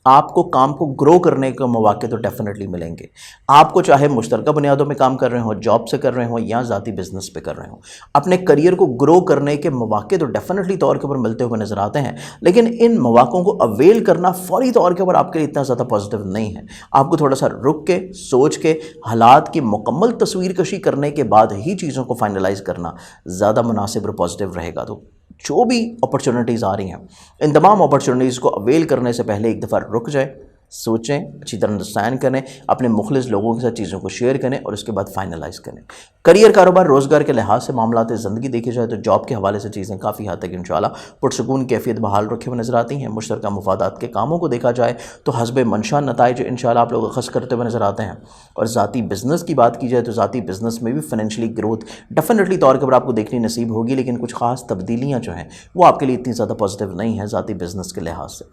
आपको काम को ग्रो करने के मौके तो डेफिनेटली मिलेंगे। आपको चाहे मुश्तरका बुनियादों में काम कर रहे हो, जॉब से कर रहे हो या ज़ाती बिजनेस पे कर रहे हो, अपने करियर को ग्रो करने के मौके तो डेफिनेटली तौर के ऊपर मिलते हुए नज़र आते हैं, लेकिन इन मौक़ों को अवेल करना फौरी तौर के ऊपर आपके लिए इतना ज़्यादा पॉजिटिव नहीं है। आपको थोड़ा सा रुक के, सोच के, हालात की मुकम्मल तस्वीर कशी करने के बाद ही चीज़ों को फाइनलाइज़ करना ज़्यादा मुनासिब और पॉजिटिव रहेगा। तो जो भी अपॉर्चुनिटीज़ आ रही हैं, इन तमाम अपॉर्चुनिटीज़ को अवेल करने से पहले एक दफ़ा रुक जाए, सोचें, अच्छी तरह अंडरस्टैंड करें, अपने मुखलिस लोगों के साथ चीज़ों को शेयर करें और उसके बाद फाइनलाइज़ करें। करियर, कारोबार, रोज़गार के लिहाज से मामलात ज़िंदगी देखी जाए तो जॉब के हवाले से चीज़ें काफ़ी हद तक इंशाल्लाह पुरसकून कैफियत बहाल रखे हुए नज़र आती हैं। मुश्तरका मुफादात के कामों को देखा जाए तो हस्ब मंशा नताइज इंशाल्लाह आप लोग अख़ज़ करते हुए नज़र आते हैं। और ज़ाती बिज़नेस की बात की जाए तो ज़ाती बिज़नेस में भी फाइनेंशियली ग्रोथ डेफिनेटली तौर के ऊपर आपको देखनी नसीब होगी, लेकिन कुछ ख़ास तब्दीलियाँ जो हैं वो आपके लिए इतनी ज़्यादा पॉजिटिव नहीं है ज़ाती बिज़नेस के लिहाज से।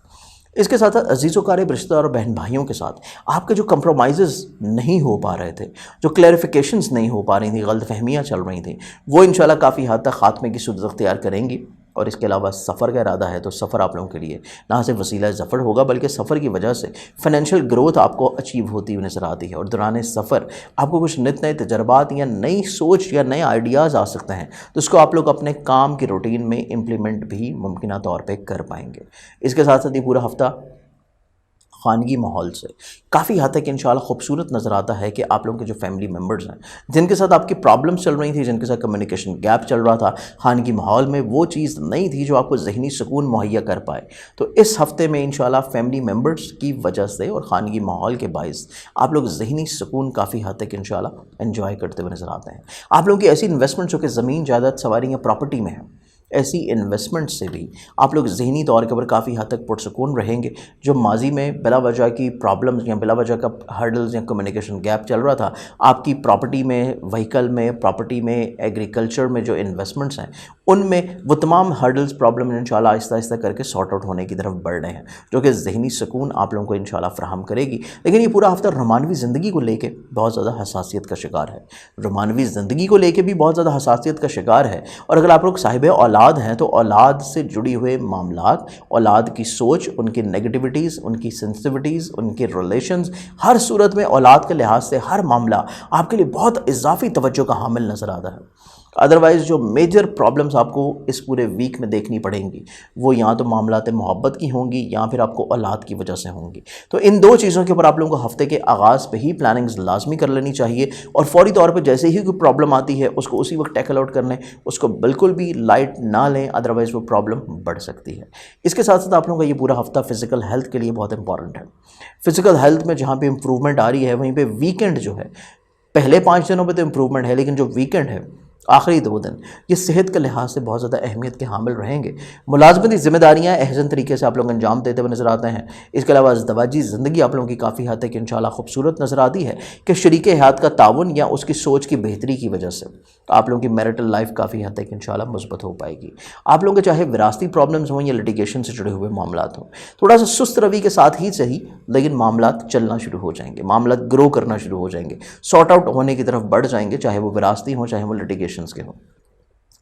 इसके साथ साथ अजीज़ व क़रीब रिश्तेदार और बहन भाइयों के साथ आपके जो कंप्रोमाइज़ नहीं हो पा रहे थे, जो क्लैरिफिकेशंस नहीं हो पा रही थी, गलतफहमियाँ चल रही थी, वो इंशाल्लाह काफ़ी हद तक ख़ात्मे की सूरत अख्तियार करेंगी। और इसके अलावा सफ़र का इरादा है तो सफ़र आप लोगों के लिए ना सिर्फ वसीला ज़फ़र होगा, बल्कि सफ़र की वजह से फ़ाइनेंशियल ग्रोथ आपको अचीव होती हुई नज़र आती है। और दौरान सफ़र आपको कुछ नित नए तजर्बात या नई सोच या नए आइडियाज़ आ सकते हैं, तो उसको आप लोग अपने काम की रूटीन में इम्प्लीमेंट भी मुमकिन तौर पर कर पाएंगे। इसके साथ साथ ये पूरा हफ़्ता खानगी माहौल से काफ़ी हद तक इंशाल्लाह खूबसूरत नज़र आता है कि आप लोगों के जो फैमिली मेम्बर्स हैं, जिनके साथ आपकी प्रॉब्लम्स चल रही थी, जिनके साथ कम्युनिकेशन गैप चल रहा था, खानगी माहौल में वो चीज़ नहीं थी जो आपको ज़हनी सुकून मुहैया कर पाए। तो इस हफ़्ते में इंशाल्लाह फैमिली मेम्बर्स की वजह से और खानगी माहौल के बायस आप लोग ज़हनी सुकून काफ़ी हद तक इंशाल्लाह एंजॉय करते हुए नज़र आते हैं। आप लोगों की ऐसी इन्वेस्टमेंट जो कि ज़मीन जायदाद सवारी या प्रॉपर्टी में है, ऐसी इन्वेस्टमेंट से भी आप लोग ज़हनी तौर के ऊपर काफ़ी हद तक पुरसुकून रहेंगे। जो माजी में बिला वजह की प्रॉब्लम्स या बिला वजह का हर्डल्स या कम्युनिकेशन गैप चल रहा था, आपकी प्रॉपर्टी में, व्हीकल में, प्रॉपर्टी में, एग्रीकल्चर में जो इन्वेस्टमेंट्स हैं, उनमें वो तमाम हर्डल्स प्रॉब्लम इंशाल्लाह आहिस्ता आहिस्ता करके सॉर्ट आउट होने की तरफ बढ़ रहे हैं, जो कि ज़हनी सुकून आप लोगों को इंशाल्लाह फ़राहम करेगी। लेकिन ये पूरा हफ्ता रोमानवी ज़िंदगी को लेके बहुत ज़्यादा हसासियत का शिकार है। रोमानवी ज़िंदगी को लेके भी बहुत ज़्यादा हसासियत का शिकार है। और अगर आप लोग साहिब औलाद हैं तो औलाद से जुड़ी हुए मामलात, औलाद की सोच, उनकी नेगेटिविटीज़, उनकी सेंसिटिविटीज़, उनके रिलेशंस, हर सूरत में औलाद के लिहाज से हर मामला आपके लिए बहुत इजाफी तवज्जो का हामिल नज़र आता है। अदरवाइज़ जो मेजर प्रॉब्लम्स आपको इस पूरे वीक में देखनी पड़ेंगी वो या तो मामलात मोहब्बत की होंगी या फिर आपको औलाद की वजह से होंगी। तो इन दो चीज़ों के ऊपर आप लोगों को हफ्ते के आगाज़ पे ही प्लानिंग्स लाजमी कर लेनी चाहिए और फौरी तौर पे जैसे ही कोई प्रॉब्लम आती है उसको उसी वक्त टैकल आउट कर लें, उसको बिल्कुल भी लाइट ना लें, अदरवाइज़ वो प्रॉब्लम बढ़ सकती है। इसके साथ साथ आप लोगों का ये पूरा हफ्ता फ़िज़िकल हेल्थ के लिए बहुत इंपॉर्टेंट है। फ़िज़िकल हेल्थ में जहाँ पर इंप्रूवमेंट आ रही है वहीं पर वीकेंड जो है, पहले 5 दिनों पर तो इंप्रूवमेंट है, लेकिन जो वीकेंड है, आखिरी 2 दिन, ये सेहत के लिहाज से बहुत ज़्यादा अहमियत के हामिल रहेंगे। मुलाजमती ज़िम्मेदारियाँ अहसन तरीके से आप लोग अंजाम देते हुए नज़र आते हैं। इसके अलावा ज़दवाजी ज़िंदगी आप लोगों की काफ़ी हद तक इंशाल्लाह खूबसूरत नज़र आती है कि शरीके हयात का ताउन या उसकी सोच की बेहतरी की वजह से आप लोगों की मैरिटल लाइफ काफ़ी हद तक इंशाल्लाह मुस्बत हो पाएगी। आप लोगों के चाहे विरासती प्रॉब्लम्स हों या लिटिगेशन से जुड़े हुए मामलात हों, थोड़ा सा सुस्त रवि के साथ ही सही, लेकिन मामलात चलना शुरू हो जाएंगे, मामलात ग्रो करना शुरू हो जाएंगे, सॉर्ट आउट होने की तरफ बढ़ जाएंगे, चाहे वो विरासती हों चाहे वो लिटिगेशंस के हों।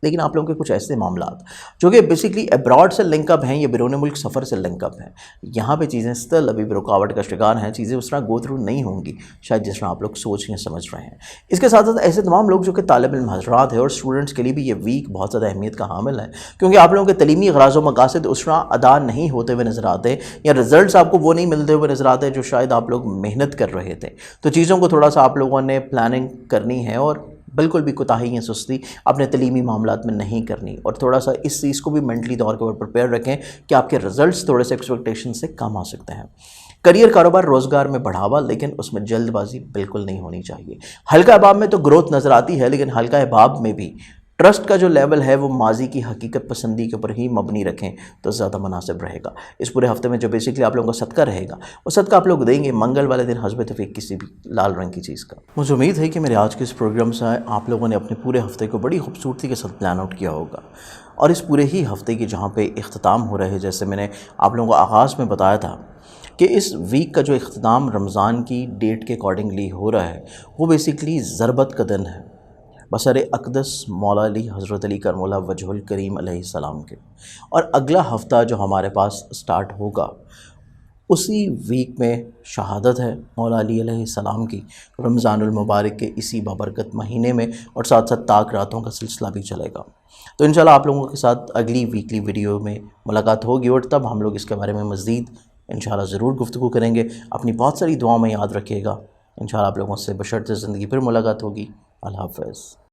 लेकिन आप लोगों के कुछ ऐसे मामलात जो कि बेसिकली अब्रॉड से लिंकअप हैं या बैरून मुल्क सफ़र से लिंकअप हैं, यहाँ पे चीज़ें स्टिल अभी भी रुकावट का शिकार हैं, चीज़ें उस तरह गो थ्रू नहीं होंगी शायद जिस तरह आप लोग सोच या समझ रहे हैं। इसके साथ साथ ऐसे तमाम लोग जो कि तालिब इल्म हज़रात है और स्टूडेंट्स के लिए भी ये वीक बहुत ज़्यादा अहमियत का हामिल है, क्योंकि आप लोगों के तलीमी ग़राज़ व मक़ासिद उस तरह अदा नहीं होते हुए नज़र आते या रिज़ल्ट आपको वो नहीं मिलते हुए नज़र आते जो शायद आप लोग मेहनत कर रहे थे। तो चीज़ों को थोड़ा सा आप लोगों ने प्लानिंग करनी है और बिल्कुल भी कोताही या सुस्ती अपने तलीमी मामलात में नहीं करनी, और थोड़ा सा इस चीज़ को भी मेंटली तौर के ऊपर प्रिपेयर रखें कि आपके रिजल्ट्स थोड़े से एक्सपेक्टेशन से कम आ सकते हैं। करियर, कारोबार, रोज़गार में बढ़ावा, लेकिन उसमें जल्दबाजी बिल्कुल नहीं होनी चाहिए। हल्का अहबाब में तो ग्रोथ नज़र आती है, लेकिन हल्का अहबाब में भी ट्रस्ट का जो लेवल है वो माजी की हकीकत पसंदी के ऊपर ही मबनी रखें तो ज़्यादा मुनासिब रहेगा। इस पूरे हफ्ते में जो बेसिकली आप लोगों का सदका रहेगा वो सदका आप लोग देंगे मंगल वाले दिन हस्ब तौफीक किसी भी लाल रंग की चीज़ का। मुझे उम्मीद है कि मेरे आज के इस प्रोग्राम से आप लोगों ने अपने पूरे हफ्ते को बड़ी खूबसूरती के साथ प्लान आउट किया होगा, और इस पूरे ही हफ्ते की जहाँ पर इख्तिताम हो रहे, जैसे मैंने आप लोगों को आगाज़ में बताया था कि इस वीक का जो इख्तिताम रमज़ान की डेट के अकॉर्डिंगली हो रहा है वो बेसिकली ज़रबत का दिन है बसर अक़दस मौला अली हज़रत अली करमुल्लाह वजहुल करीम अलैहिस्सलाम के। और अगला हफ़्ता जो हमारे पास स्टार्ट होगा उसी वीक में शहादत है मौला अली अलैहिस्सलाम की रमज़ानुल मुबारक के इसी बाबरकत महीने में, और साथ साथ ताक रातों का सिलसिला भी चलेगा। तो इंशाल्लाह आप लोगों के साथ अगली वीकली वीडियो में मुलाकात होगी और तब हम लोग इसके बारे में मज़ीद इंशाल्लाह ज़रूर गुफ्तगू करेंगे। अपनी बहुत सारी दुआओं में याद रखिएगा। इंशाल्लाह आप लोगों से बशर्ते ज़िंदगी फिर मुलाकात होगी। अल्लाह हाफ़िज़।